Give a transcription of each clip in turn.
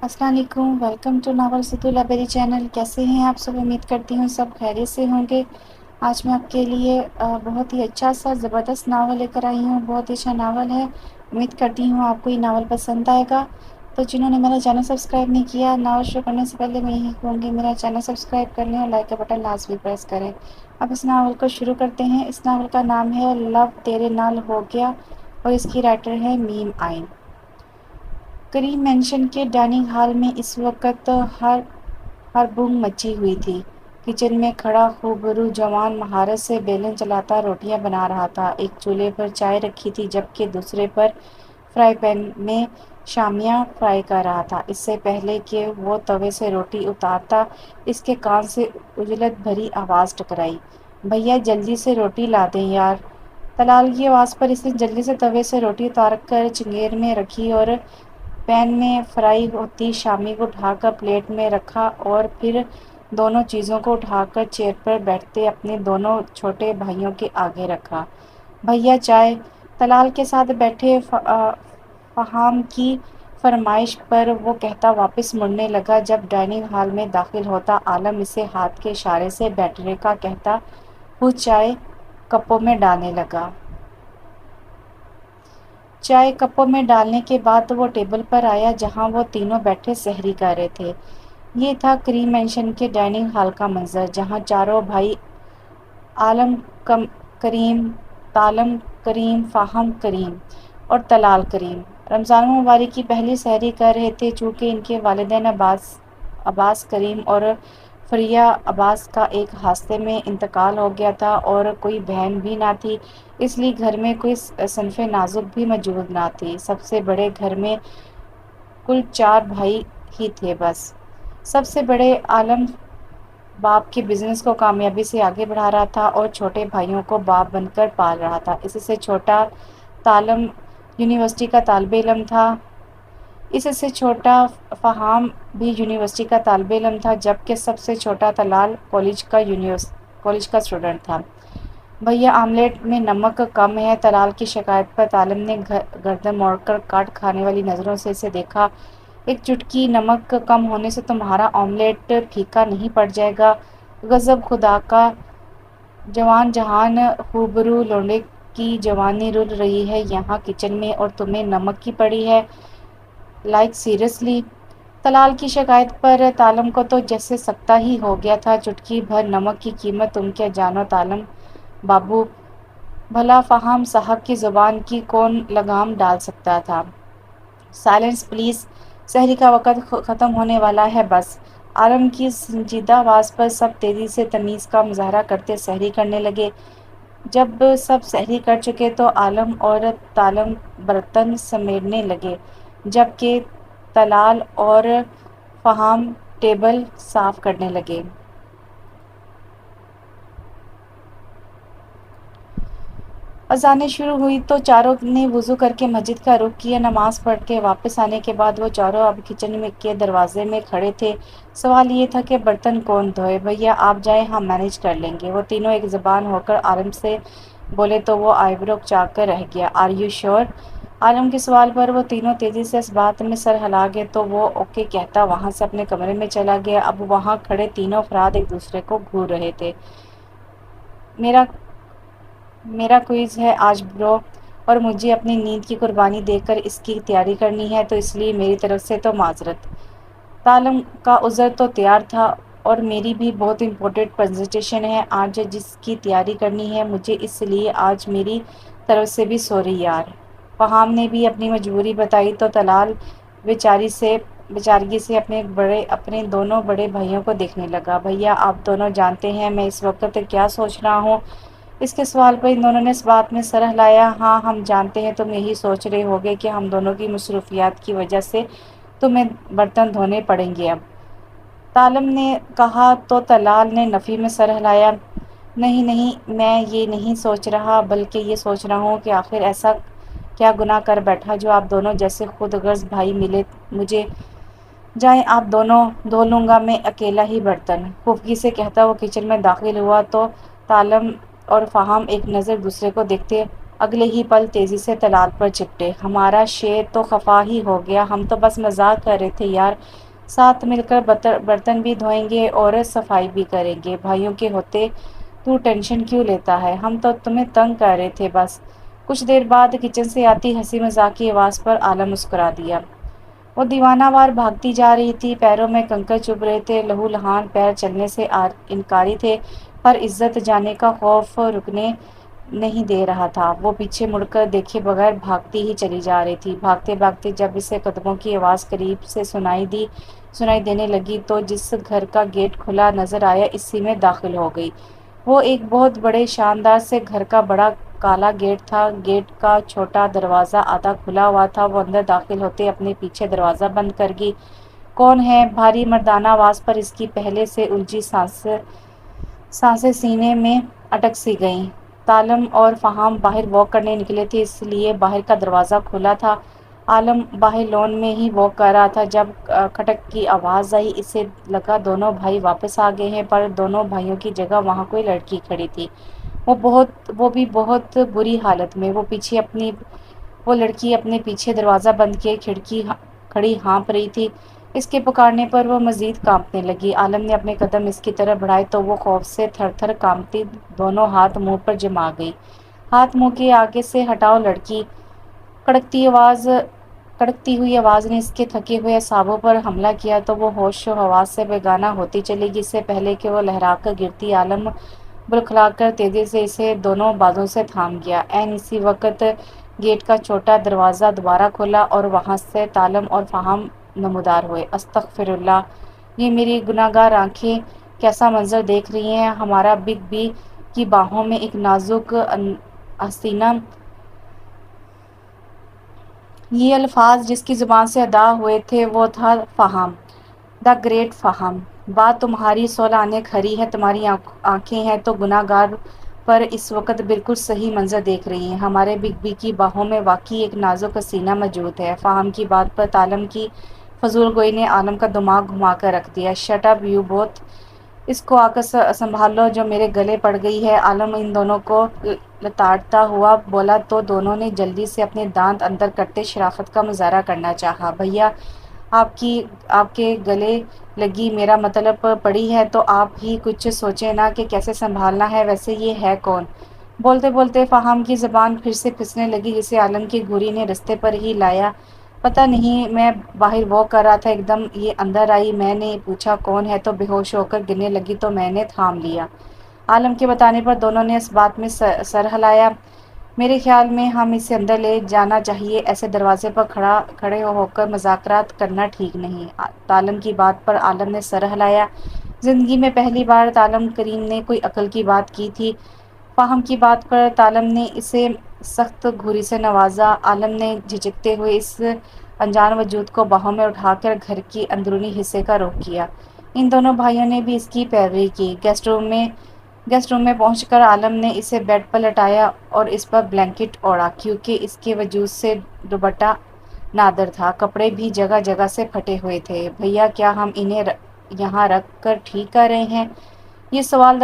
السلام علیکم، welcome to novel ستو لائبریری چینل۔ کیسے ہیں آپ سب؟ امید کرتی ہوں سب خیریت سے ہوں گے۔ آج میں آپ کے لیے بہت ہی اچھا سا زبردست ناول لے کر آئی ہوں۔ بہت ہی اچھا ناول ہے، امید کرتی ہوں آپ کو یہ ناول پسند آئے گا۔ تو جنہوں نے میرا چینل سبسکرائب نہیں کیا، ناول شروع کرنے سے پہلے میں یہی کہوں گی میرا چینل سبسکرائب کر لیں اور لائک کا بٹن لازمی پریس کریں۔ اب اس ناول کو شروع کرتے ہیں۔ اس ناول کا نام ہے لو تیرے نال ہو گیا اور اس کی رائٹر ہے میم آئین۔ کریم مینشن کے ڈائننگ ہال میں اس وقت ہڑبڑ مچی ہوئی تھی۔ کچن میں کھڑا خوبرو جوان مہارت سے بیلن چلاتا روٹیاں بنا رہا تھا۔ ایک چولہے پر چائے رکھی تھی جبکہ دوسرے پر فرائی پین میں شامیاں فرائی کر رہا تھا۔ اس سے پہلے کہ وہ توے سے روٹی اتارتا، اس کے کان سے عجلت بھری آواز ٹکرائی، بھیا جلدی سے روٹی لا دیں یار۔ طلال کی آواز پر اس نے جلدی سے توے سے روٹی اتار کر چنگیر میں رکھی اور پین میں فرائی ہوتی شامی کو اٹھا کر پلیٹ میں رکھا اور پھر دونوں چیزوں کو اٹھا کر چیئر پر بیٹھتے اپنے دونوں چھوٹے بھائیوں کے آگے رکھا۔ بھیا چائے۔ طلال کے ساتھ بیٹھے فہام کی فرمائش پر وہ کہتا واپس مڑنے لگا۔ جب ڈائننگ ہال میں داخل ہوتا عالم اسے ہاتھ کے اشارے سے بیٹھنے کا کہتا وہ چائے کپوں میں ڈالنے لگا۔ چائے کپوں میں ڈالنے کے بعد وہ ٹیبل پر آیا جہاں وہ تینوں بیٹھے سحری کر رہے تھے۔ یہ تھا کریم مینشن کے ڈائننگ ہال کا منظر، جہاں چاروں بھائی عالم کریم، تالم کریم، فہم کریم اور طلال کریم رمضان المبارک کی پہلی سحری کر رہے تھے۔ چونکہ ان کے والدین عباس کریم اور فریہ عباس کا ایک حادثے میں انتقال ہو گیا تھا اور کوئی بہن بھی نہ تھی، اس لیے گھر میں کوئی صنف نازک بھی موجود نہ تھی۔ سب سے بڑے گھر میں کل 4 بھائی ہی تھے بس۔ سب سے بڑے عالم باپ کے بزنس کو کامیابی سے آگے بڑھا رہا تھا اور چھوٹے بھائیوں کو باپ بن کر پال رہا تھا۔ اس سے چھوٹا تالم یونیورسٹی کا طالب علم تھا۔ اس سے چھوٹا فہام بھی یونیورسٹی کا طالب علم تھا جبکہ سب سے چھوٹا طلال کالج کا اسٹوڈنٹ تھا۔ بھیا آملیٹ میں نمک کم ہے۔ طلال کی شکایت پر تالم نے گردن موڑ کر کاٹ کھانے والی نظروں سے اسے دیکھا۔ ایک چٹکی نمک کم ہونے سے تمہارا آملیٹ پھیکا نہیں پڑ جائے گا؟ غضب خدا کا! جوان جہان خوبرو لونڈے کی جوانی رل رہی ہے یہاں کچن میں اور تمہیں نمک کی پڑی ہے؟ Like seriously? طلال کی شکایت پر تالم کو تو جیسے سکتہ ہی ہو گیا تھا۔ چٹکی بھر نمک کی قیمت تم کیا جانو تالم بابو؟ بھلا فہام صاحب کی زبان کی کون لگام ڈال سکتا تھا؟ سائلنس پلیز، سحری کا وقت ختم ہونے والا ہے بس۔ عالم کی سنجیدہ آواز پر سب تیزی سے تمیز کا مظاہرہ کرتے سحری کرنے لگے۔ جب سب سحری کر چکے تو عالم اور تالم برتن سمیٹنے لگے جبکہ طلال اور فہام ٹیبل صاف کرنے لگے۔ اذانیں شروع ہوئی تو چاروں نے وضو کر کے مسجد کا رخ کیا۔ نماز پڑھ کے واپس آنے کے بعد وہ چاروں اب کچن کے دروازے میں کھڑے تھے۔ سوال یہ تھا کہ برتن کون دھوئے؟ بھیا آپ جائیں، ہم مینج کر لیں گے۔ وہ تینوں ایک زبان ہو کر عالم سے بولے تو وہ آئیبرو اکچا کر رہ گیا۔ Are you sure? عالم کے سوال پر وہ تینوں تیزی سے اس بات میں سر ہلا گئے تو وہ اوکے کہتا وہاں سے اپنے کمرے میں چلا گیا۔ اب وہاں کھڑے تینوں افراد ایک دوسرے کو گھور رہے تھے۔ میرا کوئز ہے آج برو، اور مجھے اپنی نیند کی قربانی دے کر اس کی تیاری کرنی ہے، تو اس لیے میری طرف سے تو معذرت۔ تالم کا عذر تو تیار تھا، اور میری بھی بہت امپورٹنٹ پریزنٹیشن ہے آج جس کی تیاری کرنی ہے مجھے، اس لیے آج میری طرف سے بھی سوری یار۔ فہام نے بھی اپنی مجبوری بتائی تو طلال بیچارگی سے اپنے دونوں بڑے بھائیوں کو دیکھنے لگا۔ بھیا آپ دونوں جانتے ہیں میں اس وقت کیا سوچ رہا ہوں؟ اس کے سوال پر ان دونوں نے اس بات میں سر ہلایا۔ ہاں ہم جانتے ہیں، تم یہی سوچ رہے ہوگے کہ ہم دونوں کی مصروفیات کی وجہ سے تمہیں برتن دھونے پڑیں گے اب، تالم نے کہا تو طلال نے نفی میں سر ہلایا۔ نہیں نہیں، میں یہ نہیں سوچ رہا، بلکہ یہ سوچ رہا ہوں کہ آخر ایسا کیا گناہ کر بیٹھا جو آپ دونوں جیسے خود غرض بھائی ملے مجھے۔ جائیں آپ دونوں، دھو لوں گا میں اکیلا ہی برتن، خفگی سے کہتا وہ کچن میں داخل ہوا تو تالم اور فہام ایک نظر دوسرے کو دیکھتے اگلے ہی پل تیزی سے تلال پر چپٹے۔ ہمارا شیر تو خفا ہی ہو گیا، ہم تو بس مذاق کر رہے تھے یار، ساتھ مل کر برتن بھی دھوئیں گے اور صفائی بھی کریں گے، بھائیوں کے ہوتے تو ٹینشن کیوں لیتا ہے، ہم تو تمہیں تنگ کر رہے تھے بس۔ کچھ دیر بعد کچن سے آتی ہنسی مذاق کی آواز پر عالم مسکرا دیا۔ وہ دیوانہ وار بھاگتی جا رہی تھی، پیروں میں کنکر چبھ رہے تھے، لہو لہان پیر چلنے سے انکاری تھے، پر عزت جانے کا خوف رکنے نہیں دے رہا تھا۔ وہ پیچھے مڑ کر دیکھے بغیر بھاگتی ہی چلی جا رہی تھی۔ بھاگتے بھاگتے جب اسے قدموں کی آواز قریب سے سنائی دینے لگی تو جس گھر کا گیٹ کھلا نظر آیا اسی میں داخل ہو گئی۔ وہ ایک بہت بڑے شاندار سے گھر کا بڑا کالا گیٹ تھا۔ گیٹ کا چھوٹا دروازہ آدھا کھلا ہوا تھا۔ وہ اندر داخل ہوتے اپنے پیچھے دروازہ بند کر گئی۔ کون ہے؟ بھاری مردانہ آواز پر اس کی پہلے سے الجھی سانسیں سینے میں اٹک سی گئیں۔ عالم اور فہام باہر واک کرنے نکلے تھے، اس لیے باہر کا دروازہ کھلا تھا۔ عالم باہر لان میں ہی واک کر رہا تھا جب کھٹک کی آواز آئی۔ اسے لگا دونوں بھائی واپس آ گئے ہیں، پر دونوں بھائیوں کی جگہ وہاں کوئی لڑکی کھڑی تھی، وہ بھی بہت بری حالت میں۔ وہ لڑکی اپنے پیچھے دروازہ بند کیے کھڑی ہانپ رہی تھی۔ اس کے پکارنے پر وہ مزید کانپنے لگی۔ عالم نے اپنے قدم اس کی طرف بڑھائے تو وہ خوف سے تھر تھر کانپتی دونوں ہاتھ منہ پر جما گئی۔ ہاتھ منہ کے آگے سے ہٹاؤ لڑکی، کڑکتی ہوئی آواز نے اس کے تھکے ہوئے اعصابوں پر حملہ کیا تو وہ ہوش و حواس سے بیگانہ ہوتی چلی گئی۔ اس سے پہلے کہ وہ لہرا کر گرتی، عالم بڑکھلا کر تیزی سے اسے دونوں بازوں سے تھام گیا۔ عین اسی وقت گیٹ کا چھوٹا دروازہ دوبارہ کھلا اور وہاں سے عالم اور فہام نمودار ہوئے۔ استغفر اللہ، یہ میری گناہگار آنکھیں کیسا منظر دیکھ رہی ہیں! ہمارا بگ بی کی باہوں میں ایک نازک حسینہ۔ یہ الفاظ جس کی زبان سے ادا ہوئے تھے وہ تھا فہام، دا گریٹ فہام۔ بات تمہاری 16 آنے کھری ہے، تمہاری آنکھیں ہیں تو گناہ گار پر اس وقت بالکل صحیح منظر دیکھ رہی ہیں۔ ہمارے بگ بی کی باہوں میں واقعی ایک نازک حسینہ موجود ہے۔ فہام کی بات پر عالم کی فضول گوئی نے عالم کا دماغ گھما کر رکھ دیا۔ شٹ اپ یو بوتھ، اس کو آ کر سنبھال لو جو میرے گلے پڑ گئی ہے۔ عالم ان دونوں کو لتاڑتا ہوا بولا تو دونوں نے جلدی سے اپنے دانت اندر کرتے شرافت کا مظاہرہ کرنا چاہا۔ بھیا آپ کے گلے لگی، میرا مطلب پڑی ہے تو آپ ہی کچھ سوچیں نا کہ کیسے سنبھالنا ہے۔ ویسے یہ ہے کون؟ بولتے بولتے فہام کی زبان پھر سے پھسنے لگی جسے عالم کی گھوری نے رستے پر ہی لایا۔ پتہ نہیں، میں باہر واک کر رہا تھا، ایک دم یہ اندر آئی، میں نے پوچھا کون ہے تو بے ہوش ہو کر گرنے لگی تو میں نے تھام لیا۔ عالم کے بتانے پر دونوں نے اس بات میں سر ہلایا۔ میرے خیال میں ہم اسے اندر لے جانا چاہیے، ایسے دروازے پر کھڑے ہو کر مذاکرات کرنا ٹھیک نہیں۔ عالم کی بات پر عالم نے سر ہلایا۔ زندگی میں پہلی بار عالم کریم نے کوئی عقل کی بات کی تھی۔ فہم کی بات پر عالم نے اسے سخت گھوری سے نوازا۔ عالم نے جھجکتے ہوئے اس انجان وجود کو باہوں میں اٹھا کر گھر کی اندرونی حصے کا رخ کیا۔ ان دونوں بھائیوں نے بھی اس کی پیروی کی۔ گیسٹ روم میں پہنچ کر عالم نے اسے بیڈ پر لٹایا اور اس پر بلینکٹ اوڑھا، کیونکہ اس کے وجود سے دوپٹہ نادر تھا، کپڑے بھی جگہ جگہ سے پھٹے ہوئے تھے۔ بھیا کیا ہم انہیں یہاں رکھ کر ٹھیک کر رہے ہیں؟ یہ سوال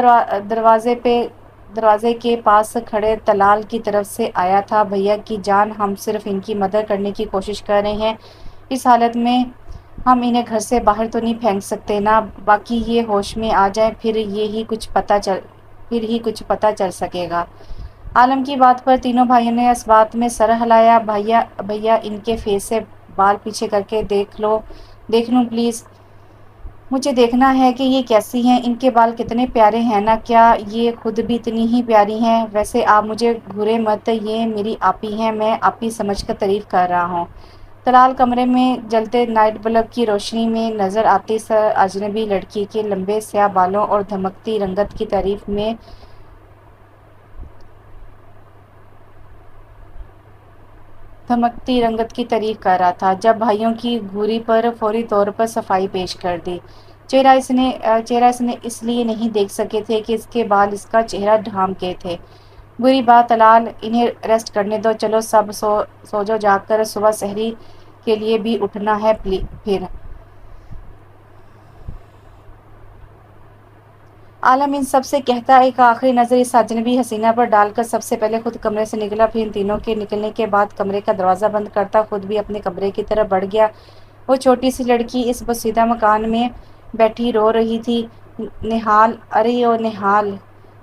دروازے کے پاس کھڑے طلال کی طرف سے آیا تھا۔ بھیا کی جان، ہم صرف ان کی مدد کرنے کی کوشش کر رہے ہیں، اس حالت میں ہم انہیں گھر سے باہر تو نہیں پھینک سکتے نا، باقی یہ ہوش میں آ جائیں پھر ہی کچھ پتہ چل سکے گا۔ عالم کی بات پر تینوں بھائیوں نے اس بات میں سر ہلایا۔ بھیا ان کے فیس سے بال پیچھے کر کے دیکھ لوں پلیز، مجھے دیکھنا ہے کہ یہ کیسی ہیں۔ ان کے بال کتنے پیارے ہیں نا، کیا یہ خود بھی اتنی ہی پیاری ہیں؟ ویسے آپ مجھے گھورے مت، یہ میری آپی ہیں، میں آپی سمجھ کر تعریف کر رہا ہوں۔ طلال کمرے میں جلتے نائٹ بلب کی روشنی میں نظر آتی اجنبی لڑکی کے لمبے سیاہ بالوں اور دھمکتی رنگت کی تعریف کر رہا تھا، جب بھائیوں کی گھوری پر فوری طور پر صفائی پیش کر دی۔ چہرہ اس نے اس لیے نہیں دیکھ سکے تھے کہ اس کے بال اس کا چہرہ ڈھانپ گئے تھے۔ بری بات طلال، انہیں ریسٹ کرنے دو، چلو سب سو جاؤ، جا کر صبح سحری کے لیے بھی اٹھنا ہے پھر۔ عالم ان سب سے کہتا ایک آخری نظر اس اجنبی حسینہ پر ڈال کر سب سے پہلے خود کمرے سے نکلا، پھر ان تینوں کے نکلنے کے بعد کمرے کا دروازہ بند کرتا خود بھی اپنے کمرے کی طرف بڑھ گیا۔ وہ چھوٹی سی لڑکی اس بسیدہ مکان میں بیٹھی رو رہی تھی۔ نہال، ارے او نہال!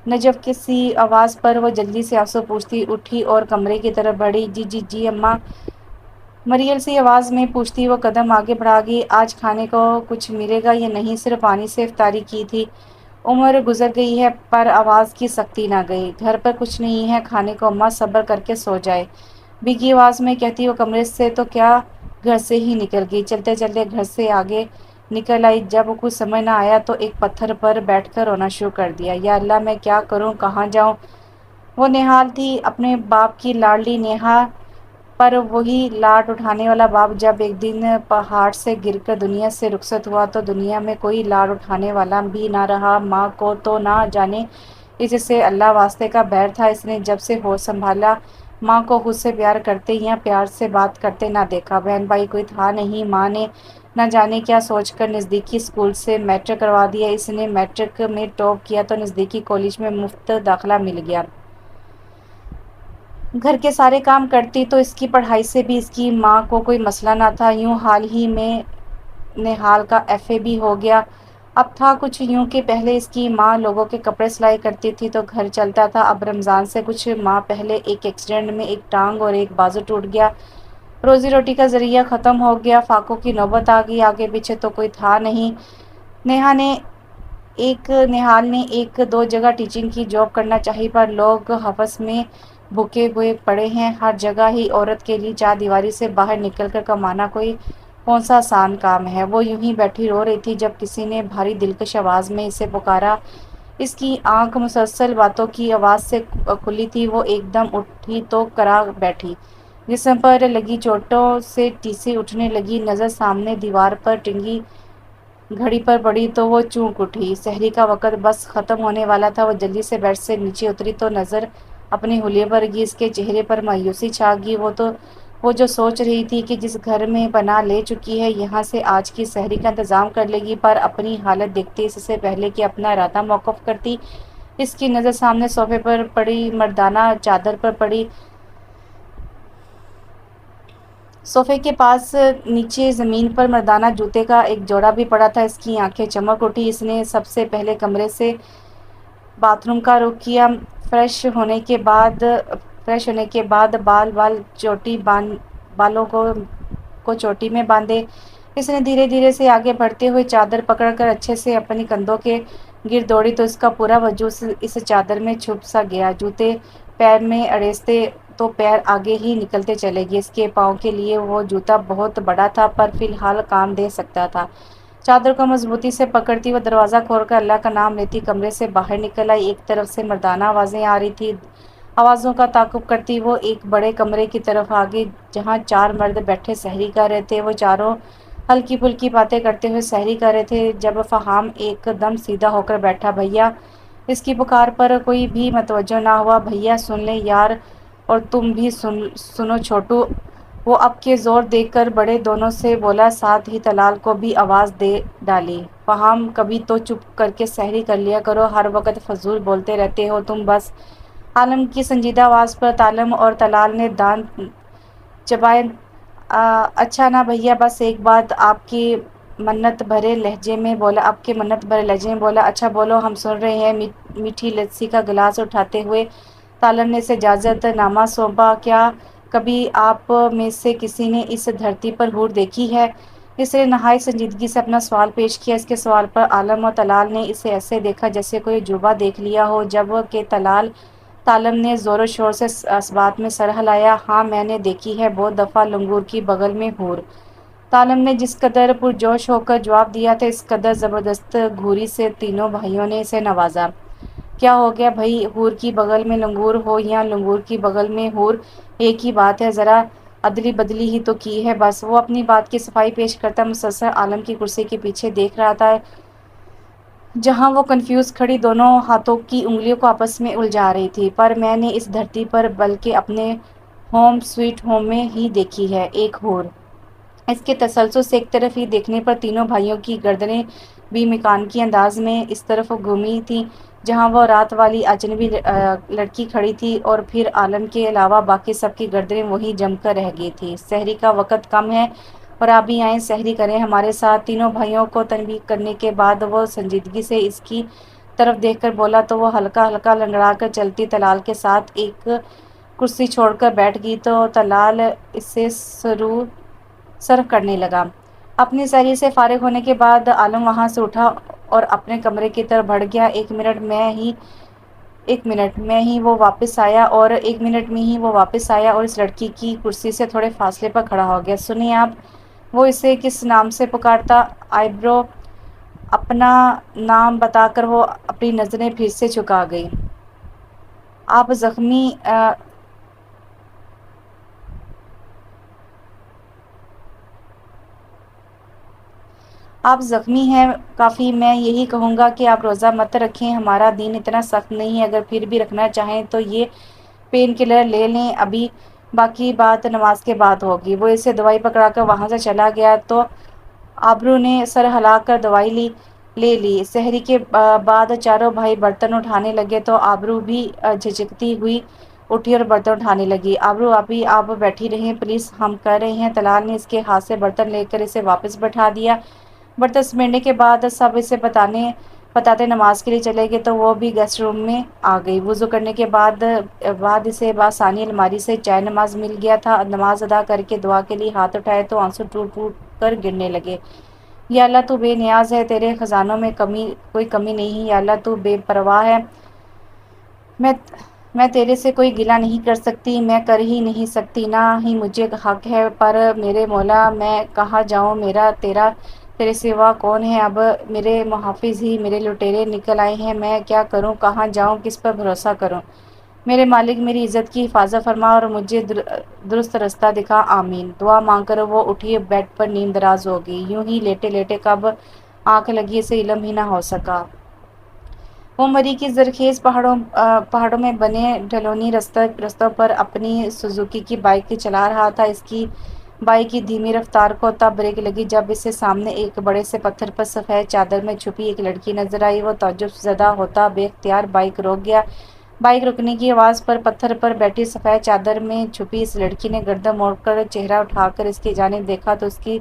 نجف کسی آواز پر وہ جلدی سے آنسو پوچھتی اٹھی اور کمرے کی طرف بڑھی۔ جی جی جی اماں، مریل سی آواز میں پوچھتی وہ قدم آگے بڑھا گئی۔ آج کھانے کو کچھ ملے گا یا نہیں؟ صرف پانی سے افطاری کی تھی۔ عمر گزر گئی ہے پر آواز کی سختی نہ گئی۔ گھر پر کچھ نہیں ہے کھانے کو اماں، صبر کر کے سو جائے، بھیگی آواز میں کہتی وہ کمرے سے تو کیا گھر سے ہی نکل گئی۔ چلتے چلتے گھر سے آگے نکل آئی۔ جب کچھ سمجھ نہ آیا تو ایک پتھر پر بیٹھ کر رونا شروع کر دیا۔ یا اللہ، میں کیا کروں، کہاں جاؤں؟ وہ نہال تھی، اپنے باپ کی لاڈلی نیہا، پر وہی لاڈ اٹھانے والا باپ جب ایک دن پہاڑ سے گر کر دنیا سے رخصت ہوا تو دنیا میں کوئی لاڈ اٹھانے والا بھی نہ رہا۔ ماں کو تو نہ جانے اس سے اللہ واسطے کا بیر تھا، اس نے جب سے ہوش سنبھالا ماں کو خود سے پیار کرتے یا پیار سے بات کرتے نہ دیکھا۔ بہن بھائی کوئی تھا نہیں۔ ماں نے نہ جانے کیا سوچ کر نزدیکی اسکول سے میٹرک کروا دیا۔ اس نے میٹرک میں ٹاپ کیا تو نزدیکی کالج میں مفت داخلہ مل گیا۔ گھر کے سارے کام کرتی تو اس کی پڑھائی سے بھی اس کی ماں کو کوئی مسئلہ نہ تھا۔ یوں حال ہی میں نہال کا ایف اے بھی ہو گیا۔ اب تھا کچھ یوں کہ پہلے اس کی ماں لوگوں کے کپڑے سلائی کرتی تھی تو گھر چلتا تھا۔ اب رمضان سے کچھ ماہ پہلے ایک ایکسیڈنٹ میں ایک ٹانگ اور ایک بازو ٹوٹ گیا۔ روزی روٹی کا ذریعہ ختم ہو گیا۔ فاقوں کی نوبت آ گئی۔ آگے پیچھے تو کوئی تھا نہیں۔ نہال نے ایک دو جگہ ٹیچنگ کی جاب کرنا چاہی پر لوگ حوث میں بھوکے ہوئے پڑے ہیں ہر جگہ ہی۔ عورت کے لیے چار دیواری سے باہر نکل کر کمانا کوئی کون سا آسان کام ہے؟ وہ یوں ہی بیٹھی رو رہی تھی جب کسی نے بھاری دلکش آواز میں اسے پکارا۔ اس کی آنکھ مسلسل باتوں کی آواز سے کھلی تھی۔ وہ ایک دم اٹھی تو کرا بیٹھی، جسم پر لگی چوٹوں سے ٹیسے اٹھنے لگی۔ نظر سامنے دیوار پر ٹنگی گھڑی پر پڑی تو وہ چونک اٹھی۔ سحری کا وقت بس ختم ہونے والا تھا۔ وہ جلدی سے بیڈ سے نیچے اتری تو نظر اپنے حلیے پر گئی۔ اس کے چہرے پر مایوسی چھا گئی۔ وہ جو سوچ رہی تھی کہ جس گھر میں پناہ لے چکی ہے یہاں سے آج کی سحری کا انتظام کر لے گی، پر اپنی حالت دیکھتے اس سے پہلے کہ اپنا ارادہ موقف کرتی اس کی نظر سامنے صوفے پر پڑی مردانہ چادر پر پڑی۔ صوفے کے پاس نیچے زمین پر مردانہ جوتے کا ایک جوڑا بھی پڑا تھا۔ اس کی آنکھیں چمک اٹھی۔ اس نے سب سے پہلے کمرے سے باتھ روم کا رخ کیا۔ فریش ہونے کے بعد بالوں کو چوٹی میں باندھے۔ اس نے دھیرے دھیرے سے آگے بڑھتے ہوئے چادر پکڑ کر اچھے سے اپنی کندھوں کے گرد دوڑی تو اس کا پورا وجود اس چادر میں چھپ سا گیا۔ جوتے پیر میں اڑیستے تو پیر آگے ہی نکلتے چلے گئے۔ اس کے پاؤں کے لیے وہ جوتا بہت بڑا تھا پر فی الحال کام دے سکتا تھا۔ چادر کو مضبوطی سے پکڑتی وہ دروازہ کھول کر اللہ کا نام لیتی کمرے سے باہر نکل آئی۔ ایک طرف سے مردانہ آوازیں آ رہی تھی۔ آوازوں کا تعاقب کرتی وہ ایک بڑے کمرے کی طرف آ گئی جہاں چار مرد بیٹھے سحری کر رہے تھے۔ وہ چاروں ہلکی پھلکی باتیں کرتے ہوئے سحری کر رہے تھے جب فہام ایک دم سیدھا ہو کر بیٹھا۔ بھیا! اس کی پکار پر کوئی بھی متوجہ نہ ہوا۔ بھیا سن لیں یار، اور تم بھی سنو چھوٹو! وہ اب کے زور دے کر بڑے دونوں سے بولا، ساتھ ہی طلال کو بھی آواز دے ڈالی۔ فہام کبھی تو چپ کر کے سحری کر لیا کرو، ہر وقت فضول بولتے رہتے ہو تم بس۔ عالم کی سنجیدہ آواز پر عالم اور طلال نے دانت چبائے۔ اچھا نا بھیا، بس ایک بات، آپ کے منت بھرے لہجے میں بولا۔ اچھا بولو، ہم سن رہے ہیں۔ میٹھی لسی کا گلاس اٹھاتے ہوئے طالب نے اسے اجازت نامہ سونپا۔ کیا کبھی آپ میں سے کسی نے اس دھرتی پر حور دیکھی ہے؟ اس نے نہایت سنجیدگی سے اپنا سوال پیش کیا۔ اس کے سوال پر عالم اور طلال نے اسے ایسے دیکھا جیسے کوئی عجوبہ دیکھ لیا ہو۔ جب کہ طالب نے زور و شور سے اس بات میں سر ہلایا، ہاں میں نے دیکھی ہے بہت دفعہ، لنگور کی بغل میں حور۔ طالب نے جس قدر پرجوش ہو کر جواب دیا تھا اس قدر زبردست گھوری سے تینوں بھائیوں نے اسے نوازا۔ کیا ہو گیا بھائی، حور کی بغل میں لنگور ہو یا لنگور کی بغل میں حور، ایک ہی بات ہے، ذرا ادلی بدلی ہی تو کی ہے بس۔ وہ اپنی بات کی صفائی پیش کرتا مسلسل عالم کی کرسی کے پیچھے دیکھ رہا تھا جہاں وہ کنفیوز کھڑی دونوں ہاتھوں کی انگلیوں کو آپس میں الجھا رہی تھی۔ پر میں نے اس دھرتی پر بلکہ اپنے ہوم سویٹ ہوم میں ہی دیکھی ہے ایک حور۔ اس کے تسلسل سے ایک طرف ہی دیکھنے پر تینوں بھائیوں کی گردنیں بھی مکانکی انداز میں اس طرف گھومی تھی جہاں وہ رات والی اجنبی لڑکی کھڑی تھی، اور پھر عالم کے علاوہ باقی سب کی گردنیں وہیں جم کر رہ گئی تھی۔ سحری کا وقت کم ہے اور آپ بھی آئیں، سحری کریں ہمارے ساتھ۔ تینوں بھائیوں کو تنبیہ کرنے کے بعد وہ سنجیدگی سے اس کی طرف دیکھ کر بولا تو وہ ہلکا ہلکا لنگڑا کر چلتی طلال کے ساتھ ایک کرسی چھوڑ کر بیٹھ گئی تو طلال اس سے صرف کرنے لگا۔ اپنی سحری سے فارغ ہونے کے بعد عالم وہاں سے اٹھا اور اپنے کمرے کی طرف بڑھ گیا۔ ایک منٹ میں ہی وہ واپس آیا اور اس لڑکی کی کرسی سے تھوڑے فاصلے پر کھڑا ہو گیا۔ سنیں آپ، وہ اسے کس نام سے پکارتا؟ آئیبرو۔ اپنا نام بتا کر وہ اپنی نظریں پھر سے جھکا گئی۔ آپ زخمی ہیں کافی، میں یہی کہوں گا کہ آپ روزہ مت رکھیں، ہمارا دین اتنا سخت نہیں ہے، اگر پھر بھی رکھنا چاہیں تو یہ پین کلر لے لیں، ابھی باقی بات نماز کے بعد ہوگی۔ وہ اسے دوائی پکڑا کر وہاں سے چلا گیا تو آبرو نے سر ہلا کر دوائی لے لی۔ سحری کے بعد چاروں بھائی برتن اٹھانے لگے تو آبرو بھی جھجکتی ہوئی اٹھی اور برتن اٹھانے لگی۔ آبرو ابھی آپ بیٹھی رہیں پلیز، ہم کر رہے ہیں۔ طلال نے اس کے ہاتھ سے برتن لے کر اسے واپس بٹھا دیا۔ برتن سمیٹنے کے بعد سب اسے بتاتے نماز کے لیے چلے گئے تو وہ بھی گیسٹ روم میں آ گئی۔ وضو کرنے کے بعد اسے بآسانی الماری سے جائے نماز مل گیا تھا۔ نماز ادا کر کے دعا کے لیے ہاتھ اٹھائے تو آنسو ٹوٹ ٹوٹ کر گرنے لگے۔ یا اللہ تو بے نیاز ہے، تیرے خزانوں میں کوئی کمی نہیں۔ یا اللہ تو بے پرواہ ہے، میں تیرے سے کوئی گلہ نہیں کر سکتی، میں کر ہی نہیں سکتی، نہ ہی مجھے حق ہے، پر میرے مولا میں کہاں جاؤں، تیرے سوا کون ہے؟ اب میرے محافظ ہی میرے لٹیرے نکل آئے ہیں، میں کیا کروں، کہاں جاؤں، کس پر بھروسہ کروں؟ میرے مالک میری عزت کی حفاظت فرما اور مجھے درست رستہ دکھا، آمین۔ دعا مانگ کر وہ اٹھی، بیڈ پر نیند دراز ہو گئی۔ یوں ہی لیٹے لیٹے کب آنکھ لگی اسے علم ہی نہ ہو سکا۔ وہ مری کی زرخیز پہاڑوں میں بنے ڈھلونی رستوں پر اپنی سوزوکی کی بائک چلا رہا تھا۔ اس کی بائک کی دھیمی رفتار کو تب بریک لگی جب اسے سامنے ایک بڑے سے پتھر پر سفید چادر میں چھپی ایک لڑکی نظر آئی۔ وہ تعجب زدہ ہوتا بے اختیار بائک روک گیا۔ بائک رکنے کی آواز پر پتھر پر بیٹھی سفید چادر میں چھپی اس لڑکی نے گردن موڑ کر چہرہ اٹھا کر اس کی جانب دیکھا تو اس کی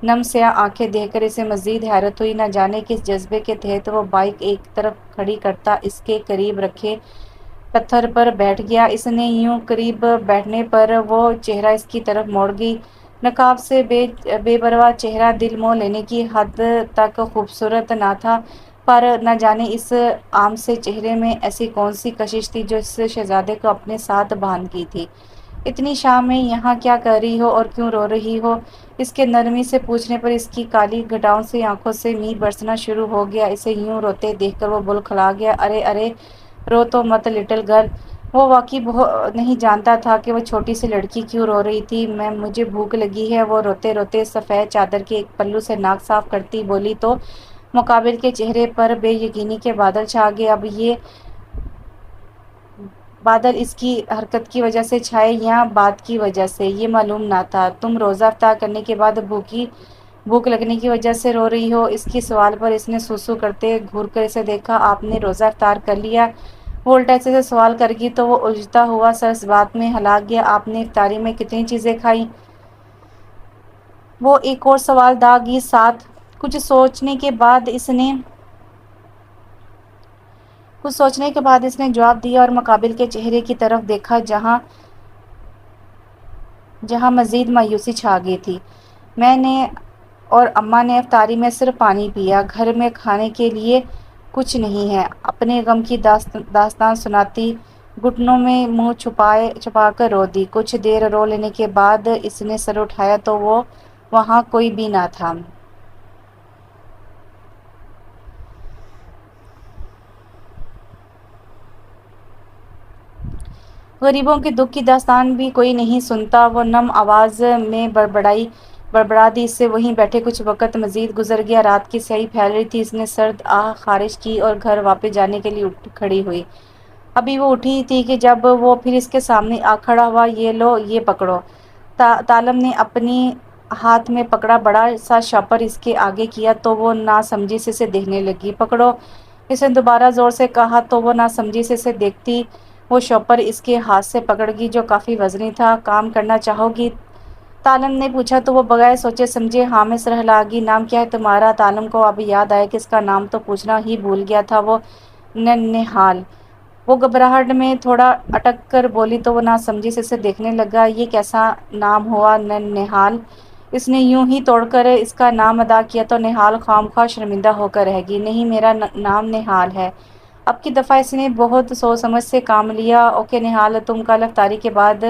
نم سیاہ آنکھیں دیکھ کر اسے مزید حیرت ہوئی۔ نہ جانے کس جذبے کے تحت وہ بائک ایک طرف کھڑی کرتا اس کے قریب رکھے پتھر پر بیٹھ گیا۔ اس نے یوں قریب بیٹھنے پر وہ چہرہ اس کی طرف موڑ گئی۔ نقاب سے بے پرواہ چہرہ دل موہ لینے کی حد تک خوبصورت نہ تھا، پر نہ جانے اس عام سے چہرے میں ایسی کون سی کشش تھی جو اس شہزادے کو اپنے ساتھ باندھ کی تھی۔ اتنی شام میں یہاں کیا کر رہی ہو اور کیوں رو رہی ہو؟ اس کے نرمی سے پوچھنے پر اس کی کالی گھٹاؤں سے آنکھوں سے می برسنا شروع ہو گیا۔ اسے یوں روتے دیکھ کر وہ بلکھلا گیا۔ ارے رو تو مت لٹل گرل۔ وہ واقعی نہیں جانتا تھا کہ وہ چھوٹی سی لڑکی کیوں رو رہی تھی۔ مجھے بھوک لگی ہے، وہ روتے روتے سفید چادر کے ایک پلو سے ناک صاف کرتی بولی تو مقابل کے چہرے پر بے یقینی کے بادل چھا گئے۔ اب یہ بادل اس کی حرکت کی وجہ سے چھائے یا بات کی وجہ سے، یہ معلوم نہ تھا۔ تم روزہ افطار کرنے کے بعد بھوک لگنے کی وجہ سے رو رہی ہو؟ اس کے سوال پر اس نے سوسو کرتے گھور کر اسے دیکھا۔ آپ نے روزہ افطار کر لیا؟ وہ الٹا اسے سوال کرگی تو وہ الجھتا ہوا سر اس بات میں ہلاک گیا۔ آپ نے افطاری میں کتنی چیزیں کھائیں؟ وہ ایک اور سوال داغی ساتھ کچھ سوچنے کے بعد اس نے جواب دیا اور مقابل کے چہرے کی طرف دیکھا جہاں مزید مایوسی چھا گئی تھی۔ میں نے اور اماں نے افطاری میں صرف پانی پیا، گھر میں کھانے کے لیے کچھ نہیں ہے۔ اپنے غم کی داستان سناتی گھٹنوں میں منہ چھپا کر رو دی۔ کچھ دیر رو لینے کے بعد اس نے سر اٹھایا تو وہاں کوئی بھی نہ تھا۔ غریبوں کے دکھ کی داستان بھی کوئی نہیں سنتا، وہ نم آواز میں بڑبڑا دی۔ اس سے وہیں بیٹھے کچھ وقت مزید گزر گیا۔ رات کی سیاہی پھیل رہی تھی۔ اس نے سرد آہ خارج کی اور گھر واپس جانے کے لیے کھڑی ہوئی۔ ابھی وہ اٹھی تھی کہ جب وہ پھر اس کے سامنے آ کھڑا ہوا۔ یہ لو، یہ پکڑو۔ تالم نے اپنی ہاتھ میں پکڑا بڑا سا شاپر اس کے آگے کیا تو وہ ناسمجھی سے اسے دیکھنے لگی۔ پکڑو، اس نے دوبارہ زور سے کہا تو وہ ناسمجھی سے اسے دیکھتی وہ شاپر اس کے ہاتھ سے پکڑ گئی جو کافی وزنی تھا۔ کام کرنا چاہو گی؟ تالم نے پوچھا تو وہ بغیر سوچے سمجھے ہاں میں سر ہلا گی۔ نام کیا ہے تمہارا؟ تالم کو اب یاد آیا کہ اس کا نام تو پوچھنا ہی بھول گیا تھا۔ وہ ننہال۔ وہ گھبراہٹ میں تھوڑا اٹک کر بولی تو وہ ناسمجھی سے اسے دیکھنے لگا۔ یہ کیسا نام ہوا ننہال؟ اس نے یوں ہی توڑ کر اس کا نام ادا کیا تو نہال خواہ شرمندہ ہو کر رہ گئی۔ نہیں، میرا نام نہال ہے۔ اب کی دفعہ اس نے بہت سوچ سمجھ سے کام لیا۔ اوکے نہال، تم کل افطاری کے بعد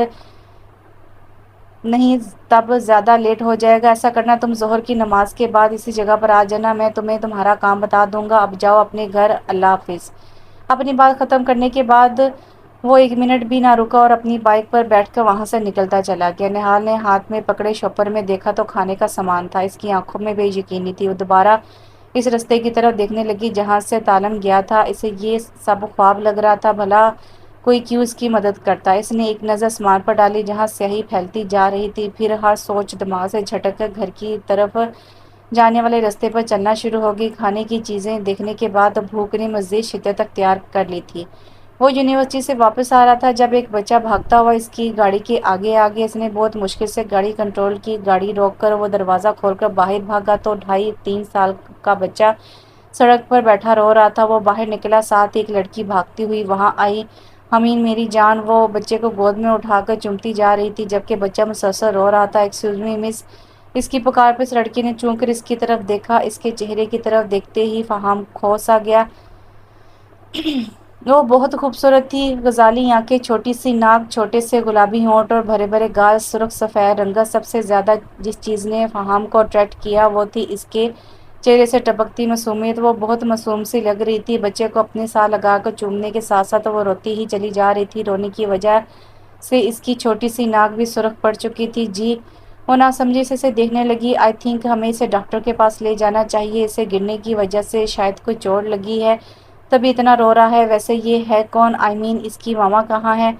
نہیں، تب زیادہ لیٹ ہو جائے گا۔ ایسا کرنا، تم ظہر کی نماز کے بعد اسی جگہ پر آ جانا، میں تمہیں تمہارا کام بتا دوں گا۔ اب جاؤ اپنے گھر، اللہ حافظ۔ اپنی بات ختم کرنے کے بعد وہ ایک منٹ بھی نہ رکا اور اپنی بائک پر بیٹھ کر وہاں سے نکلتا چلا گیا۔ نہال نے ہاتھ میں پکڑے شاپر میں دیکھا تو کھانے کا سامان تھا۔ اس کی آنکھوں میں بے یقینی تھی۔ وہ دوبارہ اس رستے کی طرف دیکھنے لگی جہاں سے تالم گیا تھا۔ اسے یہ سب خواب لگ رہا تھا، بھلا کوئی کیوں اس کی مدد کرتا۔ اس نے ایک نظر آسمان پر ڈالی جہاں سیاہی پھیلتی جا رہی تھی، پھر ہر سوچ دماغ سے جھٹک کر گھر کی طرف جانے والے رستے پر چلنا شروع ہو گئی۔ کھانے کی چیزیں دیکھنے کے بعد بھوک نے مزید شدت اختیار کر لی تھی۔ وہ یونیورسٹی سے واپس آ رہا تھا جب ایک بچہ بھاگتا ہوا اس کی گاڑی کے آگے آ گیا۔ اس نے بہت مشکل سے گاڑی کنٹرول کی، گاڑی روک کر وہ دروازہ کھول کر باہر بھاگا تو 2.5-3 سال کا بچہ سڑک پر بیٹھا رو رہا تھا۔ وہ باہر نکلا، ساتھ ایک لڑکی بھاگتی ہوئی وہاں آئی۔ امین میری جان، وہ بچے کو گود میں اٹھا کر چومتی جا رہی تھی جبکہ بچہ مسلسل رو رہا تھا۔ ایکسکیوز می مس، اس کی پکار پر اس لڑکی نے چونک کر اس کی طرف دیکھا۔ اس کے چہرے کی طرف دیکھتے ہی فہم کھو سا گیا۔ وہ بہت خوبصورت تھی، غزالی آنکھیں، چھوٹی سی ناک، چھوٹے سے گلابی ہونٹ اور بھرے بھرے گال، سرخ سفید رنگت۔ سب سے زیادہ جس چیز نے فہم کو اٹریکٹ کیا وہ تھی اس کے چہرے سے ٹپکتی معصومیت۔ وہ بہت معصوم سی لگ رہی تھی۔ بچے کو اپنے ساتھ لگا کر چومنے کے ساتھ ساتھ وہ روتی ہی چلی جا رہی تھی۔ رونے کی وجہ سے اس کی چھوٹی سی ناک بھی سرخ پڑ چکی تھی۔ جی، وہ ناسمجھی سے اسے دیکھنے لگی۔ آئی تھنک ہمیں اسے ڈاکٹر کے پاس لے جانا چاہیے، اسے گرنے کی وجہ سے شاید کوئی چوٹ لگی ہے تبھی اتنا رو رہا ہے۔ ویسے یہ ہے کون؟ آئی مین اس کی ماما کہاں ہے؟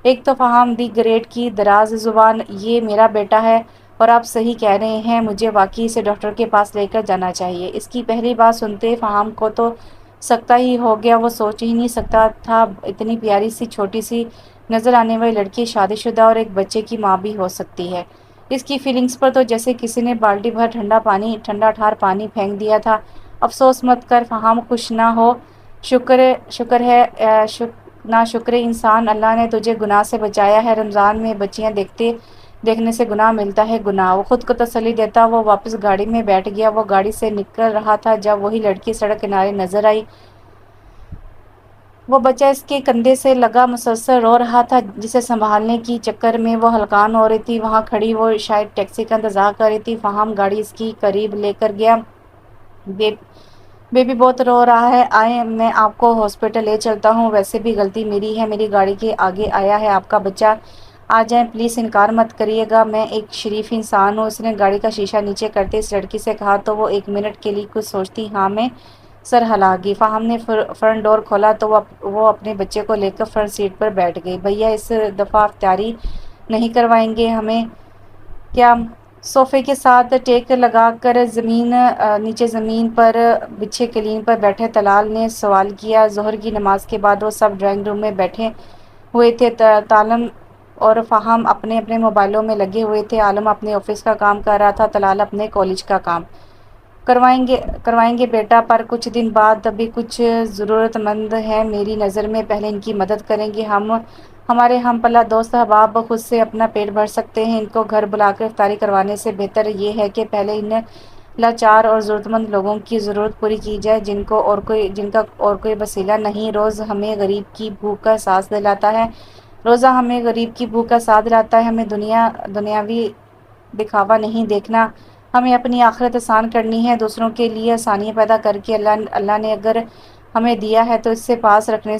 ایک تو فہم دی گریٹ کی دراز زبان، یہ میرا بیٹا ہے اور آپ صحیح کہہ رہے ہیں، مجھے واقعی اسے ڈاکٹر کے پاس لے کر جانا چاہیے۔ اس کی پہلی بات سنتے فہم کو تو سکتا ہی ہو گیا۔ وہ سوچ ہی نہیں سکتا تھا اتنی پیاری سی چھوٹی سی نظر آنے والی لڑکی شادی شدہ اور ایک بچے کی ماں بھی ہو سکتی ہے۔ اس کی فیلنگز پر تو جیسے کسی نے بالٹی بھر ٹھنڈا ٹھار پانی پھینک دیا تھا۔ افسوس مت کر فہم، خوش نہ ہو، شکر ہے ناشکر انسان، اللہ نے تجھے گناہ سے بچایا ہے۔ رمضان میں بچیاں دیکھنے سے گناہ ملتا ہے، گناہ۔ وہ خود کو تسلی دیتا وہ واپس گاڑی میں بیٹھ گیا۔ وہ گاڑی سے نکل رہا تھا جب وہی لڑکی سڑک کنارے نظر آئی۔ وہ بچہ اس کے کندھے سے لگا مسلسل رو رہا تھا جسے سنبھالنے کی چکر میں وہ ہلکان ہو رہی تھی۔ وہاں کھڑی وہ شاید ٹیکسی کا انتظار کر رہی تھی۔ فہم گاڑی اس کی قریب لے کر گیا۔ بیبی بہت رو رہا ہے، آئیں میں آپ کو ہاسپٹل لے چلتا ہوں۔ ویسے بھی غلطی میری ہے، میری گاڑی کے آگے آیا ہے آپ کا بچہ۔ آ جائیں پلیز، انکار مت کریے گا، میں ایک شریف انسان ہوں۔ اس نے گاڑی کا شیشہ نیچے کرتے اس لڑکی سے کہا تو وہ ایک منٹ کے لیے کچھ سوچتی ہاں میں سر ہلا گئی۔ فہم نے فرنٹ ڈور کھولا تو وہ اپنے بچے کو لے کر فرنٹ سیٹ پر بیٹھ گئی۔ بھیا اس دفعہ افطاری نہیں کروائیں گے ہمیں کیا؟ صوفے کے ساتھ ٹیک لگا کر نیچے زمین پر بچھے قالین پر بیٹھے طلال نے سوال کیا۔ ظہر کی نماز کے بعد وہ سب ڈرائنگ روم میں بیٹھے ہوئے تھے۔ تالم اور فہم اپنے اپنے موبائلوں میں لگے ہوئے تھے۔ عالم اپنے آفس کا کام کر رہا تھا، طلال اپنے کالج کا کام۔ کروائیں گے بیٹا، پر کچھ دن بعد۔ ابھی کچھ ضرورت مند ہیں میری نظر میں، پہلے ان کی مدد کریں گے ہم۔ ہمارے ہم پلہ دوست احباب خود سے اپنا پیٹ بھر سکتے ہیں، ان کو گھر بلا کر افطاری کروانے سے بہتر یہ ہے کہ پہلے ان لاچار اور ضرورت مند لوگوں کی ضرورت پوری کی جائے جن کا اور کوئی وسیلہ نہیں۔ روزہ ہمیں غریب کی بھوک کا احساس دلاتا ہے، ہمیں دنیاوی دکھاوا نہیں دیکھنا، ہمیں اپنی آخرت آسان کرنی ہے، دوسروں کے لیے آسانیاں پیدا کر کے اللہ نے اگر ہمیں دیا ہے تو اس سے پاس رکھنے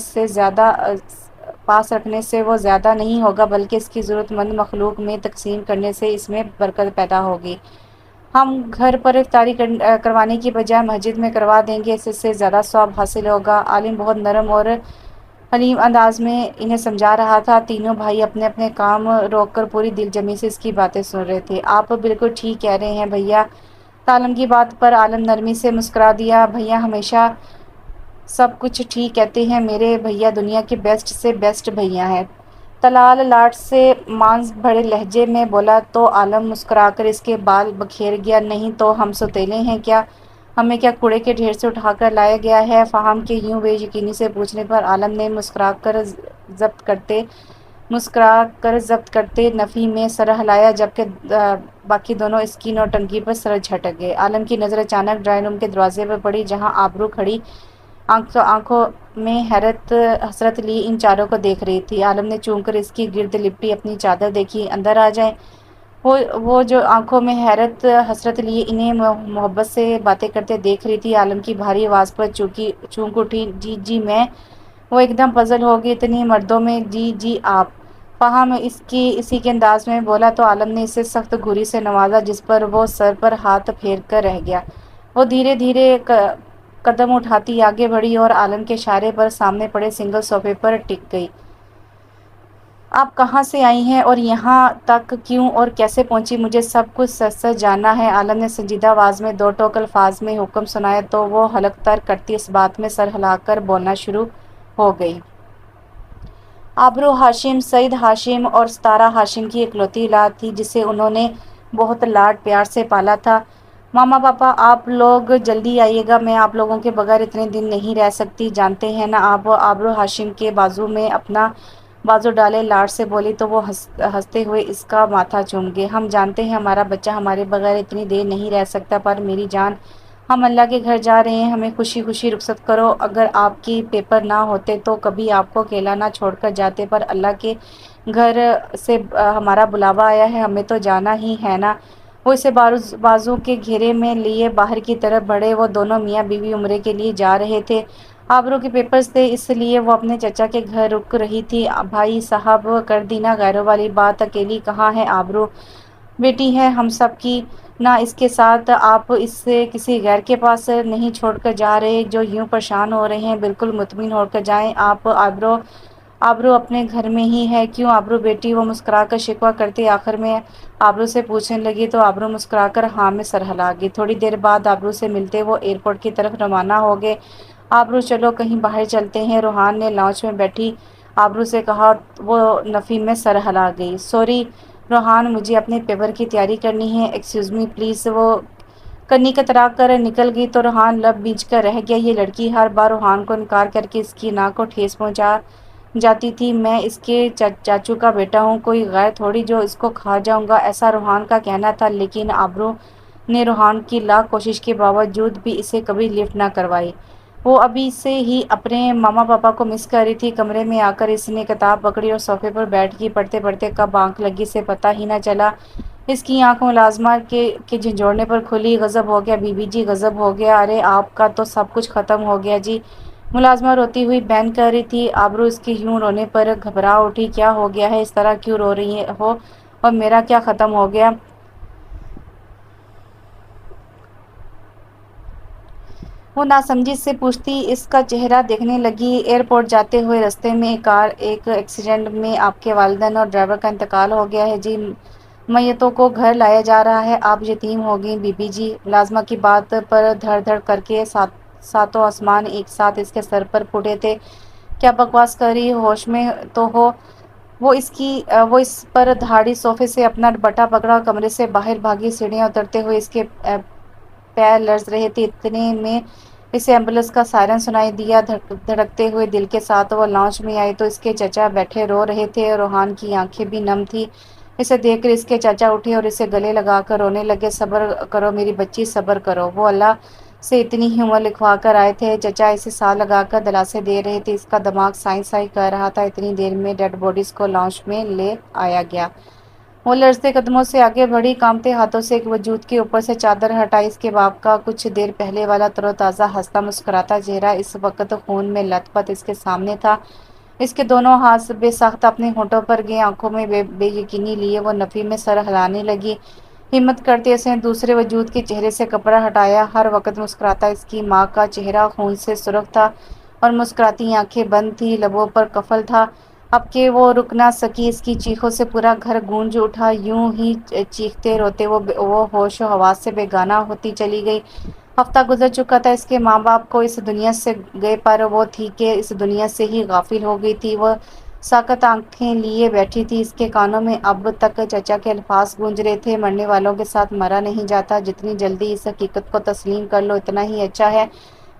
سے وہ زیادہ نہیں ہوگا بلکہ اس کی ضرورت مند مخلوق میں تقسیم کرنے سے اس میں برکت پیدا ہوگی۔ ہم گھر پر افطاری کروانے کی بجائے مسجد میں کروا دیں گے، اس سے زیادہ ثواب حاصل ہوگا۔ عالم بہت نرم اور حلیم انداز میں انہیں سمجھا رہا تھا۔ تینوں بھائی اپنے اپنے کام روک کر پوری دل جمی سے اس کی باتیں سن رہے تھے۔ آپ بالکل ٹھیک کہہ رہے ہیں بھیا۔ عالم کی بات پر عالم نرمی سے مسکرا دیا۔ بھیا ہمیشہ سب کچھ ٹھیک کہتے ہیں، میرے بھیا دنیا کے بیسٹ سے بیسٹ بھیا ہیں۔ طلال لاٹ سے مانز بھرے لہجے میں بولا تو عالم مسکرا کر اس کے بال بکھیر گیا۔ نہیں تو ہم سوتیلے ہیں کیا؟ ہمیں کیا کوڑے کے ڈھیر سے اٹھا کر لایا گیا ہے؟ فہم کے یوں بے یقینی سے پوچھنے پر عالم نے مسکرا کر ضبط کرتے نفی میں سر ہلایا، جبکہ باقی دونوں اس کی نوٹنکی پر سر جھٹک گئے۔ عالم کی نظر اچانک ڈرائنگ روم کے دروازے پر پڑی، جہاں آبرو کھڑی آنکھوں میں حسرت لی ان چاروں کو دیکھ رہی تھی۔ عالم نے چون کر اس کی گرد لپٹی اپنی چادر دیکھی۔ اندر آ جائیں۔ وہ جو آنکھوں میں حسرت لیے انہیں محبت سے باتیں کرتے دیکھ رہی تھی، عالم کی بھاری آواز پر چونک اٹھی۔ جی جی میں۔ وہ ایک دم پزل ہو گئی، اتنی مردوں میں جی جی آپ؟ فہم اسی کے انداز میں بولا تو عالم نے اسے سخت گھوری سے نوازا، جس پر وہ سر پر ہاتھ پھیر کر رہ گیا۔ وہ دھیرے دھیرے قدم اٹھاتی آگے بڑھی اور عالم کے اشارے پر سامنے پڑے سنگل صوفے پر ٹک گئی۔ آپ کہاں سے آئی ہیں اور یہاں تک کیوں اور کیسے پہنچی؟ مجھے سب کچھ سچ سچ جاننا ہے۔ عالم نے سنجیدہ آواز میں دو ٹوک الفاظ میں حکم سنایا تو وہ حلق تر کرتی اس بات میں سر ہلا کر بولنا شروع ہو گئی۔ آبرو ہاشم سعید ہاشم اور ستارہ ہاشم کی اکلوتی اولاد تھی، جسے انہوں نے بہت لاڈ پیار سے پالا تھا۔ ماما پاپا آپ لوگ جلدی آئیے گا، میں آپ لوگوں کے بغیر اتنے دن نہیں رہ سکتی، جانتے ہیں نا آپ؟ آبرو ہاشم کے بازو میں اپنا بازو ڈالے لاڈ سے بولی تو وہ ہنستے ہوئے اس کا ماتھا چوم گئے۔ ہم جانتے ہیں ہمارا بچہ ہمارے بغیر اتنی دیر نہیں رہ سکتا، پر میری جان ہم اللہ کے گھر جا رہے ہیں، ہمیں خوشی خوشی رخصت کرو۔ اگر آپ کی پیپر نہ ہوتے تو کبھی آپ کو اکیلا نہ چھوڑ کر جاتے، پر اللہ کے گھر سے ہمارا بلاوا آیا ہے، ہمیں تو جانا ہی ہے نا۔ وہ اسے بازو کے گھیرے میں لیے باہر کی طرف بڑھے۔ وہ دونوں میاں بیوی عمرے کے لیے جا رہے تھے۔ آبرو کے پیپرز تھے، اس لیے وہ اپنے چچا کے گھر رک رہی تھی۔ بھائی صاحب کر دی نا غیروں والی بات، اکیلی کہاں ہے آبرو؟ بیٹی ہے ہم سب کی نا، اس کے ساتھ آپ اسے کسی غیر کے پاس نہیں چھوڑ کر جا رہے جو یوں پریشان ہو رہے ہیں۔ بالکل مطمئن ہو کر جائیں آپ، آبرو اپنے گھر میں ہی ہے۔ کیوں آبرو بیٹی؟ وہ مسکرا کر شکوہ کرتے آخر میں آبرو سے پوچھنے لگی تو آبرو مسکرا کر ہاں میں سر ہلا گئی۔ تھوڑی دیر بعد آبرو سے ملتے وہ ایئرپورٹ کی طرف روانہ ہو گئے۔ آبرو چلو کہیں باہر چلتے ہیں، روحان نے لانچ میں بیٹھی آبرو سے کہا۔ وہ نفی میں سر ہلا گئی۔ سوری روحان، مجھے اپنے پیپر کی تیاری کرنی ہے، ایکسکیوز می پلیز۔ وہ کنی کترا کر نکل گئی تو روحان لب بیچ کر رہ گیا۔ یہ لڑکی ہر بار روحان کو انکار کر کے اس کی ناک کو ٹھیس پہنچا جاتی تھی۔ میں اس کے چاچو کا بیٹا ہوں، کوئی غیر تھوڑی جو اس کو کھا جاؤں گا، ایسا روحان کا کہنا تھا۔ لیکن آبرو نے روحان کی لاکھ کوشش کے باوجود بھی اسے کبھی لفٹ نہ کروائی۔ وہ ابھی سے ہی اپنے ماما پاپا کو مس کر رہی تھی۔ کمرے میں آ کر اس نے کتاب پکڑی اور صوفے پر بیٹھ گئی۔ پڑھتے پڑھتے کب آنکھ لگی اسے پتہ ہی نہ چلا۔ اس کی آنکھ ملازمہ کے جھنجھوڑنے پر کھلی۔ غضب ہو گیا بی بی جی، غضب ہو گیا۔ ارے آپ کا تو سب کچھ ختم ہو گیا جی، ملازمہ روتی ہوئی بین کر رہی تھی۔ آبرو اس کے یوں رونے پر گھبرا اٹھی۔ کیا ہو گیا ہے؟ اس طرح کیوں رو رہی ہو؟ اور میرا کیا ختم ہو گیا؟ وہ ناسمجھی سے پوچھتی اس کا چہرہ دیکھنے لگی۔ ایئرپورٹ جاتے ہوئے رستے میں ایک ایکسیڈنٹ میں آپ کے والدین اور ڈرائیور کا انتقال ہو گیا ہے جی، میتوں کو گھر لایا جا رہا ہے، آپ یتیم ہو گئی بی بی جی۔ ملازمہ کی بات پر دھڑ دھڑ کر کے ساتوں آسمان ایک ساتھ اس کے سر پر پھوٹے تھے۔ کیا بکواس کر رہی، ہوش میں تو ہو؟ وہ اس پر دھاڑی صوفے سے اپنا بٹا پکڑا، کمرے سے باہر بھاگی۔ سیڑھیاں اترتے ہوئے اس کے پیر لرز رہے تھے۔ اتنے میں اسے ایمبولینس کا سائرن سنائی دیا۔ دھڑکتے ہوئے دل کے ساتھ وہ لانچ میں آئی تو اس کے چچا بیٹھے رو رہے تھے۔ روحان کی آنکھیں بھی نم تھیں۔ اسے دیکھ کر اس کے چچا اٹھے اور اسے گلے لگا کر رونے لگے۔ صبر کرو میری بچی، صبر کرو، وہ اللہ سے اتنی ہی عمر لکھوا کر آئے تھے۔ چچا اسے ساتھ لگا کر دلاسے دے رہے تھے۔ اس کا دماغ سائیں سائیں کر رہا تھا۔ اتنی دیر میں ڈیڈ باڈیز کو لانچ میں لے آیا گیا۔ وہ لرزتے قدموں سے آگے بڑھی، کانپتے ہاتھوں سے ایک وجود کے اوپر سے چادر ہٹائی۔ اس کے باپ کا کچھ دیر پہلے والا تر و تازہ ہنستا مسکراتا چہرہ اس وقت خون میں لت پت اس کے سامنے تھا۔ اس کے دونوں ہاتھ بے ساختہ اپنے ہونٹوں پر گئے، آنکھوں میں بے یقینی لیے وہ نفی میں سر ہلانے لگی۔ ہمت کرتے اس نے دوسرے وجود کے چہرے سے کپڑا ہٹایا۔ ہر وقت مسکراتا اس کی ماں کا چہرہ خون سے سرخ تھا اور مسکراتی آنکھیں بند تھی، لبوں پر قفل تھا اب کہ وہ رک نہ سکی۔ اس کی چیخوں سے پورا گھر گونج اٹھا، یوں ہی چیختے روتے وہ ہوش و حواس سے بیگانہ ہوتی چلی گئی۔ ہفتہ گزر چکا تھا اس کے ماں باپ کو اس دنیا سے گئے، پر وہ تھی کہ اس دنیا سے ہی غافل ہو گئی تھی۔ وہ ساکت آنکھیں لیے بیٹھی تھی، اس کے کانوں میں اب تک چچا کے الفاظ گونج رہے تھے، مرنے والوں کے ساتھ مرا نہیں جاتا، جتنی جلدی اس حقیقت کو تسلیم کر لو اتنا ہی اچھا ہے۔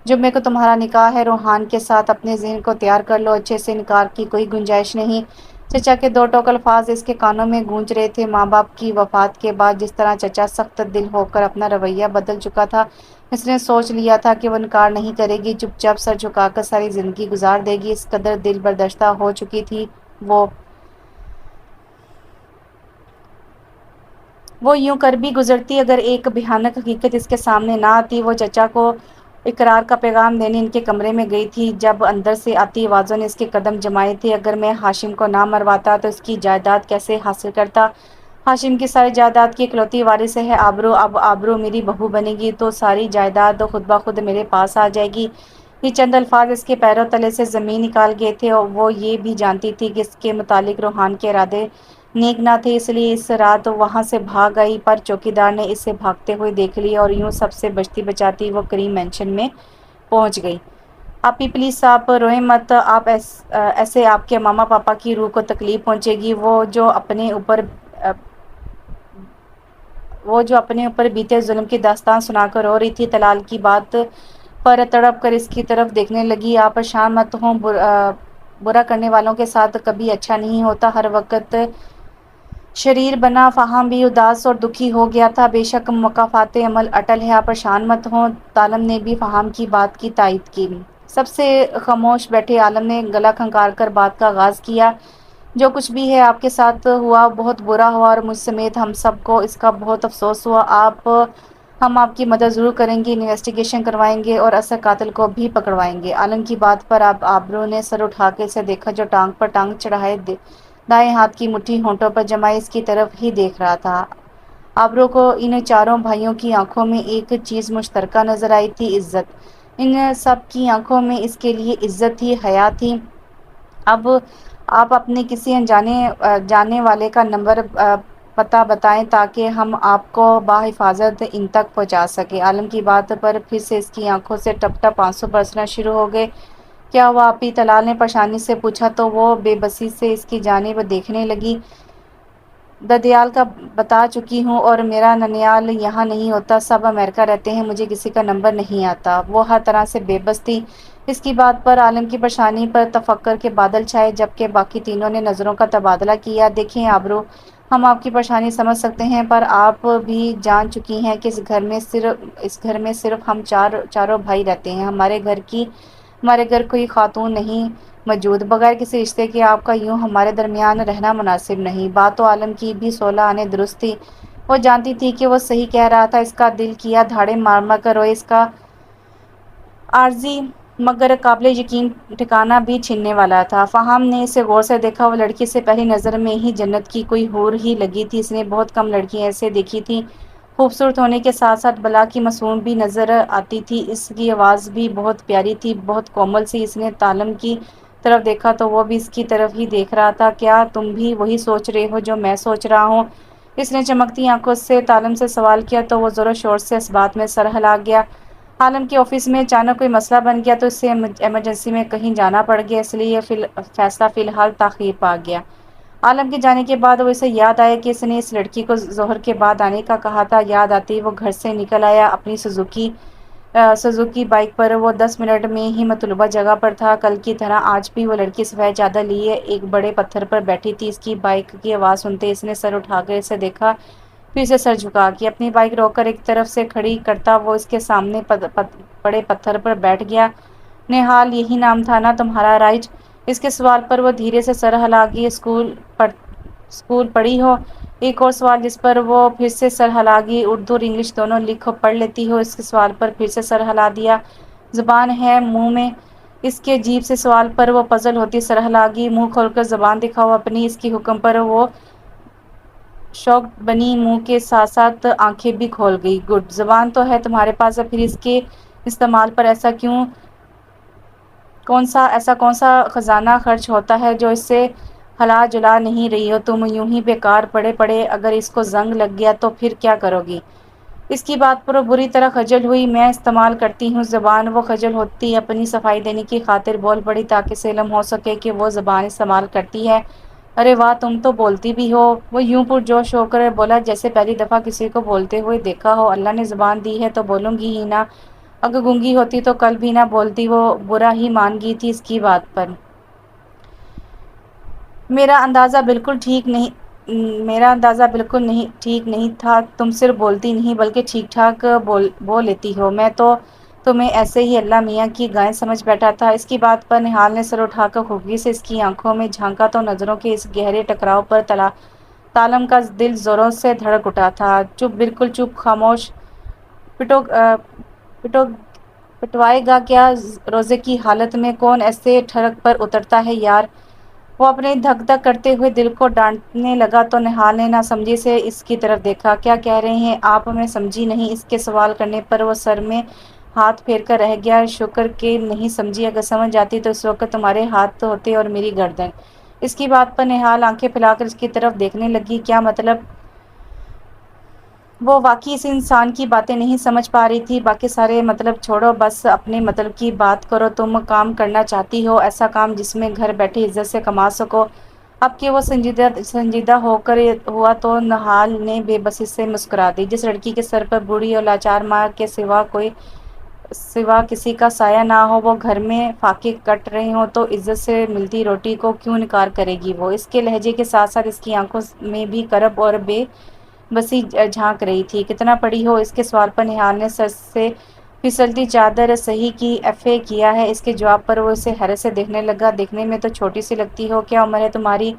جمعے کو تمہارا نکاح ہے، روحان کے ساتھ اپنے ذہن کو تیار کر لو، اچھے سے انکار کی کوئی گنجائش نہیں۔ چچا کے دو ٹوک الفاظ اس کے کانوں میں گونج رہے تھے۔ ماں باپ کی وفات کے بعد جس طرح چچا سخت دل ہو کر اپنا رویہ بدل چکا تھا، اس نے سوچ لیا تھا کہ وہ انکار نہیں کرے گی، چپ چاپ سر جھکا کر ساری زندگی گزار دے گی۔ اس قدر دل برداشتہ ہو چکی تھی وہ یوں کر بھی گزرتی اگر ایک بھیانک حقیقت اس کے سامنے نہ آتی۔ وہ چچا کو اقرار کا پیغام دینے ان کے کمرے میں گئی تھی، جب اندر سے آتی آوازوں نے اس کے قدم جمائے تھے۔ اگر میں ہاشم کو نہ مرواتا تو اس کی جائیداد کیسے حاصل کرتا؟ ہاشم کی ساری جائیداد کی اکلوتی وارث ہے آبرو، اب آبرو میری بہو بنے گی تو ساری جائیداد خود بخود میرے پاس آ جائے گی۔ یہ چند الفاظ اس کے پیروں تلے سے زمین نکال گئے تھے، اور وہ یہ بھی جانتی تھی کہ اس کے متعلق روحان کے ارادے نیک نہ تھے، اس لیے اس رات وہاں سے بھاگ آئی۔ پر چوکیدار نے اسے بھاگتے ہوئے دیکھ لیا اور یوں سب سے بچتی بچاتی وہ کریم مینشن میں پہنچ گئی۔ آپی پلیز آپ روئیں مت، آپ ایسے آپ کے ماما پاپا کی روح کو تکلیف پہنچے گی، وہ جو اپنے اوپر بیتے ظلم کی داستان سنا کر رو رہی تھی۔ طلال کی بات پر تڑپ کر اس کی طرف دیکھنے لگی۔ آپ پریشان مت ہوں، برا کرنے والوں کے ساتھ کبھی اچھا نہیں ہوتا، ہر وقت شریر بنا۔ فہم بھی اداس اور دکھی ہو گیا تھا۔ بے شک مکافات عمل اٹل ہے، آپ پریشان مت ہوں۔ عالم نے بھی فہم کی بات کی تائید کی۔ سب سے خاموش بیٹھے عالم نے گلا کھنکار کر بات کا آغاز کیا۔ جو کچھ بھی ہے آپ کے ساتھ ہوا بہت برا ہوا، اور مجھ سمیت ہم سب کو اس کا بہت افسوس ہوا۔ ہم آپ کی مدد ضرور کریں گے، انویسٹیگیشن کروائیں گے اور اصل قاتل کو بھی پکڑوائیں گے۔ عالم کی بات پر آبرو نے سر اٹھا کے اسے دیکھا، جو ٹانگ پر ٹانگ چڑھائے دائیں ہاتھ کی مٹھی ہونٹوں پر جمائے اس کی طرف ہی دیکھ رہا تھا۔ آبرو کو ان چاروں بھائیوں کی آنکھوں میں ایک چیز مشترکہ نظر آئی تھی، عزت۔ ان سب کی آنکھوں میں اس کے لیے عزت تھی، حیا تھی۔ اب آپ اپنے کسی جانے والے کا نمبر پتہ بتائیں تاکہ ہم آپ کو بحفاظت ان تک پہنچا سکیں۔ عالم کی بات پر پھر سے اس کی آنکھوں سے ٹپ ٹپ آنسو برسنا شروع ہو گئے۔ کیا ہوا آپی؟ طلال نے پریشانی سے پوچھا تو وہ بے بسی سے اس کی جانب دیکھنے لگی۔ ددیال کا بتا چکی ہوں، اور میرا ننیال یہاں نہیں ہوتا، سب امریکہ رہتے ہیں، مجھے کسی کا نمبر نہیں آتا۔ وہ ہر طرح سے بے بس تھی۔ اس کی بات پر عالم کی پریشانی پر تفکر کے بادل چھائے، جبکہ باقی تینوں نے نظروں کا تبادلہ کیا۔ دیکھیں آبرو، ہم آپ کی پریشانی سمجھ سکتے ہیں، پر آپ بھی جان چکی ہیں کہ اس گھر میں صرف ہم چاروں بھائی رہتے ہیں، ہمارے گھر کوئی خاتون نہیں موجود۔ بغیر کسی رشتے کے آپ کا یوں ہمارے درمیان رہنا مناسب نہیں۔ بات تو عالم کی بھی 16 آنے درست تھی۔ وہ جانتی تھی کہ وہ صحیح کہہ رہا تھا۔ اس کا دل کیا دھاڑے مار مار کر روئے۔ اس کا عارضی مگر قابل یقین ٹھکانہ بھی چھننے والا تھا۔ فہم نے اسے غور سے دیکھا۔ وہ لڑکی سے پہلی نظر میں ہی جنت کی کوئی حور ہی لگی تھی۔ اس نے بہت کم لڑکیاں ایسے دیکھی تھیں، خوبصورت ہونے کے ساتھ ساتھ بلا کی معصوم بھی نظر آتی تھی۔ اس کی آواز بھی بہت پیاری تھی، بہت کومل سی۔ اس نے عالم کی طرف دیکھا تو وہ بھی اس کی طرف ہی دیکھ رہا تھا۔ کیا تم بھی وہی سوچ رہے ہو جو میں سوچ رہا ہوں؟ اس نے چمکتی آنکھوں سے عالم سے سوال کیا تو وہ زور و شور سے اس بات میں سر ہلا گیا۔ عالم کے آفس میں اچانک کوئی مسئلہ بن گیا تو اسے ایمرجنسی میں کہیں جانا پڑ گیا، اس لیے یہ فیصلہ فی الحال تاخیر پا گیا۔ عالم کے جانے کے بعد وہ اسے یاد آیا کہ اس نے اس لڑکی کو ظہر کے بعد آنے کا کہا تھا۔ یاد آتی وہ گھر سے نکل آیا اپنی سوزوکی بائک پر۔ وہ 10 منٹ میں ہی مطلوبہ جگہ پر تھا۔ کل کی طرح آج بھی وہ لڑکی سفید چادر لیے ایک بڑے پتھر پر بیٹھی تھی۔ اس کی بائک کی آواز سنتے اس نے سر اٹھا کر اسے دیکھا، پھر اسے سر جھکا کے اپنی بائک روک کر ایک طرف سے کھڑی کرتا وہ اس کے سامنے بڑے پتھر پر بیٹھ گیا۔ نہال یہی نام تھا نا تمہارا، رائٹ؟ اس کے سوال پر وہ دھیرے سے سر ہلا گئی۔ اسکول پڑھی ہو؟ ایک اور سوال جس پر وہ پھر سے سر ہلا گئی۔ اردو اور انگلش دونوں لکھ اور پڑھ لیتی ہو؟ اس کے سوال پر پھر سے سر ہلا دیا۔ زبان ہے منہ میں؟ اس کے عجیب سے سوال پر وہ پزل ہوتی سر ہلا گئی۔ منہ کھول کر زبان دکھاؤ اپنی۔ اس کی حکم پر وہ شاکڈ بنی، منہ کے ساتھ ساتھ آنکھیں بھی کھول گئی۔ گڈ، زبان تو ہے تمہارے پاس، پھر اس کے استعمال پر ایسا کیوں کون سا خزانہ خرچ ہوتا ہے جو اس سے ہلا جلا نہیں رہی ہو؟ تم یوں ہی بیکار پڑے پڑے، اگر اس کو زنگ لگ گیا تو پھر کیا کرو گی؟ اس کی بات پر وہ بری طرح خجل ہوئی۔ میں استعمال کرتی ہوں زبان۔ وہ خجل ہوتی اپنی صفائی دینے کی خاطر بول پڑی تاکہ اسے علم ہو سکے کہ وہ زبان استعمال کرتی ہے۔ ارے واہ، تم تو بولتی بھی ہو۔ وہ یوں پرجوش ہو کر بولا جیسے پہلی دفعہ کسی کو بولتے ہوئے دیکھا ہو۔ اللہ نے زبان دی ہے تو بولوں گی ہی نا، اگر گونگی ہوتی تو کل بھی نہ بولتی۔ وہ برا ہی مان گئی تھی اس کی بات پر۔ میرا اندازہ بالکل نہیں ٹھیک نہیں تھا۔ تم صرف بولتی نہیں بلکہ ٹھیک ٹھاک بول لیتی ہو۔ میں تو تمہیں ایسے ہی اللہ میاں کی گائے سمجھ بیٹھا تھا۔ اس کی بات پر نہال نے سر اٹھا کر خفگی سے اس کی آنکھوں میں جھانکا تو نظروں کے اس گہرے ٹکراؤ پر تالم کا دل زوروں سے دھڑک اٹھا تھا۔ چپ، بالکل چپ، خاموش۔ پٹو پٹو پٹوائے گا کیا؟ روزے کی حالت میں کون ایسے ٹھڑک پر اترتا ہے یار؟ وہ اپنے دھک دھک کرتے ہوئے دل کو ڈانٹنے لگا تو نہال نے ناسمجھی سے اس کی طرف دیکھا۔ کیا کہہ رہے ہیں آپ؟ میں سمجھی نہیں۔ اس کے سوال کرنے پر وہ سر میں ہاتھ پھیر کر رہ گیا۔ شکر کہ نہیں سمجھی، اگر سمجھ جاتی تو اس وقت تمہارے ہاتھ ہوتے اور میری گردن۔ اس کی بات پر نہال آنکھیں پھیلا کر اس کی طرف دیکھنے لگی۔ کیا مطلب؟ وہ واقعی اس انسان کی باتیں نہیں سمجھ پا رہی تھی۔ باقی سارے مطلب چھوڑو، بس اپنے مطلب کی بات کرو۔ تم کام کرنا چاہتی ہو، ایسا کام جس میں گھر بیٹھے عزت سے کما سکو۔ اب کہ وہ سنجیدہ ہو کر ہوا تو نہال نے بے بسی سے مسکرا دی۔ جس لڑکی کے سر پر بوڑھی اور لاچار ماں کے سوا کسی کا سایہ نہ ہو، وہ گھر میں فاقے کٹ رہے ہوں تو عزت سے ملتی روٹی کو کیوں انکار کرے گی وہ؟ اس کے لہجے کے ساتھ ساتھ اس کی آنکھوں میں بھی کرب اور بے بسی جھانک رہی تھی۔ کتنا پڑھی ہو؟ اس کے سوال پر نہال نے سر سے پھسلتی چادر صحیح کی ایف اے کیا ہے۔ اس کے جواب پر وہ اسے حیرت سے دیکھنے لگا۔ دیکھنے میں تو چھوٹی سی لگتی ہو، کیا عمر ہے تمہاری؟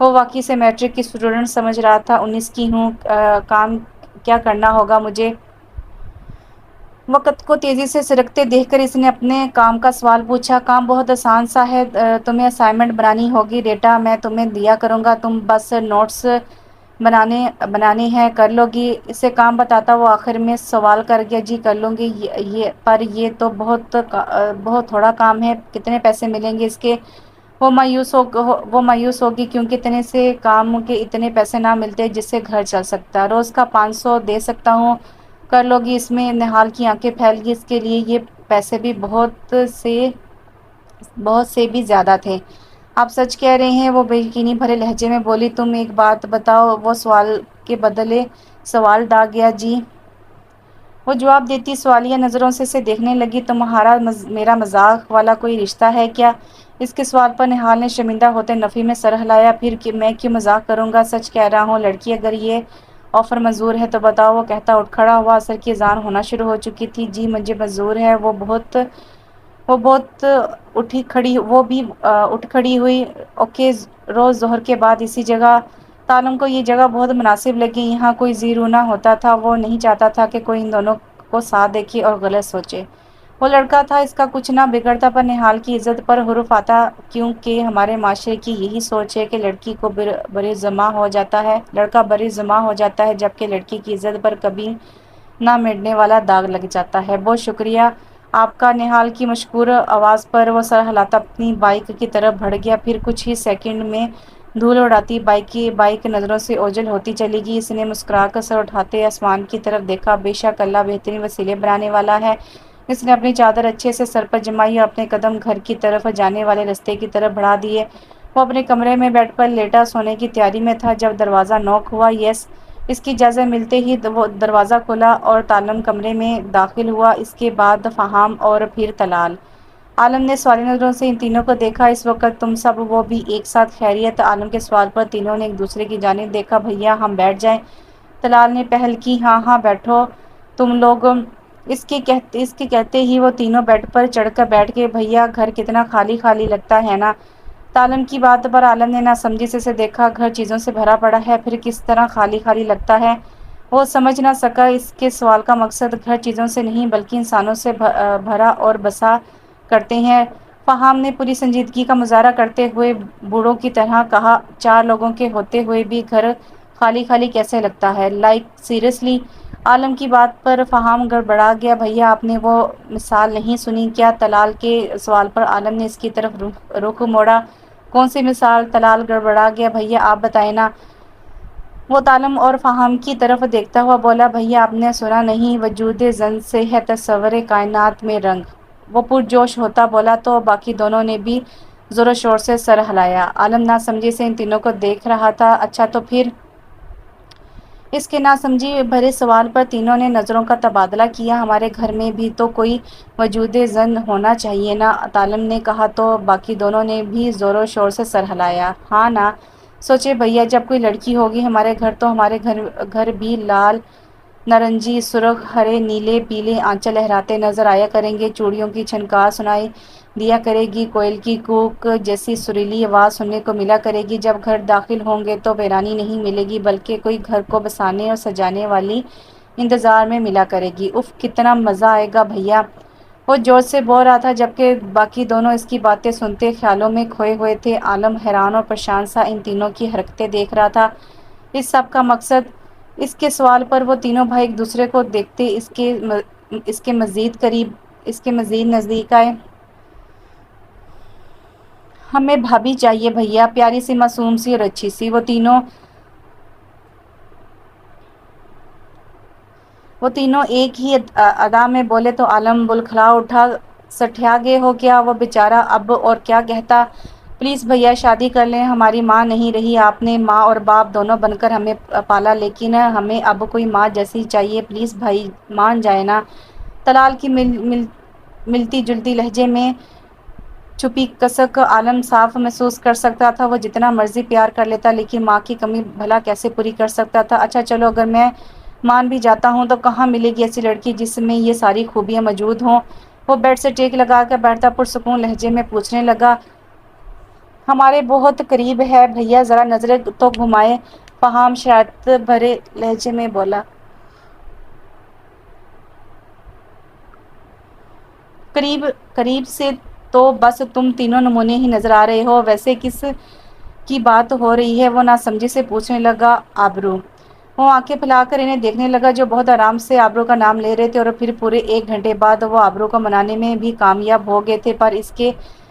وہ واقعی سے میٹرک کی اسٹوڈنٹ سمجھ رہا تھا۔ 19 کی ہوں۔ کام کیا کرنا ہوگا مجھے؟ وقت کو تیزی سے سرکتے دیکھ کر اس نے اپنے کام کا سوال پوچھا۔ کام بہت آسان سا ہے، تمہیں اسائنمنٹ بنانی ہوگی ڈیٹا میں تمہیں دیا کروں گا، تم بس نوٹس بنانے ہیں، کر لو گی؟ اسے کام بتاتا وہ آخر میں سوال کر گیا۔ جی کر لوں گی، پر یہ تو بہت تھوڑا کام ہے، کتنے پیسے ملیں گے اس کے؟ وہ مایوس ہوگی کیونکہ اتنے سے کام کے اتنے پیسے نہ ملتے جس سے گھر چل سکتا۔ روز کا 500 دے سکتا ہوں، کر لو گی اس میں؟ نہال کی آنکھیں پھیل گئی۔ اس کے لیے یہ پیسے بھی بہت سے بھی زیادہ تھے۔ آپ سچ کہہ رہے ہیں؟ وہ بے یقینی بھرے لہجے میں بولی۔ تم ایک بات بتاؤ۔ وہ سوال کے بدلے سوال داغ گیا۔ جی؟ وہ جواب دیتی سوالیہ نظروں سے اسے دیکھنے لگی۔ تمہارا میرا مذاق والا کوئی رشتہ ہے کیا؟ اس کے سوال پر نہال نے شرمندہ ہوتے نفی میں سر ہلایا۔ پھر میں کیوں مذاق کروں گا؟ سچ کہہ رہا ہوں لڑکی، اگر یہ آفر منظور ہے تو بتاؤ۔ وہ کہتا اٹھ کھڑا ہوا۔ عصر کی اذان ہونا شروع ہو چکی تھی۔ جی مجھے منظور ہے۔ وہ بھی اٹھ کھڑی ہوئی۔ اوکے، روز ظہر کے بعد اسی جگہ؟ تالم کو یہ جگہ بہت مناسب لگی۔ یہاں کوئی زی رونا ہوتا تھا۔ وہ نہیں چاہتا تھا کہ کوئی ان دونوں کو ساتھ دیکھے اور غلط سوچے۔ وہ لڑکا تھا، اس کا کچھ نہ بگڑتا، پر نہال کی عزت پر حرف آتا، کیونکہ ہمارے معاشرے کی یہی سوچ ہے کہ لڑکا برزماں ہو جاتا ہے جبکہ لڑکی کی عزت پر کبھی نہ مٹنے والا داغ لگ جاتا ہے۔ بہت شکریہ آپ کا۔ نہال کی مشکور آواز پر وہ سر ہلاتا اپنی بائک کی طرف بڑھ گیا۔ پھر کچھ ہی سیکنڈ میں دھول اڑاتی بائک نظروں سے اوجھل ہوتی چلی گئی۔ اس نے مسکرا کر سر اٹھاتے آسمان کی طرف دیکھا۔ بے شک اللہ بہترین وسیلے بنانے والا ہے۔ اس نے اپنی چادر اچھے سے سر پر جمائی اور اپنے قدم گھر کی طرف جانے والے رستے کی طرف بڑھا دیے۔ وہ اپنے کمرے میں بیڈ پر لیٹا سونے کی تیاری میں تھا جب دروازہ نوک ہوا۔ یس۔ اس کی اجازت ملتے ہی وہ دروازہ کھلا اور تالم کمرے میں داخل ہوا، اس کے بعد فہام اور پھر طلال۔ عالم نے سوالی نظروں سے ان تینوں کو دیکھا۔ اس وقت تم سب؟ وہ بھی ایک ساتھ؟ خیریت؟ عالم کے سوال پر تینوں نے ایک دوسرے کی جانب دیکھا۔ بھیا ہم بیٹھ جائیں؟ طلال نے پہل کی۔ ہاں ہاں بیٹھو تم لوگ۔ اس کے کہتے ہی وہ تینوں بیڈ پر چڑھ کر بیٹھ گئے۔ بھیا گھر کتنا خالی خالی لگتا ہے نا؟ تالم کی بات پر عالم نے ناسمجھی سے اسے دیکھا۔ گھر چیزوں سے بھرا پڑا ہے، پھر کس طرح خالی خالی لگتا ہے؟ وہ سمجھ نہ سکا۔ اس کے سوال کا مقصد گھر چیزوں سے نہیں بلکہ انسانوں سے بھرا اور بسا کرتے ہیں۔ فہام نے پوری سنجیدگی کا مظاہرہ کرتے ہوئے بوڑھوں کی طرح کہا۔ 4 لوگوں کے ہوتے ہوئے بھی گھر خالی خالی کیسے لگتا ہے؟ Like seriously? عالم کی بات پر فہام گڑبڑا گیا۔ بھیا آپ نے وہ مثال نہیں سنی کیا؟ طلال کے سوال پر عالم نے اس کی طرف رخ موڑا۔ کون سی مثال؟ طلال گڑبڑا گیا۔ بھیا آپ بتائیں نا۔ وہ عالم اور فہام کی طرف دیکھتا ہوا بولا، بھیا آپ نے سنا نہیں، وجود زن سے ہے تصور کائنات میں رنگ۔ وہ پرجوش ہوتا بولا تو باقی دونوں نے بھی زور و شور سے سر ہلایا۔ عالم نہ سمجھی سے ان تینوں کو دیکھ رہا تھا۔ اچھا تو پھر؟ اس کے نہ سمجھی بھرے سوال پر تینوں نے نظروں کا تبادلہ کیا۔ ہمارے گھر میں بھی تو کوئی وجود زن ہونا چاہیے نا، عالم نے کہا تو باقی دونوں نے بھی زور و شور سے سر ہلایا۔ ہاں نا، سوچے بھیا جب کوئی لڑکی ہوگی ہمارے گھر تو ہمارے گھر بھی لال، نارنجی، سرخ، ہرے، نیلے، پیلے آنچل لہراتے نظر آیا کریں گے، چوڑیوں کی چھنکار سنائی دیا کرے گی، کوئل کی کوک جیسی سریلی آواز سننے کو ملا کرے گی۔ جب گھر داخل ہوں گے تو ویرانی نہیں ملے گی بلکہ کوئی گھر کو بسانے اور سجانے والی انتظار میں ملا کرے گی۔ اف کتنا مزہ آئے گا بھیا! وہ جوش سے بول رہا تھا جبکہ باقی دونوں اس کی باتیں سنتے خیالوں میں کھوئے ہوئے تھے۔ عالم حیران اور پریشان سا ان تینوں کی حرکتیں دیکھ رہا تھا۔ اس سب کا مقصد؟ اس کے سوال پر وہ تینوں بھائی ایک دوسرے کو دیکھتے اس کے مزید نزدیک آئے۔ ہمیں بھابھی چاہیے بھیا، پیاری سی، معصوم سی اور اچھی سی۔ وہ تینوں ایک ہی ادا میں بولے تو عالم بلکھلا اٹھا۔ سٹھیا گئے ہو کیا؟ وہ بیچارہ اب اور کیا کہتا۔ پلیز بھیا شادی کر لیں، ہماری ماں نہیں رہی، آپ نے ماں اور باپ دونوں بن کر ہمیں پالا، لیکن ہمیں اب کوئی ماں جیسی چاہیے، پلیز بھائی مان جائے نا۔ طلال کی ملتی جلتی لہجے میں چھپی کسک عالم صاف محسوس کر سکتا تھا۔ وہ جتنا مرضی پیار کر لیتا لیکن ماں کی کمی بھلا کیسے پوری کر سکتا تھا؟ اچھا چلو اگر میں مان بھی جاتا ہوں تو کہاں ملے گی ایسی لڑکی جس میں یہ ساری خوبیاں موجود ہوں؟ وہ بیڈ سے ٹیک لگا کر بیٹھتا پرسکون لہجے میں پوچھنے لگا، ہمارے بہت قریب ہے بھیا، ذرا نظریں تو گھمائے۔ فہام شرارت بھرے لہجے میں بولا، قریب سے تو بس تم تینوں نمونے ہی نظر آ رہے ہو، ویسے کس کی بات ہو رہی ہے؟ وہ ناسمجھی سے پوچھنے لگا۔ آبرو۔ وہ آنکھیں پھیلا کر انہیں دیکھنے لگا جو بہت آرام سے آبرو کا نام لے رہے تھے، اور پھر پورے 1 گھنٹے بعد وہ آبرو کو منانے میں بھی کامیاب ہو گئے تھے، پر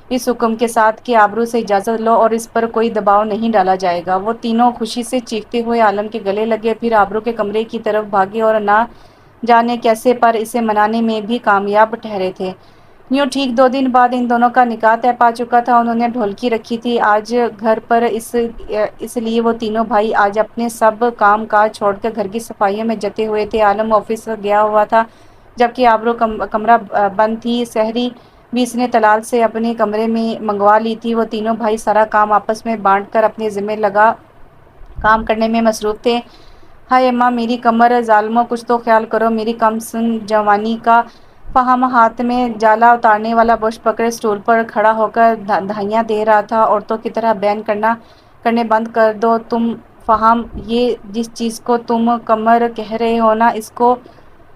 اس حکم کے ساتھ کہ آبرو سے اجازت لو اور اس پر کوئی دباؤ نہیں ڈالا جائے گا۔ وہ تینوں خوشی سے چیختے ہوئے عالم کے گلے لگے، پھر آبرو کے کمرے کی طرف بھاگے اور نہ جانے کیسے پر اسے منانے میں بھی کامیاب ٹھہرے تھے۔ یوں ٹھیک 2 دن بعد ان دونوں کا نکاح طے پا چکا تھا۔ انہوں نے ڈھولکی رکھی تھی آج گھر پر، اس لیے وہ تینوں بھائی آج اپنے سب کام کاج چھوڑ کر گھر کی صفائیوں میں جتے ہوئے تھے۔ عالم آفس گیا ہوا تھا جبکہ آبرو کمرہ بند تھی۔ سحری بھی اس نے طلال سے اپنے کمرے میں منگوا لی تھی۔ وہ تینوں بھائی سارا کام آپس میں بانٹ کر اپنے ذمے لگا کام کرنے میں مصروف تھے۔ ہائے اماں میری کمر، ظالمو کچھ تو خیال کرو میری کم سن جوانی کا۔ فہم ہاتھ میں جالا اتارنے والا برش پکڑے اسٹول پر کھڑا ہو کر دھائیاں دے رہا تھا، عورتوں کی طرح بین کرنے بند کر دو تم فہم، یہ جس چیز کو تم کمر کہہ رہے ہو نا،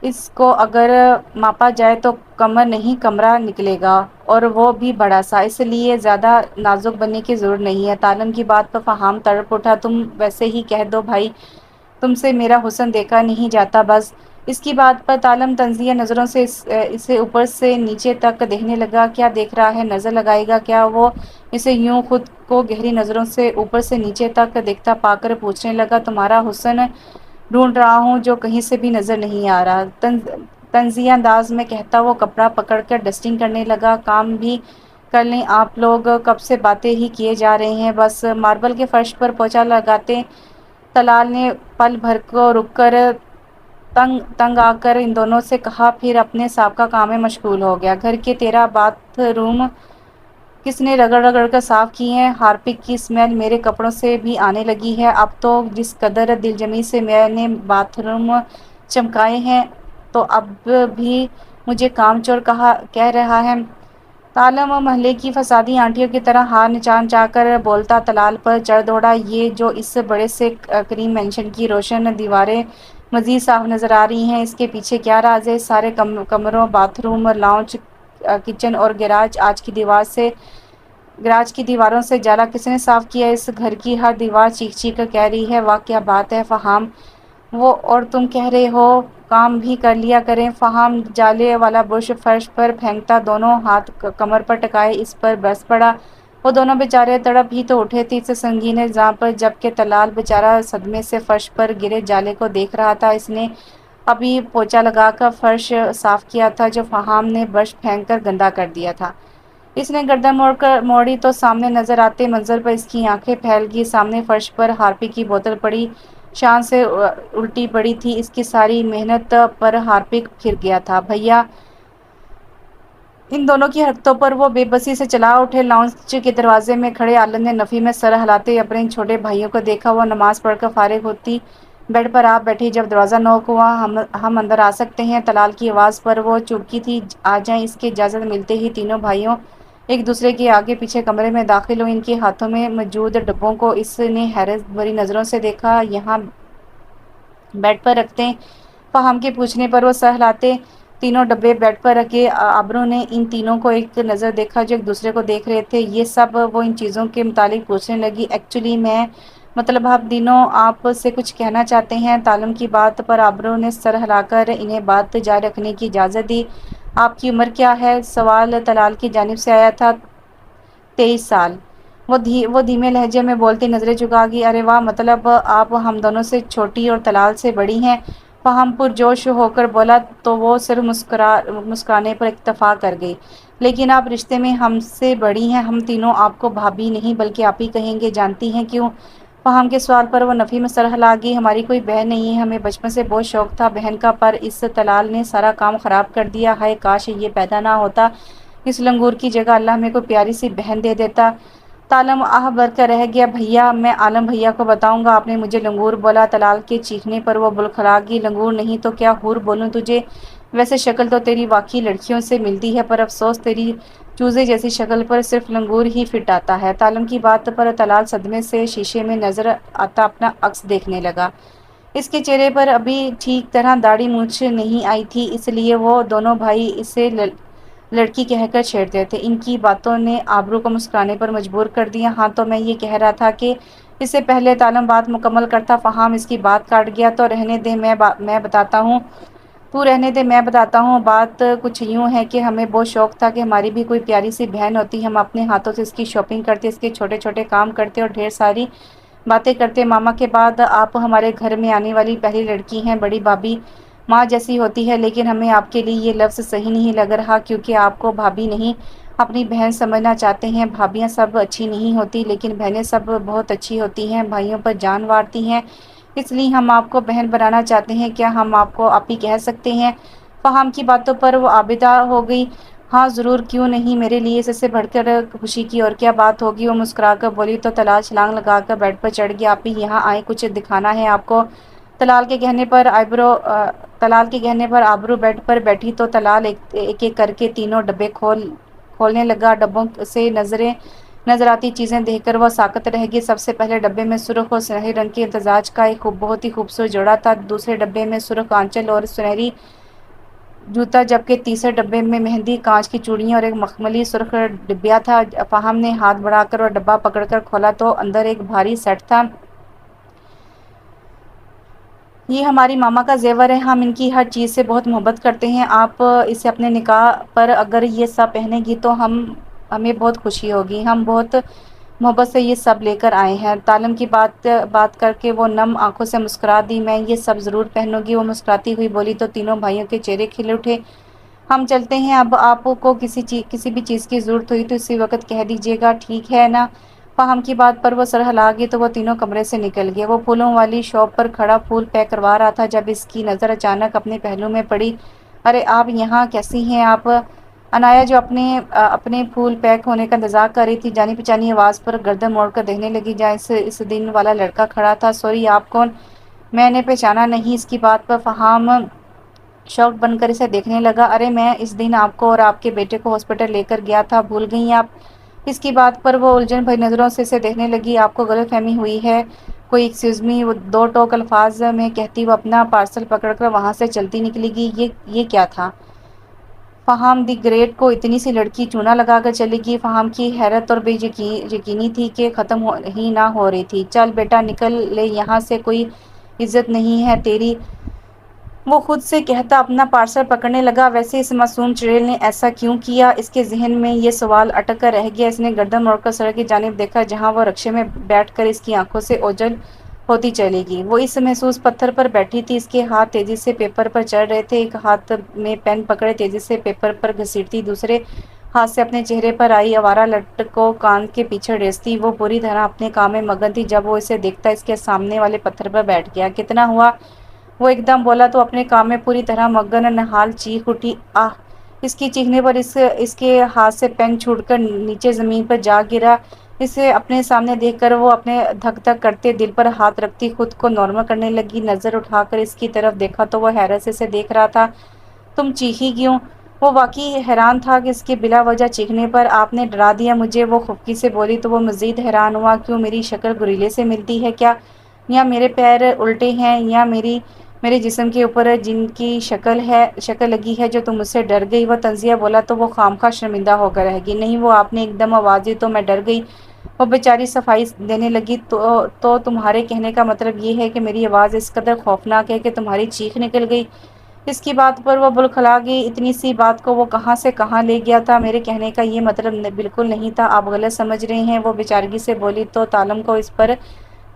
اس کو اگر ماپا جائے تو کمر نہیں کمرہ نکلے گا، اور وہ بھی بڑا سا، اس لیے زیادہ نازک بننے کی ضرورت نہیں ہے۔ عالم کی بات پر فہام تڑپ اٹھا، تم ویسے ہی کہہ دو بھائی، تم سے میرا حسن دیکھا نہیں جاتا بس۔ اس کی بات پر عالم طنزیہ نظروں سے اسے اوپر سے نیچے تک دیکھنے لگا۔ کیا دیکھ رہا ہے؟ نظر لگائے گا کیا؟ وہ اسے یوں خود کو گہری نظروں سے اوپر سے نیچے تک دیکھتا پا کر پوچھنے لگا، تمہارا حسن ڈھونڈ رہا ہوں جو کہیں سے بھی نظر نہیں آ رہا۔ طنزیہ انداز میں کہتا وہ کپڑا پکڑ کر ڈسٹنگ کرنے لگا۔ کام بھی کر لیں آپ لوگ، کب سے باتیں ہی کیے جا رہے ہیں بس۔ ماربل کے فرش پر پوچھا لگاتے طلال نے پل بھر کو رک کر تنگ آ کر ان دونوں سے کہا، پھر اپنے سابقہ کام میں مشغول ہو گیا۔ گھر کے 13 باتھ روم کس نے رگڑ رگڑ کر صاف کیے ہیں؟ ہارپک کی اسمیل میرے کپڑوں سے بھی آنے لگی ہے اب تو۔ جس قدر دلجمی سے میں نے باتھ روم چمکائے ہیں تو اب بھی مجھے کام چور کہہ رہا ہے؟ عالم محلے کی فسادی آنٹیوں کی طرح ہار نچا نچا کر بولتا طلال پر چڑھ دوڑا، یہ جو اس بڑے سے کریم مینشن کی روشن دیواریں مزید صاف نظر آ رہی ہیں، اس کے پیچھے کیا راز ہے؟ سارے کمروں، باتھ روم، لاؤنج، کچن اور گیراج آج کی دیوار سے گراج کی دیواروں سے جالا کس نے صاف کیا؟ اس گھر کی ہر دیوار چیخ چیخ کر کہہ رہی ہے واہ کیا بات ہے فہام، وہ اور تم کہہ رہے ہو کام بھی کر لیا کریں۔ فہام جالے والا برش فرش پر پھینکتا دونوں ہاتھ کمر پر ٹکائے اس پر برس پڑا۔ وہ دونوں بیچارے تڑپ ہی تو اٹھے تھے اس سنگین الزام پر، جبکہ طلال بیچارہ صدمے سے فرش پر گرے جالے کو دیکھ رہا تھا۔ اس نے ابھی پوچھا لگا کر فرش صاف کیا تھا جو فہام نے برش پھینک کر گندا کر دیا تھا۔ اس نے گردن موڑی تو سامنے نظر آتے منظر پر اس کی آنکھیں پھیل گئی۔ سامنے فرش پر ہارپک کی بوتل پڑی شان سے الٹی پڑی تھی۔ اس کی ساری محنت پر ہارپک پھر گیا تھا۔ بھیا! ان دونوں کی حرکتوں پر وہ بے بسی سے چلا اٹھے۔ لاؤنج کے دروازے میں کھڑے عالم نے نفی میں سر ہلاتے اپنے چھوٹے بھائیوں کو دیکھا۔ وہ نماز پڑھ کر فارغ ہوتی بیڈ پر آپ بیٹھی۔ جب دروازہ نوک ہوا ہم اندر آ سکتے ہیں؟ طلال کی آواز پر وہ چونکی تھی۔ آ جائیں۔ اس کی اجازت ملتے ہی تینوں بھائیوں ایک دوسرے کے آگے پیچھے کمرے میں داخل ہوئے۔ ان کے ہاتھوں میں موجود ڈبوں کو اس نے حیرت بھری نظروں سے دیکھا۔ یہاں بیڈ پر رکھتے؟ فہام کے پوچھنے پر وہ سر ہلاتے۔ تینوں ڈبے بیڈ پر رکھے۔ عبرو نے ان تینوں کو ایک نظر دیکھا جو ایک دوسرے کو دیکھ رہے تھے۔ یہ سب؟ وہ ان چیزوں کے متعلق پوچھنے لگی۔ ایکچولی مطلب آپ تینوں آپ سے کچھ کہنا چاہتے ہیں؟ تعلیم کی بات پر عبرو نے سر ہلا کر انہیں بات جاری رکھنے کی اجازت دی۔ آپ کی عمر کیا ہے؟ سوال طلال کی جانب سے آیا تھا۔ 23 سال، وہ دھیمے لہجے میں بولتی نظریں جھکا گئی۔ ارے واہ، مطلب آپ ہم دونوں سے چھوٹی اور طلال سے بڑی ہیں؟ فہم پرجوش ہو کر بولا تو وہ صرف مسکرانے پر اکتفا کر گئی۔ لیکن آپ رشتے میں ہم سے بڑی ہیں۔ ہم تینوں آپ کو بھابھی نہیں بلکہ آپی کہیں گے، جانتی ہیں کیوں؟ فہم کے سوال پر وہ نفی میں سر ہلا گئی۔ ہماری کوئی بہن نہیں ہے، ہمیں بچپن سے بہت شوق تھا بہن کا، پر اس طلال نے سارا کام خراب کر دیا۔ ہائے کاش یہ پیدا نہ ہوتا، اس لنگور کی جگہ اللہ ہمیں کوئی پیاری سی بہن دے دیتا۔ تعلیم آہ بھر کر رہ گیا۔ بھیا! میں عالم بھیا کو بتاؤں گا آپ نے مجھے لنگور بولا۔ طلال کے چیخنے پر وہ بڑبڑا گئی۔ لنگور نہیں تو کیا حور بولوں تجھے؟ ویسے شکل تو تیری واقعی لڑکیوں سے ملتی ہے، پر افسوس تیری چوزے جیسی شکل پر صرف لنگور ہی فٹ آتا ہے۔ تعلیم کی بات پر طلال صدمے سے شیشے میں نظر آتا اپنا عکس دیکھنے لگا۔ اس کے چہرے پر ابھی ٹھیک طرح داڑھی مونچھ نہیں آئی تھی، اس لیے وہ دونوں بھائی اسے لڑکی کہہ کر چھیڑتے تھے۔ ان کی باتوں نے عبرو کو مسکرانے پر مجبور کر دیا۔ ہاں تو میں یہ کہہ رہا تھا کہ اس سے پہلے تعلیم بات مکمل کرتا فہام اس کی بات کاٹ گیا۔ تو رہنے دے، میں بتاتا ہوں۔ تو رہنے دے، میں بتاتا ہوں۔ بات کچھ یوں ہے کہ ہمیں بہت شوق تھا کہ ہماری بھی کوئی پیاری سی بہن ہوتی۔ ہم اپنے ہاتھوں سے اس کی شاپنگ کرتے، اس کے چھوٹے چھوٹے کام کرتے اور ڈھیر ساری باتیں کرتے۔ ماما کے بعد آپ ہمارے گھر میں آنے والی پہلی لڑکی ہیں۔ بڑی بھابھی ماں جیسی ہوتی ہے، لیکن ہمیں آپ کے لیے یہ لفظ صحیح نہیں لگ رہا، کیونکہ آپ کو بھابھی نہیں اپنی بہن سمجھنا چاہتے ہیں۔ بھابیاں سب اچھی نہیں ہوتی، لیکن بہنیں سب بہت اچھی ہوتی ہیں، بھائیوں پر جان وارتی ہیں، اس لیے ہم آپ کو بہن بنانا چاہتے ہیں۔ کیا ہم آپ کو آپی کہہ سکتے ہیں؟ فہام کی باتوں پر وہ عابدہ ہو گئی۔ ہاں ضرور، کیوں نہیں، میرے لیے اس سے بڑھ کر خوشی کی اور کیا بات ہوگی؟ وہ مسکرا کر بولی تو طلال چھلانگ لگا کر بیڈ پر چڑھ گیا۔ آپی یہاں آئیں، کچھ دکھانا ہے آپ کو۔ طلال کے کہنے پر عبرو بیڈ پر بیٹھی تو طلال ایک ایک کر کے تینوں ڈبے کھولنے لگا۔ ڈبوں سے نظر آتی چیزیں دیکھ کر وہ ساکت رہ گئی۔ سب سے پہلے ڈبے میں سرخ اور سنہری رنگ کے امتزاج کا ایک بہت ہی خوبصورت جوڑا تھا۔ دوسرے ڈبے میں سرخ آنچل اور سنہری جوتا، جبکہ تیسرے ڈبے میں مہندی، کانچ کی چوڑیاں اور ایک مخملی سرخ ڈبیا تھا۔ فہم نے ہاتھ بڑھا کر اور ڈبہ پکڑ کر کھولا تو اندر ایک بھاری سیٹ تھا۔ یہ ہماری ماما کا زیور ہے، ہم ان کی ہر چیز سے بہت محبت کرتے ہیں۔ آپ اسے اپنے نکاح پر اگر یہ سب پہنیں گی تو ہمیں بہت خوشی ہوگی۔ ہم بہت محبت سے یہ سب لے کر آئے ہیں۔ تعلیم کی بات کر کے وہ نم آنکھوں سے مسکرا دی۔ میں یہ سب ضرور پہنوں گی، وہ مسکراتی ہوئی بولی تو تینوں بھائیوں کے چہرے کھل اٹھے۔ ہم چلتے ہیں، اب آپ کو کسی بھی چیز کی ضرورت ہوئی تو اسی وقت کہہ دیجیے گا، ٹھیک ہے نا؟ فہم کی بات پر وہ سر ہلا گئی تو وہ تینوں کمرے سے نکل گئے۔ وہ پھولوں والی شاپ پر کھڑا پھول پیک کروا رہا تھا جب اس کی نظر اچانک اپنے پہلو میں پڑی۔ ارے آپ یہاں کیسی ہیں آپ؟ عنایا جو اپنے پھول پیک ہونے کا انتظار کر رہی تھی، جانی پہچانی آواز پر گردن موڑ کر دیکھنے لگی جہاں اس دن والا لڑکا کھڑا تھا۔ سوری، آپ کون؟ میں نے پہچانا نہیں۔ اس کی بات پر فہام شاکڈ بن کر اسے دیکھنے لگا۔ ارے میں اس دن آپ کو اور آپ کے بیٹے کو ہاسپٹل لے کر گیا تھا، بھول گئی آپ؟ اس کی بات پر وہ الجھن بھری نظروں سے اسے دیکھنے لگی۔ آپ کو غلط فہمی ہوئی ہے کوئی، ایکسکیوز می، وہ دو ٹوک الفاظ میں کہتی وہ اپنا پارسل پکڑ کر وہاں سے چلتی نکلی گئی۔ یہ کیا تھا؟ فہام دی گریٹ کو اتنی سی لڑکی چونا لگا کر چلے گی؟ فہام کی حیرت اور بے یقینی تھی کہ ختم ہی نہ ہو رہی تھی۔ چل بیٹا نکل لے یہاں سے، کوئی عزت نہیں ہے تیری، وہ خود سے کہتا اپنا پارسل پکڑنے لگا۔ ویسے اس معصوم چڑیل نے ایسا کیوں کیا؟ اس کے ذہن میں یہ سوال اٹک کر رہ گیا۔ اس نے گردن موڑ کر سڑک کی جانب دیکھا جہاں وہ رکشے میں بیٹھ کر اس کی آنکھوں سے اوجھل ہوتی چلے گی۔ وہ اس محسوس پتھر پر بیٹھی تھی، اس کے ہاتھ تیزی سے پیپر پر چڑھ رہے تھے، ایک ہاتھ میں پین پکڑے تیزی سے پیپر پر گھسیٹتی، دوسرے ہاتھ سے اپنے چہرے پر آئی آوارہ لٹ کو کان کے پیچھے ڈھیستی۔ وہ پوری طرح اپنے کام میں مگن تھی۔ جب وہ اسے دیکھتا اس کے سامنے والے پتھر پر بیٹھ گیا۔ کتنا ہوا؟ وہ ایک دم بولا تو اپنے کام میں پوری طرح مگن نہال چیخ اٹھی، آہ! اس کی چیخنے پر اس کے ہاتھ سے پین چھوٹ کر نیچے زمین پر جا گرا۔ اسے اپنے سامنے دیکھ کر وہ اپنے دھک دھک کرتے دل پر ہاتھ رکھتی خود کو نارمل کرنے لگی۔ نظر اٹھا کر اس کی طرف دیکھا تو وہ حیرت سے اسے دیکھ رہا تھا۔ تم چیخی کیوں؟ وہ واقعی حیران تھا کہ اس کے بلا وجہ چیخنے پر۔ آپ نے ڈرا دیا مجھے، وہ خفگی سے بولی تو وہ مزید حیران ہوا۔ کیوں؟ میری شکل گوریلے سے ملتی ہے کیا؟ یا میرے پیر الٹے ہیں؟ یا میرے جسم کے اوپر جن کی شکل لگی ہے جو تم مجھ سے ڈر گئی؟ وہ طنزیہ بولا تو وہ خامخواہ شرمندہ ہو کر رہ گئی۔ نہیں، وہ آپ نے ایک دم آواز دی تو میں ڈر گئی۔ وہ بیچاری صفائی دینے لگی۔ تو تمہارے کہنے کا مطلب یہ ہے کہ میری آواز اس قدر خوفناک ہے کہ تمہاری چیخ نکل گئی؟ اس کی بات پر وہ بڑکھلا گئی۔ اتنی سی بات کو وہ کہاں سے کہاں لے گیا تھا؟ میرے کہنے کا یہ مطلب بالکل نہیں تھا، آپ غلط سمجھ رہے ہیں، وہ بیچارگی سے بولی تو طالب کو اس پر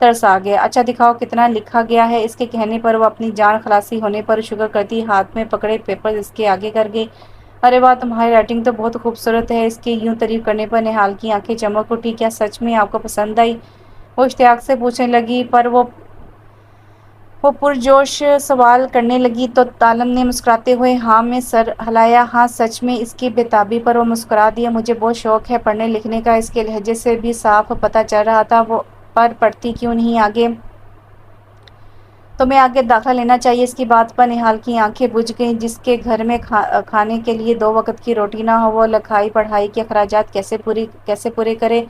ترس آ گیا۔ اچھا دکھاؤ کتنا لکھا گیا ہے؟ اس کے کہنے پر وہ اپنی جان خلاصی ہونے پر شکر کرتی ہاتھ میں پکڑے پیپر اس کے آگے کر گئی۔ ارے واہ، تمہاری رائٹنگ تو بہت خوبصورت ہے۔ اس کے یوں تعریف کرنے پر نہال کی آنکھیں چمک اٹھی۔ کیا سچ میں آپ کو پسند آئی؟ وہ اشتیاق سے پوچھنے لگی، پر وہ پرجوش سوال کرنے لگی تو طالب نے مسکراتے ہوئے ہاں میں سر ہلایا۔ ہاں سچ میں؟ اس کی بے تابی پر وہ مسکرا دیا۔ مجھے بہت شوق ہے پڑھنے لکھنے کا، اس کے لہجے سے بھی صاف پتہ چل رہا تھا۔ وہ پر پڑھتی کیوں نہیں آگے؟ تمہیں آگے داخلہ لینا چاہیے۔ اس کی بات پر نہال کی آنکھیں بجھ گئیں۔ جس کے گھر میں کھانے کے لیے 2 وقت کی روٹی نہ ہو، وہ لکھائی پڑھائی کے اخراجات کیسے پورے کرے؟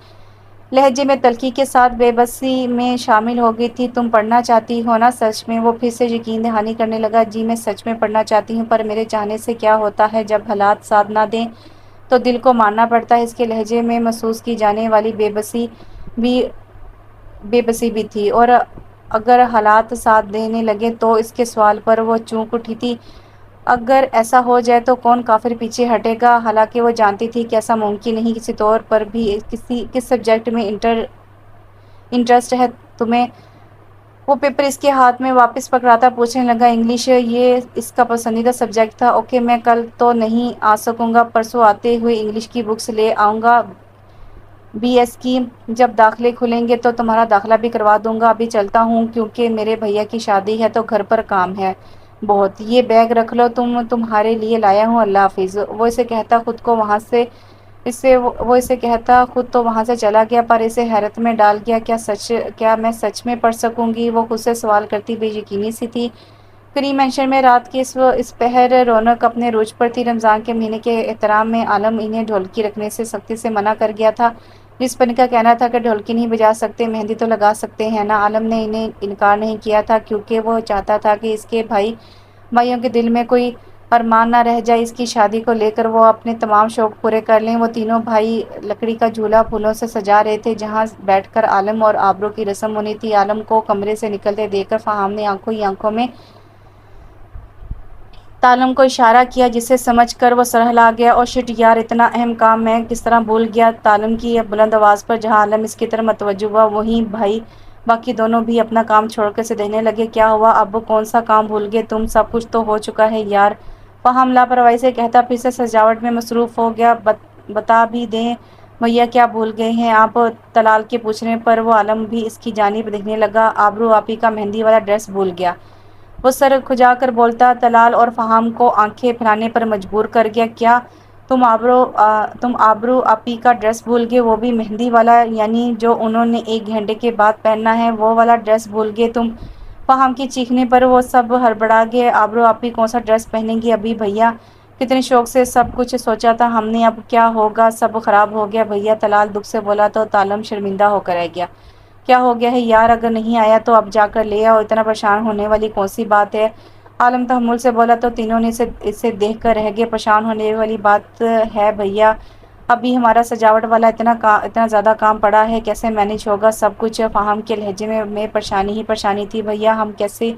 لہجے میں تلخی کے ساتھ بے بسی میں شامل ہو گئی تھی۔ تم پڑھنا چاہتی ہو نا سچ میں؟ وہ پھر سے یقین دہانی کرنے لگا۔ جی میں سچ میں پڑھنا چاہتی ہوں، پر میرے چاہنے سے کیا ہوتا ہے؟ جب حالات ساتھ نہ دیں تو دل کو مارنا پڑتا ہے۔ اس کے لہجے میں محسوس کی جانے والی بے بسی بھی تھی۔ اور اگر حالات ساتھ دینے لگے تو؟ اس کے سوال پر وہ چونک اٹھی تھی۔ اگر ایسا ہو جائے تو کون کافر پیچھے ہٹے گا؟ حالانکہ وہ جانتی تھی کہ ایسا ممکن نہیں۔ کسی طور پر بھی کس سبجیکٹ میں انٹرسٹ ہے تمہیں؟ وہ پیپر اس کے ہاتھ میں واپس پکڑاتا پوچھنے لگا۔ انگلش، یہ اس کا پسندیدہ سبجیکٹ تھا۔ اوکے، میں کل تو نہیں آ سکوں گا، پرسوں آتے ہوئے انگلش کی بکس لے آؤں گا، BS کی۔ جب داخلے کھلیں گے تو تمہارا داخلہ بھی کروا دوں گا۔ ابھی چلتا ہوں کیونکہ میرے بھیا کی شادی ہے تو گھر پر کام ہے بہت۔ یہ بیگ رکھ لو، تمہارے لیے لایا ہوں، اللہ حافظ۔ وہ اسے کہتا خود تو وہاں سے چلا گیا، پر اسے حیرت میں ڈال گیا۔ کیا میں سچ میں پڑھ سکوں گی؟ وہ خود سے سوال کرتی بے یقینی سی تھی۔ کریم مینشن میں رات کے اس پہر رونق اپنے عروج پر تھی۔ رمضان کے مہینے کے احترام میں عالم انہیں ڈھولکی رکھنے سے سختی سے منع کر گیا تھا۔ جس پر ان کا کہنا تھا کہ ڈھولکی نہیں بجا سکتے، مہندی تو لگا سکتے ہیں نا۔ عالم نے انہیں انکار نہیں کیا تھا کیونکہ وہ چاہتا تھا کہ اس کے بھائیوں کے دل میں کوئی ارمان نہ رہ جائے۔ اس کی شادی کو لے کر وہ اپنے تمام شوق پورے کر لیں۔ وہ تینوں بھائی لکڑی کا جھولا پھولوں سے سجا رہے تھے جہاں بیٹھ کر عالم اور آبرو کی رسم ہونی تھی۔ عالم کو کمرے سے نکلتے دیکھ کر فہام نے آنکھوں ہی آنکھوں میں طالب کو اشارہ کیا، جسے سمجھ کر وہ سر ہلا گیا۔ او شٹ یار، اتنا اہم کام میں کس طرح بھول گیا؟ طالب کی بلند آواز پر جہاں عالم اس کی طرف متوجہ ہوا وہیں باقی دونوں بھی اپنا کام چھوڑ کر اسے دیکھنے لگے۔ کیا ہوا؟ اب کون سا کام بھول گئے تم؟ سب کچھ تو ہو چکا ہے یار، فہام لاپرواہی سے کہتا، پھر سے سجاوٹ میں مصروف ہو گیا۔ بتا بھی دیں بھیا، کیا بھول گئے ہیں آپ؟ طلال کے پوچھنے پر وہ عالم بھی اس کی جانب دیکھنے لگا۔ آبرو آپی کا مہندی والا ڈریس بھول گیا، وہ سر کھجا کر بولتا۔ طلال اور فہام کو آنکھیں پھیلانے پر مجبور کر گیا۔ کیا تم آبرو آپی کا ڈریس بھول گئے؟ وہ بھی مہندی والا؟ یعنی جو انہوں نے 1 گھنٹے کے بعد پہننا ہے وہ والا ڈریس بھول گئے تم؟ فہام کی چیخنے پر وہ سب ہڑبڑا گئے۔ آبرو آپی کون سا ڈریس پہنیں گی ابھی بھیا؟ کتنے شوق سے سب کچھ سوچا تھا ہم نے، اب کیا ہوگا؟ سب خراب ہو گیا بھیا، طلال دکھ سے بولا تو طالب شرمندہ ہو کر رہ گیا۔ کیا ہو گیا ہے یار؟ اگر نہیں آیا تو اب جا کر لے آؤ، اتنا پریشان ہونے والی کون سی بات ہے؟ عالم تحمل سے بولا تو تینوں نے اسے دیکھ کر رہ گئے۔ پریشان ہونے والی بات ہے بھیا، ابھی ہمارا سجاوٹ والا اتنا زیادہ کام پڑا ہے، کیسے مینج ہوگا سب کچھ؟ فہم کے لہجے میں پریشانی ہی پریشانی تھی۔ بھیا ہم کیسے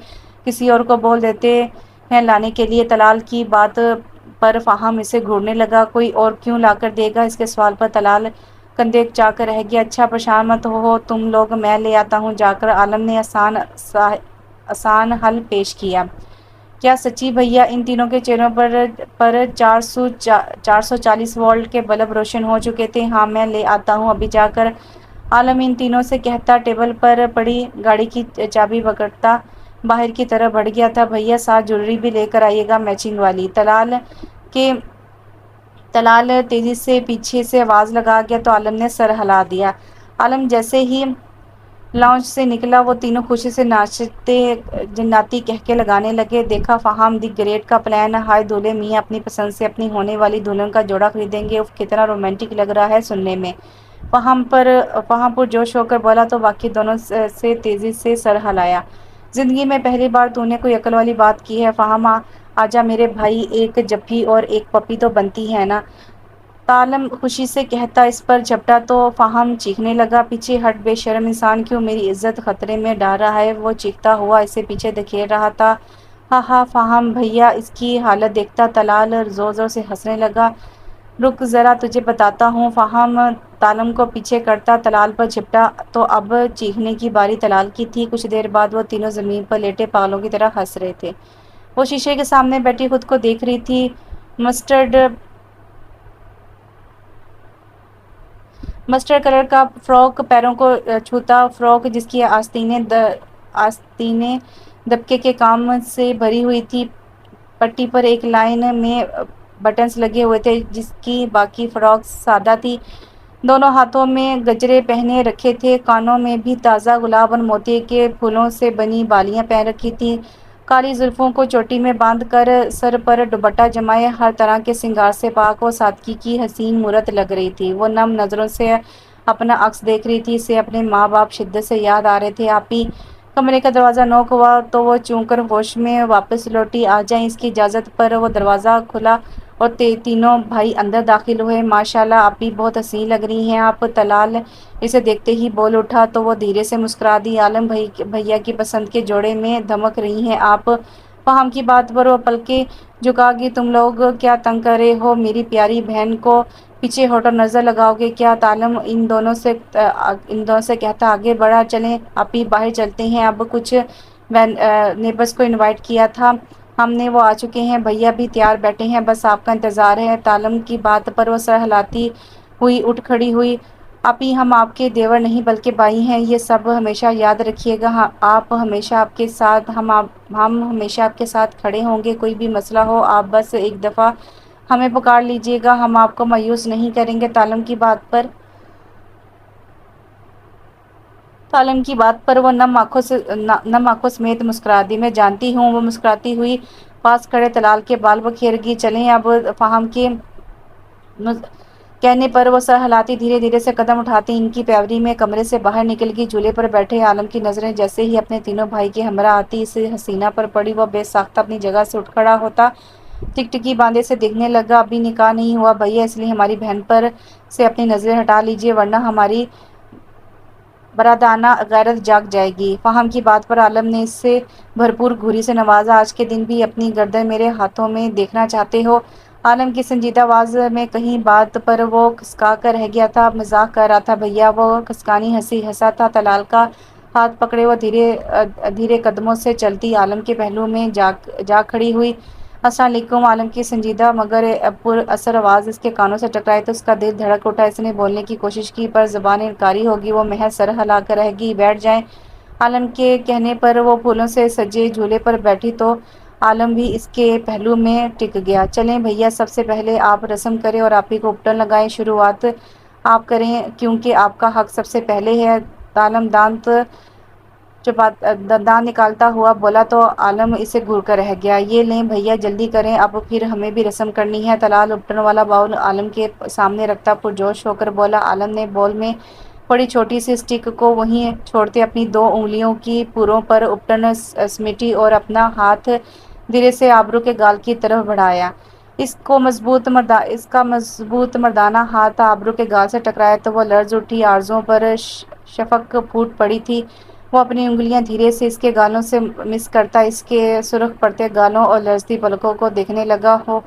کسی اور کو بول دیتے ہیں لانے کے لیے؟ طلال کی بات پر فہم اسے گھورنے لگا۔ کوئی اور کیوں لا کر دے گا؟ اس کے سوال پر طلال کندھے اچا کر رہ گیا۔ اچھا پریشان مت ہو تم لوگ، میں لے آتا ہوں جا کر۔ عالم نے آسان حل پیش کیا۔ کیا سچی بھیا؟ ان تینوں کے چہروں پر 440 وولٹ کے بلب روشن ہو چکے تھے۔ ہاں میں لے آتا ہوں ابھی جا کر، عالم ان تینوں سے کہتا ٹیبل پر پڑی گاڑی کی چابی پکڑتا باہر کی طرف بڑھ گیا تھا۔ بھیا ساتھ جویلری بھی لے کر آئیے گا، میچنگ والی۔ طلال تیزی سے پیچھے سے آواز لگا گیا تو عالم نے سر ہلا دیا۔ عالم جیسے ہی لاؤنج سے نکلا وہ تینوں خوشی سے ناچتے جناتی کہکے لگانے لگے۔ دیکھا فہم، دی گریٹ کا پلان! ہائے دولہے میاں اپنی پسند سے اپنی ہونے والی دلہن کا جوڑا خریدیں گے، اف کتنا رومانٹک لگ رہا ہے سننے میں۔ فہم پرجوش ہو کر بولا تو باقی دونوں سے تیزی سے سر ہلایا۔ زندگی میں پہلی بار تو نے کوئی عقل والی بات کی ہے فہم، آجا میرے بھائی، ایک جفی اور ایک پپی تو بنتی ہے نا؟ عالم خوشی سے کہتا۔ اس پر جھپٹا تو فہم چیخنے لگا، پیچھے ہٹ بے شرم انسان، کیوں میری عزت خطرے میں ڈال رہا ہے؟ وہ چیختا ہوا اسے پیچھے دھکیل رہا تھا۔ ہا ہا فہم بھیا اس کی حالت دیکھتا طلال زور زور سے ہنسنے لگا۔ رک ذرا تجھے بتاتا ہوں۔ فہم عالم کو پیچھے کرتا طلال پر جھپٹا تو اب چیخنے کی باری طلال کی تھی۔ کچھ دیر بعد وہ تینوں زمین پر لیٹے پاگلوں کی طرح ہنس رہے تھے۔ وہ شیشے کے سامنے بیٹھی خود کو دیکھ رہی تھی۔ مسٹرڈ کلر کا فراک، پیروں کو چھوتا فراک جس کی آستینیں دبکے کے کام سے بھری ہوئی تھی، پٹی پر ایک لائن میں بٹنز لگے ہوئے تھے، جس کی باقی فراک سادہ تھی۔ دونوں ہاتھوں میں گجرے پہنے رکھے تھے، کانوں میں بھی تازہ گلاب اور موتی کے پھولوں سے بنی بالیاں پہن رکھی تھیں۔ کالی زلفوں کو چوٹی میں باندھ کر سر پر دوپٹہ جمائے ہر طرح کے سنگار سے پاک و سادگی کی حسین مورت لگ رہی تھی۔ وہ نم نظروں سے اپنا عکس دیکھ رہی تھی، اسے اپنے ماں باپ شدت سے یاد آ رہے تھے۔ آپی! کمرے کا دروازہ نوک ہوا تو وہ چونک کر ہوش میں واپس لوٹی۔ آ جائیں۔ اس کی اجازت پر وہ دروازہ کھلا اور تینوں بھائی اندر داخل ہوئے۔ ماشاء اللہ آپی بہت حسین لگ رہی ہیں آپ، طلال اسے دیکھتے ہی بول اٹھا تو وہ دھیرے سے مسکرا دی۔ عالم بھیا کی پسند کے جوڑے میں دھمک رہی ہیں آپ۔ فہم کی بات پر وہ پلکیں جھکا گئی۔ تم لوگ کیا تنگ کر رہے ہو میری پیاری بہن کو؟ پیچھے ہٹو، نظر لگاؤ گے کیا؟ عالم ان دونوں سے کہتا آگے بڑھا۔ چلیں آپی باہر چلتے ہیں، اب کچھ نیبرز کو انوائٹ کیا تھا ہم نے، وہ آ چکے ہیں، بھیا بھی تیار بیٹھے ہیں، بس آپ کا انتظار ہے۔ عالم کی بات پر وہ سر ہلاتی ہوئی اٹھ کھڑی ہوئی۔ آپی ہم آپ کے دیور نہیں بلکہ بھائی ہیں، یہ سب ہمیشہ یاد رکھیے گا۔ ہم ہمیشہ آپ کے ساتھ کھڑے ہوں گے، کوئی بھی مسئلہ ہو آپ بس ایک دفعہ ہمیں پکار لیجیے گا، ہم آپ کو مایوس نہیں کریں گے۔ عالم کی بات پر وہ نم آنکھوں سمیت مسکرا دی۔ میں جانتی ہوں، وہ مسکراتی ہوئی پاس کھڑے طلال کے بال بکھیر گئی۔ چلیں اب، فہم کے کہنے پر وہ سر ہلاتی دھیرے دھیرے سے قدم اٹھاتی ان کی پیروی میں کمرے سے باہر نکل گئی۔ جھولے پر بیٹھے عالم کی نظریں جیسے ہی اپنے تینوں بھائی کے ہمراہ آتی اس حسینہ پر پڑی، وہ بے ساختہ اپنی جگہ سے اٹھ کھڑا ہوتا ٹکٹکی باندھے سے دیکھنے لگا۔ ابھی نکاح نہیں ہوا بھیا، اس لیے ہماری بہن پر سے اپنی نظریں ہٹا لیجیے ورنہ ہماری برادرانہ غیرت جاگ جائے گی۔ فہم کی بات پر عالم نے اسے بھرپور گھوری سے نوازا۔ آج کے دن بھی اپنی گردن میرے ہاتھوں میں دیکھنا چاہتے ہو؟ عالم کی سنجیدہ آواز میں کہیں بات پر وہ کھسکا کر رہ گیا تھا، مذاق کر رہا تھا بھیا، وہ کھسکانی ہنسی ہنسا تھا۔ طلال کا ہاتھ پکڑے وہ دھیرے قدموں سے چلتی عالم کے پہلو میں جا کھڑی ہوئی۔ السلام علیکم۔ عالم کی سنجیدہ مگر پر اثر آواز اس کے کانوں سے ٹکرائی تو اس کا دل دھڑک اٹھا۔ اس نے بولنے کی کوشش کی پر زبان انکاری ہوگی، وہ محض سر ہلا کر رہ گئی۔ بیٹھ جائیں۔ عالم کے کہنے پر وہ پھولوں سے سجے جھولے پر بیٹھی تو عالم بھی اس کے پہلو میں ٹک گیا۔ چلیں بھیا، سب سے پہلے آپ رسم کریں اور آپی کو اپٹن لگائیں، شروعات آپ کریں کیونکہ آپ کا حق سب سے پہلے ہے۔ عالم دانت نکالتا ہوا بولا تو عالم اسے گھور کر رہ گیا۔ یہ لیں بھیا جلدی کریں، اب پھر ہمیں بھی رسم کرنی ہے۔ طلال اپٹن والا باؤل عالم کے سامنے رکھتا پرجوش ہو کر بولا۔ عالم نے باؤل میں پڑی چھوٹی سی اسٹک کو وہیں چھوڑتے اپنی 2 انگلیوں کی پروں پر اپٹن سمیٹی اور اپنا ہاتھ دھیرے سے آبرو کے گال کی طرف بڑھایا۔ اس کا مضبوط مردانہ ہاتھ آبرو کے گال سے ٹکرایا تو وہ لرز اٹھی۔ آرزوؤں پر شفق پھوٹ پڑی تھی۔ وہ اپنی انگلیاں دھیرے سے اس کے گالوں سے مس کرتا اس کے سرخ پڑتے گالوں اور لرزتی پلکوں کو دیکھنے لگا۔ ہو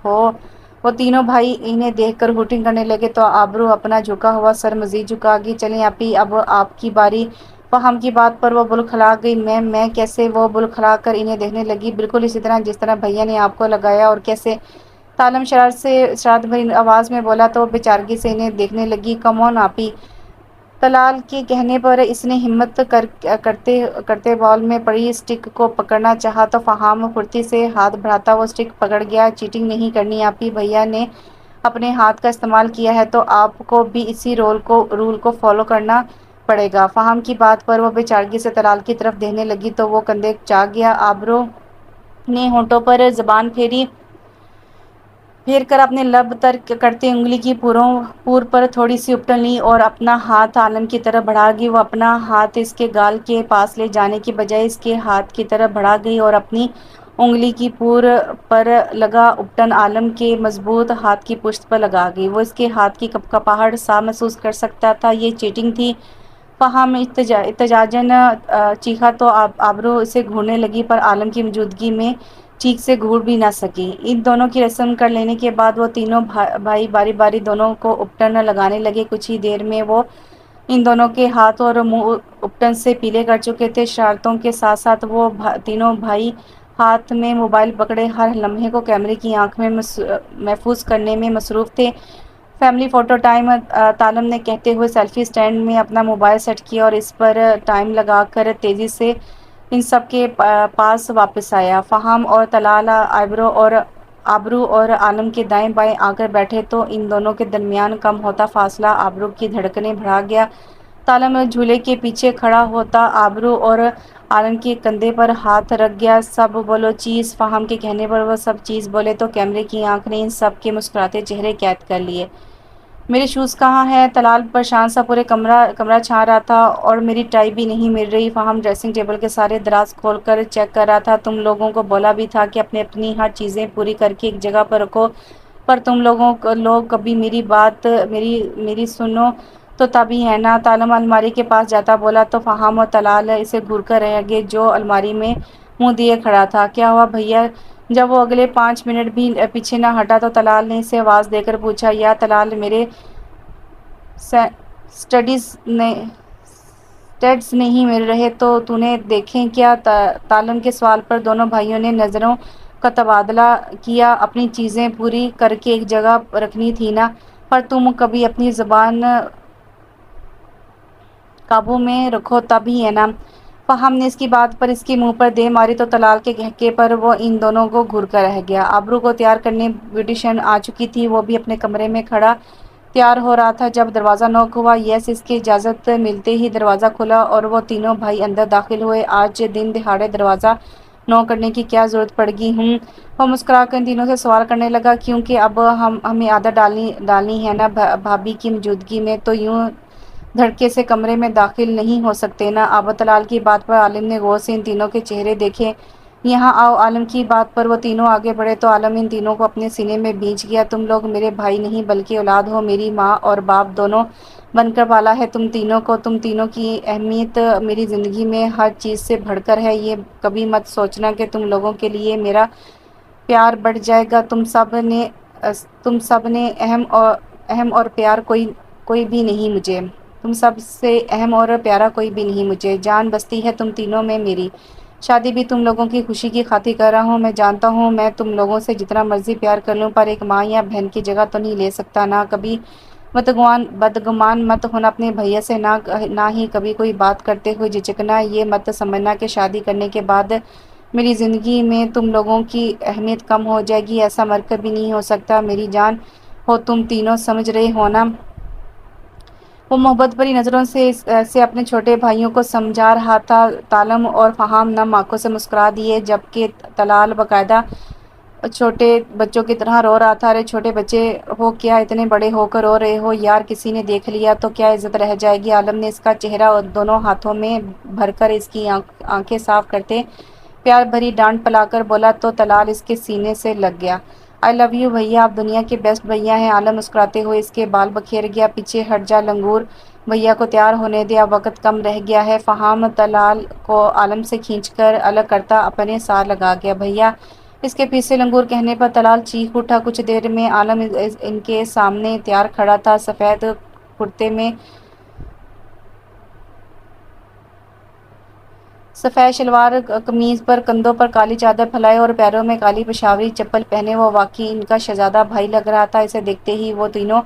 وہ تینوں بھائی انہیں دیکھ کر ہوٹنگ کرنے لگے تو آبرو اپنا جھکا ہوا سر مزید جھکا گئی۔ چلیں اپی، اب آپ کی باری۔ فہم کی بات پر وہ بلکھلا گئی۔ میں کیسے؟ وہ بلکھلا کر انہیں دیکھنے لگی۔ بالکل اسی طرح جس طرح بھیا نے آپ کو لگایا۔ اور کیسے؟ تالم شرارت بھری آواز میں بولا تو وہ بےچارگی سے انہیں دیکھنے لگی۔ کم آن آپی۔ طلال کے کہنے پر اس نے ہمت کرتے بال میں پڑی اسٹک کو پکڑنا چاہا تو فہام پھرتی سے ہاتھ بڑھاتا وہ اسٹک پکڑ گیا۔ چیٹنگ نہیں کرنی آپی، بھیا نے اپنے ہاتھ کا استعمال کیا ہے تو آپ کو بھی اسی رول کو فالو کرنا پڑے گا۔ فہم کی بات پر وہ بےچارگی سے طلال کی طرف دیکھنے لگی تو وہ کندھے جھک گیا۔ آبرو نے ہونٹوں پر زبان پھیر کر اپنے لب تر کرتے انگلی کی پور پر تھوڑی سی اپٹن لی اور اپنا ہاتھ عالم کی طرف بڑھا گئی۔ وہ اپنا ہاتھ اس کے گال کے پاس لے جانے کی بجائے اس کے ہاتھ کی طرف بڑھا گئی اور اپنی انگلی کی پور پر لگا اپٹن عالم کے مضبوط ہاتھ کی پشت پر لگا گئی۔ وہ اس کے ہاتھ کی کپکپاہٹ صاف محسوس کر سکتا تھا۔ یہ چیٹنگ تھی۔ فہم احتجاجاً چیخا تو آبرو اسے گھورنے لگی پر عالم کی موجودگی میں چیخ سے گھور بھی نہ سکی۔ ان دونوں کی رسم کر لینے کے بعد وہ تینوں بھائی باری باری دونوں کو اپٹن لگانے لگے۔ کچھ ہی دیر میں وہ ان دونوں کے ہاتھ اور منہ اپٹن سے پیلے کر چکے تھے۔ شرارتوں کے ساتھ ساتھ وہ تینوں بھائی ہاتھ میں موبائل پکڑے ہر لمحے کو کیمرے کی آنکھ میں محفوظ کرنے میں مصروف تھے۔ فیملی فوٹو ٹائم، تالم نے کہتے ہوئے سیلفی اسٹینڈ میں اپنا موبائل سیٹ کیا اور اس پر ٹائم لگا کر تیزی سے ان سب کے پاس واپس آیا۔ فہم اور طلال آبرو اور عالم کے دائیں بائیں آ کر بیٹھے تو ان دونوں کے درمیان کم ہوتا فاصلہ آبرو کی دھڑکنیں بڑھا گیا۔ تالم جھولے کے پیچھے کھڑا ہوتا آبرو اور عالم کے کندھے پر ہاتھ رکھ گیا۔ سب بولو چیز۔ فہم کے کہنے پر وہ سب چیز بولے تو کیمرے کی آنکھ نے ان سب کے مسکراتے چہرے قید کر لیے۔ میرے شوز کہاں ہیں؟ طلال پریشان سا پورے کمرہ چھان رہا تھا۔ اور میری ٹائی بھی نہیں مل رہی۔ فہم ڈریسنگ ٹیبل کے سارے دراز کھول کر چیک کر رہا تھا۔ تم لوگوں کو بولا بھی تھا کہ اپنی ہر چیزیں پوری کر کے ایک جگہ پر رکھو، پر تم لوگ کبھی میری بات میری سنو تو تب ہی ہے نا۔ تالم الماری کے پاس جاتا بولا تو فہم اور طلال اسے گھور کر رہ گئے جو الماری میں منہ دیے کھڑا تھا۔ کیا ہوا بھیا؟ جب وہ اگلے 5 منٹ بھی پیچھے نہ ہٹا تو طلال نے اسے آواز دے کر پوچھا۔ یا طلال، میرے سٹڈز نہیں مل رہے تو تو نے دیکھیں کیا؟ تالم کے سوال پر دونوں بھائیوں نے نظروں کا تبادلہ کیا۔ اپنی چیزیں پوری کر کے ایک جگہ رکھنی تھی نا، پر تم کبھی اپنی زبان قابو میں رکھو تب ہی ہے نا۔ فہم نے اس کی بات پر اس کے منہ پر دے ماری تو طلال کے کہکے پر وہ ان دونوں کو گھور کر رہ گیا۔ آبرو کو تیار کرنے بیوٹیشین آ چکی تھی۔ وہ بھی اپنے کمرے میں کھڑا تیار ہو رہا تھا جب دروازہ نوک ہوا۔ یس، اس کی اجازت ملتے ہی دروازہ کھلا اور وہ تینوں بھائی اندر داخل ہوئے۔ آج دن دہاڑے دروازہ نوک کرنے کی کیا ضرورت پڑ گئی؟ وہ مسکرا کر ان تینوں سے سوال کرنے لگا۔ کیونکہ اب ہمیں عادت ڈالنی ہے نا بھابھی کی موجودگی میں، تو یوں دھڑکے سے کمرے میں داخل نہیں ہو سکتے نا اب۔ طلال کی بات پر عالم نے غور سے ان تینوں کے چہرے دیکھے۔ یہاں آؤ۔ عالم کی بات پر وہ تینوں آگے بڑھے تو عالم ان تینوں کو اپنے سینے میں بھینچ گیا۔ تم لوگ میرے بھائی نہیں بلکہ اولاد ہو، میری ماں اور باپ دونوں بن کر پالا ہے تم تینوں کو۔ تم تینوں کی اہمیت میری زندگی میں ہر چیز سے بڑھ کر ہے۔ یہ کبھی مت سوچنا کہ تم لوگوں کے لیے میرا پیار بڑھ جائے گا۔ تم سب نے اہم اور پیار کوئی بھی نہیں مجھے۔ تم سب سے اہم اور پیارا کوئی بھی نہیں مجھے۔ جان بستی ہے تم تینوں میں میری۔ شادی بھی تم لوگوں کی خوشی کی خاطر کر رہا ہوں۔ میں جانتا ہوں میں تم لوگوں سے جتنا مرضی پیار کر لوں پر ایک ماں یا بہن کی جگہ تو نہیں لے سکتا نا۔ کبھی بدگمان مت ہونا اپنے بھیا سے، نہ ہی کبھی کوئی بات کرتے ہوئے جھجکنا۔ یہ مت سمجھنا کہ شادی کرنے کے بعد میری زندگی میں تم لوگوں کی اہمیت کم ہو جائے گی۔ ایسا مر کر بھی نہیں ہو سکتا۔ میری جان ہو تم تینوں، سمجھ رہے ہو نا۔ وہ محبت بھری نظروں سے اپنے چھوٹے بھائیوں کو سمجھا رہا تھا۔ تالم اور فہم نم آنکھوں سے مسکرا دیے جبکہ طلال باقاعدہ چھوٹے بچوں کی طرح رو رہا تھا۔ ارے چھوٹے بچے ہو کیا اتنے بڑے ہو کر رو رہے ہو یار؟ کسی نے دیکھ لیا تو کیا عزت رہ جائے گی؟ عالم نے اس کا چہرہ دونوں ہاتھوں میں بھر کر اس کی آنکھیں صاف کرتے پیار بھری ڈانٹ پلا کر بولا تو طلال اس کے سینے سے لگ گیا۔ آئی لو یو بھیا، آپ دنیا کے بیسٹ بھیا ہیں۔ عالم مسکراتے ہوئے اس کے بال بکھیر گیا۔ پیچھے ہٹ جا لنگور، بھیا کو تیار ہونے دیا، وقت کم رہ گیا ہے۔ فہام طلال کو عالم سے کھینچ کر الگ کرتا اپنے ساتھ لگا گیا۔ بھیا، اس کے پیچھے لنگور کہنے پر طلال چیخ اٹھا۔ کچھ دیر میں عالم ان کے سامنے تیار کھڑا تھا، سفید کرتے میں، سفید شلوار قمیض پر، کندھوں پر کالی چادر پھیلائے اور پیروں میں کالی پشاوری چپل پہنے وہ واقعی ان کا شہزادہ بھائی لگ رہا تھا۔ اسے دیکھتے ہی وہ تینوں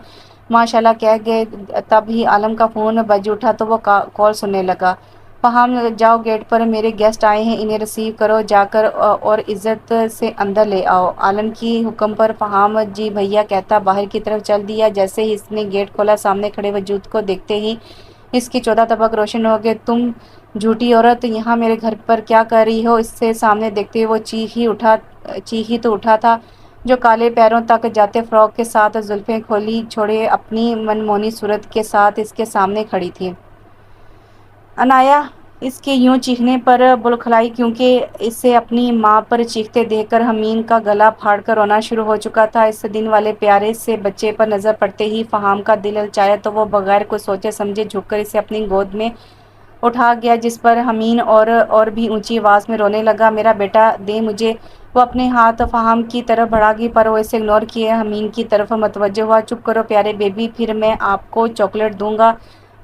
ماشاء اللہ کہہ گئے۔ تب ہی عالم کا فون بج اٹھا تو وہ کال سننے لگا۔ فہام، جاؤ، گیٹ پر میرے گیسٹ آئے ہیں، انہیں ریسیو کرو جا کر اور عزت سے اندر لے آؤ۔ عالم کی حکم پر فہام جی بھیا کہتا باہر کی طرف چل دیا۔ جیسے ہی اس نے گیٹ کھولا، سامنے کھڑے وجود کو دیکھتے ہی اس کی 14 طبق روشن ہو گئے۔ تم جھوٹی عورت، یہاں میرے گھر پر کیا کر رہی ہو؟ اسے سامنے دیکھتے ہوئے وہ چیخ ہی تو اٹھا تھا جو کالے پیروں تک جاتے فراک کے ساتھ زلفیں کھولی چھوڑے اپنی منمونی صورت کے ساتھ اس کے سامنے کھڑی تھی۔ عنایہ اس کے یوں چیخنے پر بلکھلائی کیونکہ اسے اپنی ماں پر چیختے دیکھ کر حمین کا گلا پھاڑ کر رونا شروع ہو چکا تھا۔ اس دن والے پیارے سے بچے پر نظر پڑتے ہی فہام کا دل للچایا تو وہ بغیر کچھ سوچے سمجھے جھک کر اسے اپنی گود میں اٹھا گیا، جس پر حمین اور بھی اونچی آواز میں رونے لگا۔ میرا بیٹا دے مجھے۔ وہ اپنے ہاتھ فہام کی طرف بڑھا گئی پر وہ اسے اگنور کیے حمین کی طرف متوجہ ہوا۔ چپ کرو پیارے بیبی، پھر میں آپ کو چاکلیٹ دوں گا،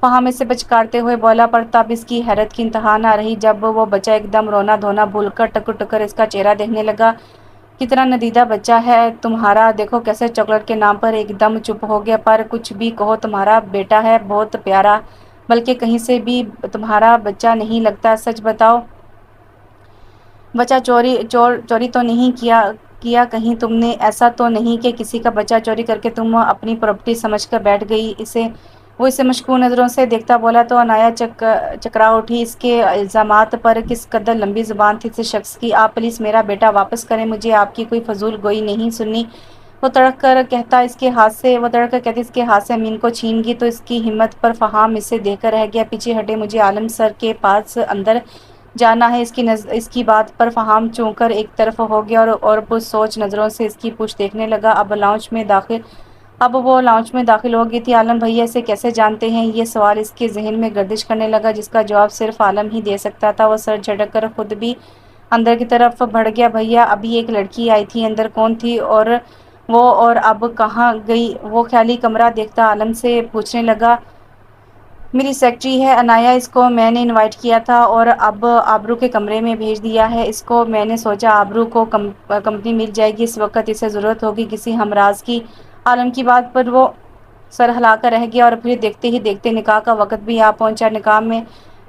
فہام اسے پچکارتے ہوئے بولا، پر تب اس کی حیرت کی انتہا نہ رہی جب وہ بچہ ایک دم رونا دھونا بھول کر ٹک ٹک کر اس کا چہرہ دیکھنے لگا۔ کتنا ندیدہ بچہ ہے تمہارا، دیکھو کیسے چاکلیٹ کے نام پر ایک دم چپ ہو گیا۔ پر کچھ بھی کہو، تمہارا بیٹا ہے بہت پیارا، بلکہ کہیں سے بھی تمہارا بچہ نہیں لگتا۔ سچ بتاؤ، بچہ چوری تو نہیں کیا کہیں تم نے؟ ایسا تو نہیں کہ کسی کا بچہ چوری کر کے تم اپنی پراپرٹی سمجھ کر بیٹھ گئی؟ وہ اسے مشکوک نظروں سے دیکھتا بولا تو عنایہ چکرا اٹھی۔ اس کے الزامات پر کس قدر لمبی زبان تھی اس شخص کی۔ آپ پلیز میرا بیٹا واپس کریں، مجھے آپ کی کوئی فضول گوئی نہیں سننی۔ وہ تڑک کر کہتی اس کے ہاتھ سے امین کو چھین گئی تو اس کی ہمت پر فہام اسے دیکھ کر رہ گیا۔ پیچھے ہٹے، مجھے عالم سر کے پاس اندر جانا ہے۔ اس کی بات پر فہام چونک کر ایک طرف ہو گیا اور پرسوچ سوچ نظروں سے اس کی پشت دیکھنے لگا۔ اب وہ لاؤنج میں داخل ہو گئی تھی۔ عالم بھیا اسے کیسے جانتے ہیں؟ یہ سوال اس کے ذہن میں گردش کرنے لگا جس کا جواب صرف عالم ہی دے سکتا تھا۔ وہ سر جھٹک کر خود بھی اندر کی طرف بڑھ گیا۔ بھیا، ابھی ایک لڑکی آئی تھی، اندر کون تھی اور اب کہاں گئی؟ وہ خالی کمرہ دیکھتا عالم سے پوچھنے لگا۔ میری سیکرٹری ہے عنایہ، اس کو میں نے انوائٹ کیا تھا اور اب آبرو کے کمرے میں بھیج دیا ہے۔ اس کو میں نے سوچا آبرو کو کمپنی مل جائے گی، اس وقت اسے ضرورت ہوگی کسی ہمراز کی۔ عالم کی بات پر وہ سر ہلا کر رہ گیا اور پھر دیکھتے ہی دیکھتے نکاح کا وقت بھی آ پہنچا۔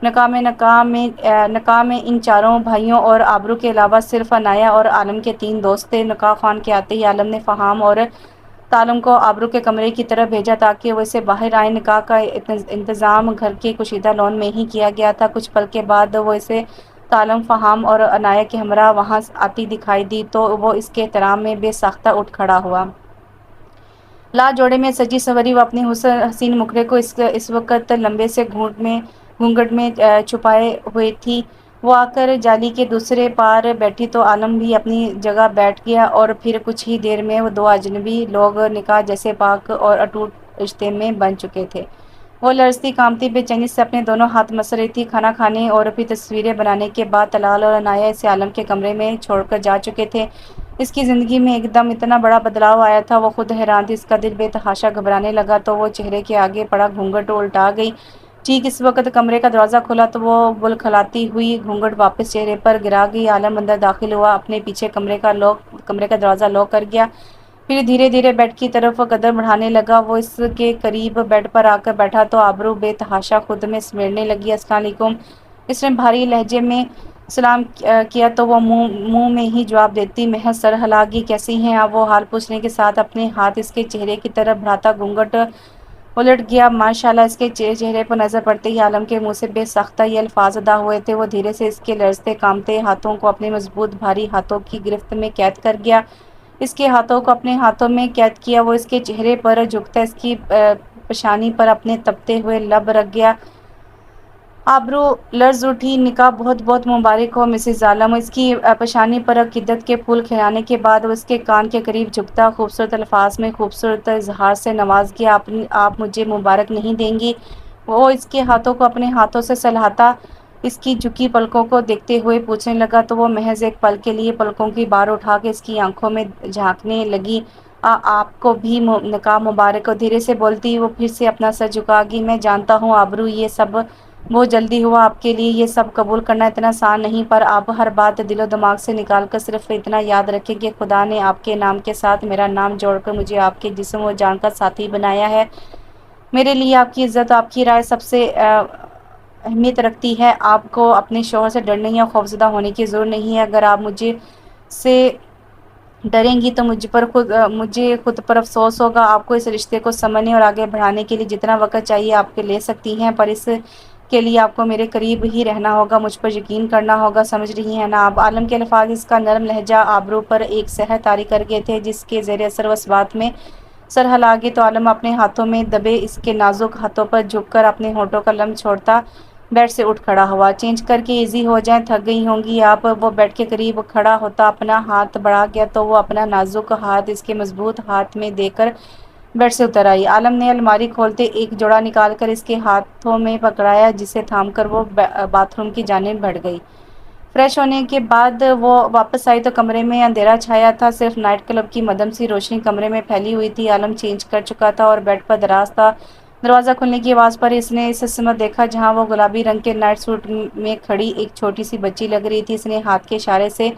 نکاح میں ان چاروں بھائیوں اور آبرو کے علاوہ صرف عنایہ اور عالم کے 3 دوست تھے۔ نکاح خوان کے آتے ہی عالم نے فہام اور تعلم کو آبرو کے کمرے کی طرف بھیجا تاکہ وہ اسے باہر آئیں۔ نکاح کا انتظام گھر کے کشیدہ لان میں ہی کیا گیا تھا۔ کچھ پل کے بعد وہ اسے تعلم، فہام اور عنایہ کے ہمراہ وہاں آتی دکھائی دی تو وہ اس کے احترام میں بے ساختہ اٹھ کھڑا ہوا۔ لال جوڑے میں سجی سنوری وہ اپنے حسین مکھڑے کو اس وقت لمبے سے گھونگھٹ میں چھپائے ہوئے تھی۔ وہ آ کر جالی کے دوسرے پار بیٹھی تو عالم بھی اپنی جگہ بیٹھ گیا اور پھر کچھ ہی دیر میں وہ 2 اجنبی لوگ نکاح جیسے پاک اور اٹوٹ رشتے میں بندھ چکے تھے۔ وہ لرزتی کانپتی بے چینی سے اپنے دونوں ہاتھ مس رہی تھی۔ کھانا کھانے اور پھر تصویریں بنانے کے بعد طلال اور عنایہ اسے عالم کے کمرے میں چھوڑ کر جا چکے تھے۔ اس کی زندگی میں ایک دم اتنا بڑا بدلاؤ آیا تھا، وہ خود حیران تھی۔ اس کا دل بے تحاشا گھبرانے لگا تو وہ چہرے کے آگے پڑا گھونگھٹ الٹا گئی۔ ٹھیک اس وقت کمرے کا دروازہ کھلا تو وہ بلکھلاتی ہوئی گھونگھٹ واپس چہرے پر گرا گئی۔ عالم اندر داخل ہوا، اپنے پیچھے کمرے کا دروازہ لاک کر گیا، پھر دھیرے دھیرے بیڈ کی طرف قدم بڑھانے لگا۔ وہ اس کے قریب بیڈ پر آ کر بیٹھا تو آبرو بے تحاشا خود میں سمیٹنے لگی۔ السلام علیکم، اس نے بھاری لہجے میں سلام کیا تو وہ منہ میں ہی جواب دیتی محض سر ہلا گئی۔ کیسی ہیں آپ؟ وہ حال پوچھنے کے ساتھ اپنے ہاتھ اس کے چہرے کی طرف بڑھاتا گھونگھٹ الٹ گیا۔ ماشاء اللہ، اس کے چہرے پر نظر پڑتے ہی عالم کے منہ سے بے ساختہ یہ الفاظ ادا ہوئے تھے۔ وہ دھیرے سے اس کے لرزتے کانپتے ہاتھوں کو اپنے مضبوط بھاری ہاتھوں کی گرفت میں قید کر گیا۔ اس کے ہاتھوں کو اپنے ہاتھوں میں قید کیا، وہ اس کے چہرے پر جھکتا اس کی پیشانی پر اپنے تپتے ہوئے لب رکھ گیا۔ آبرو لرز اٹھی۔ نکاح بہت بہت مبارک ہو مسز عالم۔ اس کی پیشانی پر عقیدت کے پھول کھلانے کے بعد وہ اس کے کان کے قریب جھکتا، خوبصورت الفاظ میں خوبصورت اظہار سے نواز گیا۔ آپ مجھے مبارک نہیں دیں گی؟ وہ اس کے ہاتھوں کو اپنے ہاتھوں سے سلہاتا اس کی جھکی پلکوں کو دیکھتے ہوئے پوچھنے لگا تو وہ محض ایک پل کے لیے پلکوں کی بار اٹھا کے اس کی آنکھوں میں جھانکنے لگی۔ آپ کو بھی نکاح مبارک ہو۔ دھیرے سے بولتی وہ پھر سے اپنا سر جھکا گی۔ میں جانتا ہوں آبرو، یہ سب بہت جلدی ہوا آپ کے لیے، یہ سب قبول کرنا اتنا آسان نہیں، پر آپ ہر بات دل و دماغ سے نکال کر صرف اتنا یاد رکھیں کہ خدا نے آپ کے نام کے ساتھ میرا نام جوڑ کر مجھے آپ کے جسم و جان کا ساتھی بنایا ہے۔ میرے لیے آپ کی عزت، آپ کی رائے سب سے اہمیت رکھتی ہے۔ آپ کو اپنے شوہر سے ڈرنے یا خوفزدہ ہونے کی ضرورت نہیں ہے۔ اگر آپ مجھے سے ڈریں گی تو مجھے خود پر افسوس ہوگا۔ آپ کو اس رشتے کو سمجھنے اور آگے بڑھانے کے لیے جتنا وقت چاہیے آپ کے لے سکتی ہیں، پر اس کے لیے آپ کو میرے قریب ہی رہنا ہوگا، مجھ پر یقین کرنا ہوگا، سمجھ رہی ہیں نا آپ؟ عالم کے الفاظ، اس کا نرم لہجہ آبرو پر ایک سحر طاری کر گئے تھے، جس کے زیر اثر وہ اس بات میں سر ہلا گئی تو عالم اپنے ہاتھوں میں دبے اس کے نازک ہاتھوں پر جھک کر اپنے ہونٹوں کا لمس چھوڑتا بیڈ سے اٹھ کھڑا ہوا۔ چینج کر کے ایزی ہو جائیں، تھک گئی ہوں گی آپ۔ وہ بیڈ کے قریب کھڑا ہوتا اپنا ہاتھ بڑھا گیا تو وہ اپنا نازک ہاتھ اس کے مضبوط ہاتھ میں دے کر بیڈ سے اتر آئی۔ عالم نے الماری کھولتے ایک جوڑا نکال کر اس کے ہاتھوں میں پکڑایا، جسے تھام کر وہ باتھ روم کی جانب بڑھ گئی۔ فریش ہونے کے بعد وہ واپس آئی تو کمرے میں اندھیرا چھایا تھا، صرف نائٹ کلب کی مدھم سی روشنی کمرے میں پھیلی ہوئی تھی۔ عالم چینج کر چکا تھا اور بیڈ پر دراز تھا۔ دروازہ کھلنے کی آواز پر اس نے اس سمت دیکھا جہاں وہ گلابی رنگ کے نائٹ سوٹ میں کھڑی ایک چھوٹی سی بچی لگ رہی تھی۔ اس نے ہاتھ کے اشارے سے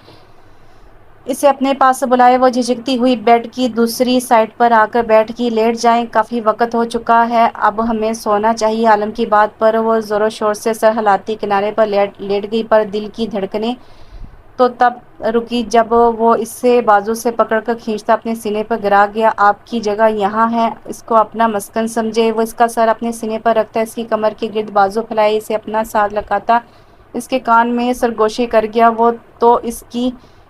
اسے اپنے پاس بلایا۔ وہ جھجکتی ہوئی بیڈ کی دوسری سائڈ پر آ کر بیٹھ گئی۔ لیٹ جائیں، کافی وقت ہو چکا ہے، اب ہمیں سونا چاہیے۔ عالم کی بات پر وہ زور و شور سے سر ہلاتی کنارے پر لیٹ گئی، پر دل کی دھڑکنیں تو تب رکی جب وہ اسے بازو سے پکڑ کر کھینچتا اپنے سینے پر گرا گیا۔ آپ کی جگہ یہاں ہے، اس کو اپنا مسکن سمجھے۔ وہ اس کا سر اپنے سینے پر رکھتا اس کی کمر کے گرد بازو پھیلائے اسے اپنا ساتھ لگاتا اس کے کان میں سرگوشی کر گیا۔ وہ تو اس کی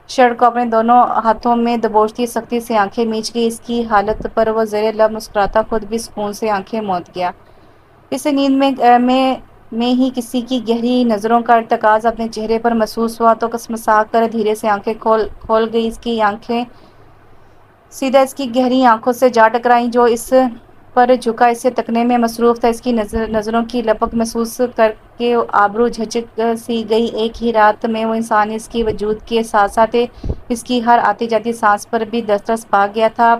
شرٹ کو اپنے دونوں ہاتھوں میں دبوچتی سختی سے آنکھیں میچ گئی۔ اس کی حالت پر وہ زیر لب مسکراتا خود بھی سکون سے آنکھیں موند گیا۔ اسے نیند میں ہی کسی کی گہری نظروں کا ارتکاز اپنے چہرے پر محسوس ہوا تو کسمسا کر دھیرے سے آنکھیں کھول گئی۔ اس کی آنکھیں سیدھا اس کی گہری آنکھوں سے جا ٹکرائیں۔ جو اس پر جھکا اسے تکنے میں مصروف تھا، اس کی نظروں کی لپک محسوس کر کے آبرو جھجک سی گئی۔ ایک ہی رات میں وہ انسان اس کی وجود کے ساتھ ساتھ اس کی ہر آتی جاتی سانس پر بھی دسترس پا گیا تھا۔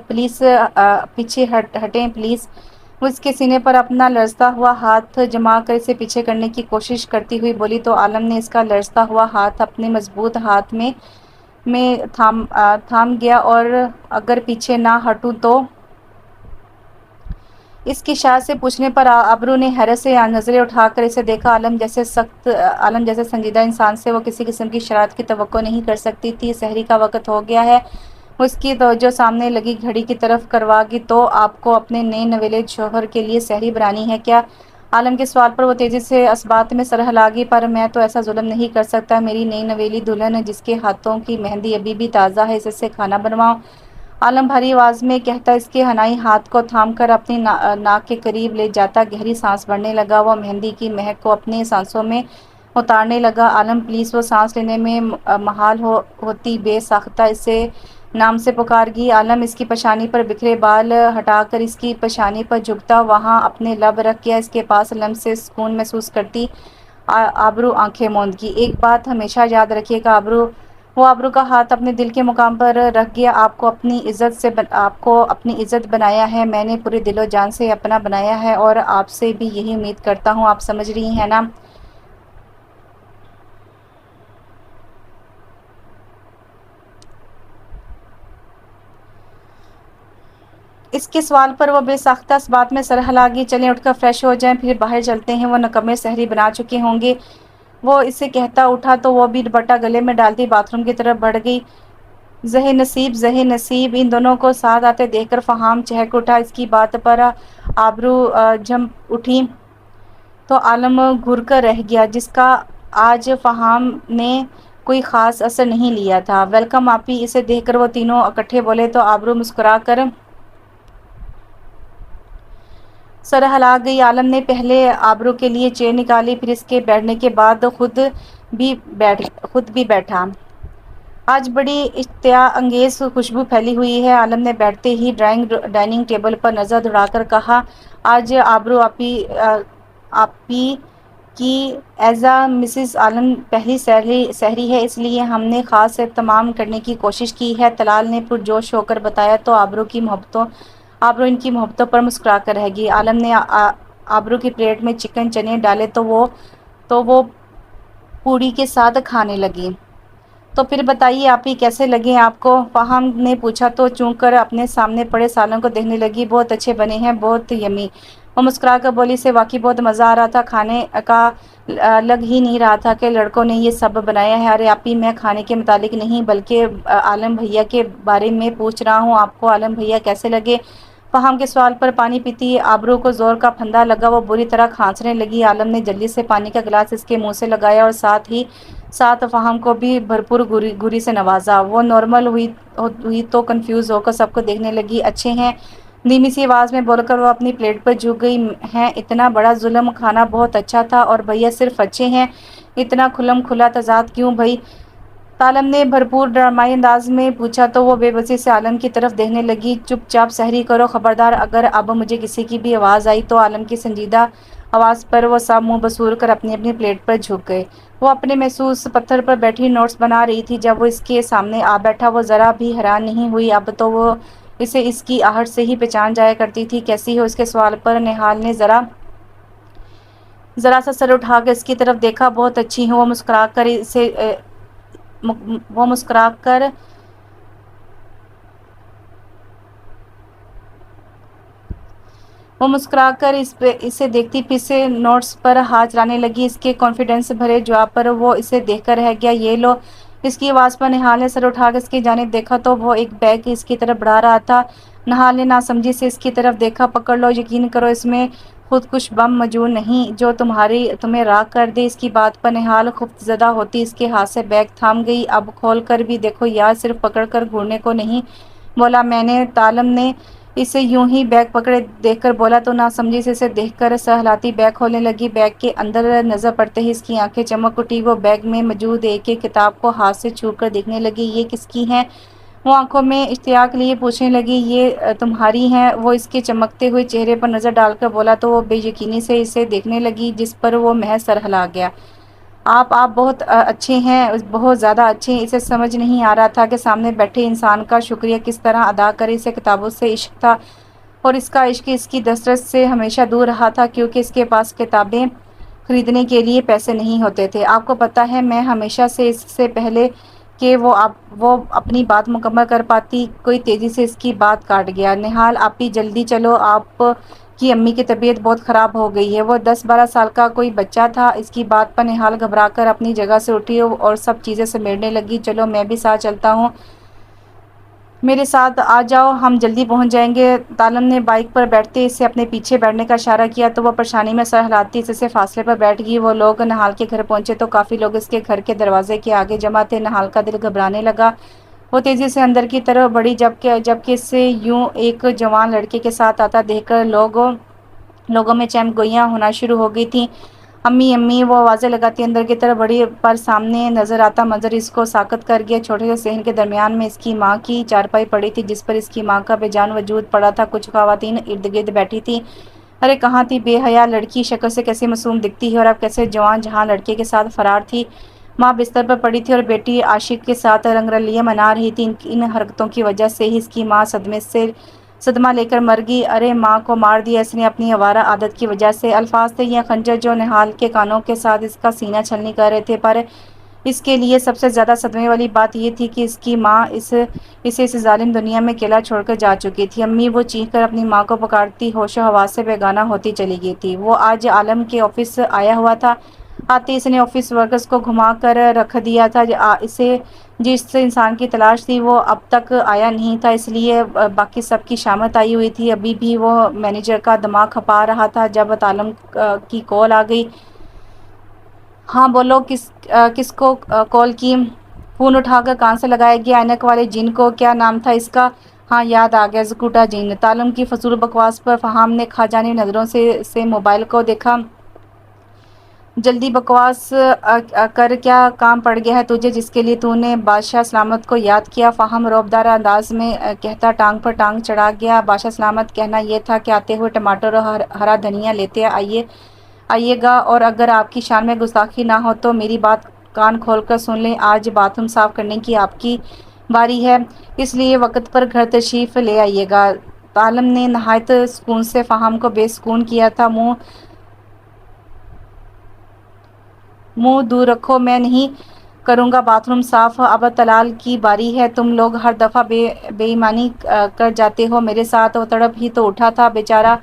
پلیز پیچھے ہٹیں پلیز۔ وہ اس کے سینے پر اپنا لرزتا ہوا ہاتھ جما کر اسے پیچھے کرنے کی کوشش کرتی ہوئی بولی تو عالم نے اس کا لرزتا ہوا ہاتھ اپنے مضبوط ہاتھ میں تھام گیا۔ اور اگر پیچھے نہ ہٹوں تو؟ اس کی اشارے سے پوچھنے پر آبرو نے حیرت سے نظریں اٹھا کر اسے دیکھا۔ عالم جیسے سنجیدہ انسان سے وہ کسی قسم کی شرارت کی توقع نہیں کر سکتی تھی۔ سحری کا وقت ہو گیا ہے۔ وہ اس کی توجہ سامنے لگی گھڑی کی طرف کروا گی۔ تو آپ کو اپنے نئے نویلے شوہر کے لیے سحری بنانی ہے کیا؟ عالم کے سوال پر وہ تیزی سے اس بات میں سر ہلا گئی، پر میں تو ایسا ظلم نہیں کر سکتا۔ میری نئی نویلی دلہن جس کے ہاتھوں کی مہندی ابھی بھی تازہ ہے، اسے کھانا بنواؤں؟ عالم بھاری آواز میں کہتا اس کے حنائی ہاتھ کو تھام کر اپنی ناک کے قریب لے جاتا گہری سانس بھرنے لگا۔ وہ مہندی کی مہک کو اپنی سانسوں میں اتارنے لگا۔ عالم پلیز۔ وہ سانس لینے میں مہال ہوتی بے ساختہ اسے نام سے پکارگی۔ عالم اس کی پیشانی پر بکھرے بال ہٹا کر اس کی پیشانی پر جھکتا وہاں اپنے لب رکھ گیا۔ اس کے پاس لمس سے سکون محسوس کرتی آبرو آنکھیں موند گئی۔ ایک بات ہمیشہ یاد رکھیے گا آبرو۔ وہ آبرو کا ہاتھ اپنے دل کے مقام پر رکھ گیا۔ آپ کو اپنی عزت بنایا ہے، میں نے پورے دل و جان سے اپنا بنایا ہے، اور آپ سے بھی یہی امید کرتا ہوں۔ آپ سمجھ رہی ہیں نا؟ اس کے سوال پر وہ بے ساختہ اس بات میں سر ہلا گئی۔ چلیں اٹھ کر فریش ہو جائیں، پھر باہر چلتے ہیں۔ وہ نکمّے سحری بنا چکے ہوں گے۔ وہ اسے کہتا اٹھا تو وہ بھی دوپٹہ گلے میں ڈالتی باتھ روم کی طرف بڑھ گئی۔ زہ نصیب ان دونوں کو ساتھ آتے دیکھ کر فہام چہک اٹھا۔ اس کی بات پر آبرو جھنپ اٹھی تو عالم گھور کر رہ گیا، جس کا آج فہام نے کوئی خاص اثر نہیں لیا تھا۔ ویلکم آپی۔ اسے دیکھ کر وہ تینوں اکٹھے بولے تو آبرو مسکرا کر سر ہلا گئی۔ عالم نے پہلے آبرو کے لیے چیئر نکالی، پھر اس کے بیٹھنے کے بعد خود بھی بیٹھا۔ آج بڑی اشتعال انگیز خوشبو پھیلی ہوئی ہے۔ عالم نے بیٹھتے ہی ڈائننگ ٹیبل پر نظر دوڑا کر کہا، آج آبرو آپی کی ایز مسز عالم پہلی سحری ہے، اس لیے ہم نے خاص اہتمام کرنے کی کوشش کی ہے، طلال نے پرجوش ہو کر بتایا۔ تو آبرو ان کی محبتوں پر مسکرا کر رہ گئی۔ عالم نے آبرو کی پلیٹ میں چکن چنے ڈالے تو وہ پوڑی کے ساتھ کھانے لگی۔ تو پھر بتائیے آپی کیسے لگے آپ کو؟ فہم نے پوچھا تو چونک کر اپنے سامنے پڑے سالن کو دیکھنے لگی۔ بہت اچھے بنے ہیں، بہت یمی۔ وہ مسکرا کر بولی، اسے واقعی بہت مزہ آ رہا تھا، کھانے کا لگ ہی نہیں رہا تھا کہ لڑکوں نے یہ سب بنایا ہے۔ ارے آپی، میں کھانے کے متعلق نہیں بلکہ عالم بھیا کے بارے میں پوچھ رہا ہوں، آپ کو عالم بھیا کیسے لگے؟ فہم کے سوال پر پانی پیتی آبرو کو زور کا پھندا لگا، وہ بری طرح کھانسنے لگی۔ عالم نے جلدی سے پانی کا گلاس اس کے منہ سے لگایا اور ساتھ ہی ساتھ فہم کو بھی بھرپور گھوری سے نوازا۔ وہ نارمل ہوئی تو کنفیوز ہو کر سب کو دیکھنے لگی۔ اچھے ہیں، دھیمی سی آواز میں بول کر وہ اپنی پلیٹ پر جھک گئی۔ ہیں اتنا بڑا ظلم، کھانا بہت اچھا تھا اور بھیا صرف اچھے ہیں، اتنا کھلم کھلا تضاد کیوں بھائی؟ عالم نے بھرپور ڈرامائی انداز میں پوچھا تو وہ بے بسی سے عالم کی طرف دیکھنے لگی۔ چپ چاپ سحری کرو، خبردار اگر اب مجھے کسی کی بھی آواز آئی تو۔ عالم کی سنجیدہ آواز پر وہ سب منہ بسور کر اپنی اپنی پلیٹ پر جھک گئے۔ وہ اپنے محسوس پتھر پر بیٹھی نوٹس بنا رہی تھی۔ جب وہ اس کے سامنے آ بیٹھا وہ ذرا بھی حیران نہیں ہوئی، اب تو وہ اسے اس کی آہٹ سے ہی پہچان جایا کرتی تھی۔ کیسی ہو؟ اس کے سوال پر نہال نے ذرا سا سر اٹھا کر اس کی طرف دیکھا۔ بہت اچھی ہوں، وہ مسکرا کر اسے دیکھتی پھر سے نوٹس پر ہاتھ چلانے لگی۔ اس کے کانفیڈنس بھرے جواب پر وہ اسے دیکھ کر رہ گیا۔ یہ لو۔ اس کی آواز پر نہال نے سر اٹھا کر اس کی جانب دیکھا تو وہ ایک بیگ اس کی طرف بڑھا رہا تھا۔ نہال نے ناسمجھی سے اس کی طرف دیکھا۔ پکڑ لو، یقین کرو اس میں خود کش بم موجود نہیں جو تمہیں راغ کر دے۔ اس کی بات پر نہال خفتزدہ ہوتی اس کے ہاتھ سے بیگ تھام گئی۔ اب کھول کر بھی دیکھو یار، صرف پکڑ کر گھورنے کو نہیں بولا میں نے۔ عالم نے اسے یوں ہی بیگ پکڑے دیکھ کر بولا تو ناسمجھی سے اسے دیکھ کر سر ہلاتی بیگ کھولنے لگی۔ بیگ کے اندر نظر پڑتے ہی اس کی آنکھیں چمک اٹھی۔ وہ بیگ میں موجود ایک ایک کتاب کو ہاتھ سے چھو کر دیکھنے لگی۔ یہ کس کی ہیں؟ وہ آنکھوں میں اشتیاق لیے پوچھنے لگی۔ یہ تمہاری ہیں، وہ اس کے چمکتے ہوئے چہرے پر نظر ڈال کر بولا تو وہ بے یقینی سے اسے دیکھنے لگی جس پر وہ محض سر ہلا گیا۔ آپ بہت اچھے ہیں، بہت زیادہ اچھے ہیں۔ اسے سمجھ نہیں آ رہا تھا کہ سامنے بیٹھے انسان کا شکریہ کس طرح ادا کرے۔ اسے کتابوں سے عشق تھا اور اس کا عشق اس کی دسترس سے ہمیشہ دور رہا تھا کیونکہ اس کے پاس کتابیں خریدنے کے لیے پیسے نہیں ہوتے تھے۔ آپ کو پتہ ہے میں ہمیشہ سے اس سے پہلے کہ وہ اپنی بات مکمل کر پاتی کوئی تیزی سے اس کی بات کاٹ گیا۔ نہال آپی جلدی چلو، آپ کی امی کی طبیعت بہت خراب ہو گئی ہے۔ وہ 10-12 سال کا کوئی بچہ تھا۔ اس کی بات پر نہال گھبرا کر اپنی جگہ سے اٹھی اور سب چیزیں سمیٹنے لگی۔ چلو میں بھی ساتھ چلتا ہوں، میرے ساتھ آ جاؤ، ہم جلدی پہنچ جائیں گے۔ عالم نے بائک پر بیٹھتے اسے اپنے پیچھے بیٹھنے کا اشارہ کیا تو وہ پریشانی میں سر ہلاتی اس سے فاصلے پر بیٹھ گئی۔ وہ لوگ نہال کے گھر پہنچے تو کافی لوگ اس کے گھر کے دروازے کے آگے جمع تھے۔ نہال کا دل گھبرانے لگا۔ وہ تیزی سے اندر کی طرف بڑھی جبکہ اسے یوں ایک جوان لڑکے کے ساتھ آتا دیکھ کر لوگوں میں چہم گوئیاں ہونا شروع ہو گئی تھیں۔ امی امی، وہ آوازیں لگاتی اندر کی طرف بڑھی پر سامنے نظر آتا منظر اس کو ساکت کر گیا۔ چھوٹے سے صحن کے درمیان میں اس کی ماں کی چارپائی پڑی تھی جس پر اس کی ماں کا بے جان وجود پڑا تھا۔ کچھ خواتین ارد گرد بیٹھی تھیں۔ ارے کہاں تھی بے حیا لڑکی، شکل سے کیسی معصوم دکھتی ہے اور اب کیسے جوان جہاں لڑکے کے ساتھ فرار تھی۔ ماں بستر پر پڑی تھی اور بیٹی عاشق کے ساتھ رنگ رلیاں منا رہی تھی۔ ان حرکتوں کی وجہ سے ہی اس کی ماں صدمہ لے کر مر گئی۔ ارے ماں کو مار دیا اس نے اپنی آوارہ عادت کی وجہ سے۔ الفاظ تھے یہ خنجر جو نہال کے کانوں کے ساتھ اس کا سینہ چھلنی کر رہے تھے، پر اس کے لیے سب سے زیادہ صدمے والی بات یہ تھی کہ اس کی ماں اسے اس ظالم دنیا میں اکیلا چھوڑ کر جا چکی تھی۔ امی، وہ چیخ کر اپنی ماں کو پکارتی ہوش و حواس سے بیگانہ ہوتی چلی گئی تھی۔ وہ آج عالم کے آفس آیا ہوا تھا۔ آتے اس نے آفس ورکرز کو گھما کر رکھ دیا تھا۔ اسے جس انسان کی تلاش تھی وہ اب تک آیا نہیں تھا، اس لیے باقی سب کی شامت آئی ہوئی تھی۔ ابھی بھی وہ مینیجر کا دماغ کھپا رہا تھا جب عالم کی کال آ گئی۔ ہاں بولو، کس کو کال کی؟ فون اٹھا کر کان سے لگایا گیا۔ اینک والے جن کو، کیا نام تھا اس کا؟ ہاں یاد آ گیا، زکوٹا جین تالم کی فضول بکواس پر فہام نے کھاجانی نظروں سے موبائل کو دیکھا۔ جلدی بکواس کر، کیا کام پڑ گیا ہے تجھے جس کے لیے تو نے بادشاہ سلامت کو یاد کیا؟ فہم رعبدار انداز میں کہتا، ٹانگ پر ٹانگ چڑھا گیا۔ بادشاہ سلامت کہنا یہ تھا کہ آتے ہوئے ٹماٹر اور ہرا دھنیا لیتے آئیے گا، اور اگر آپ کی شان میں گستاخی نہ ہو تو میری بات کان کھول کر سن لیں، آج باتھ روم صاف کرنے کی آپ کی باری ہے، اس لیے وقت پر گھر تشریف لے آئیے گا۔ عالم نے نہایت سکون سے فہم کو بے سکون کیا تھا۔ منہ دور رکھو، میں نہیں کروں گا باتھ روم صاف، اب طلال کی باری ہے، تم لوگ ہر دفعہ بے ایمانی کر جاتے ہو میرے ساتھ۔ وہ تڑپ ہی تو اٹھا تھا بیچارہ،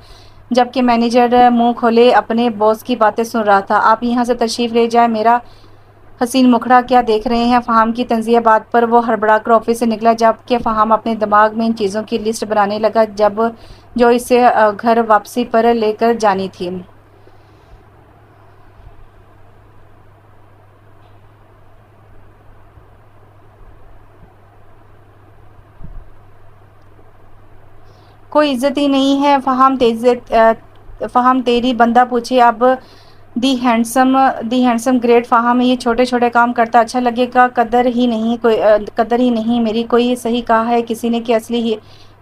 جبکہ مینیجر منہ کھولے اپنے باس کی باتیں سن رہا تھا۔ آپ یہاں سے تشریف لے جائیں، میرا حسین مکھڑا کیا دیکھ رہے ہیں؟ فہم کی تنزیہ بات پر وہ ہڑبڑا کر آفس سے نکلا، جبکہ فہم اپنے دماغ میں ان چیزوں کی لسٹ بنانے لگا جو اسے گھر واپسی پر لے کر جانی تھی۔ کوئی عزت ہی نہیں ہے فہم تیری بندہ پوچھے اب دی ہینڈسم گریٹ فہم یہ چھوٹے چھوٹے کام کرتا اچھا لگے گا، قدر ہی نہیں میری، کوئی صحیح کہا ہے کسی نے کہ اصلی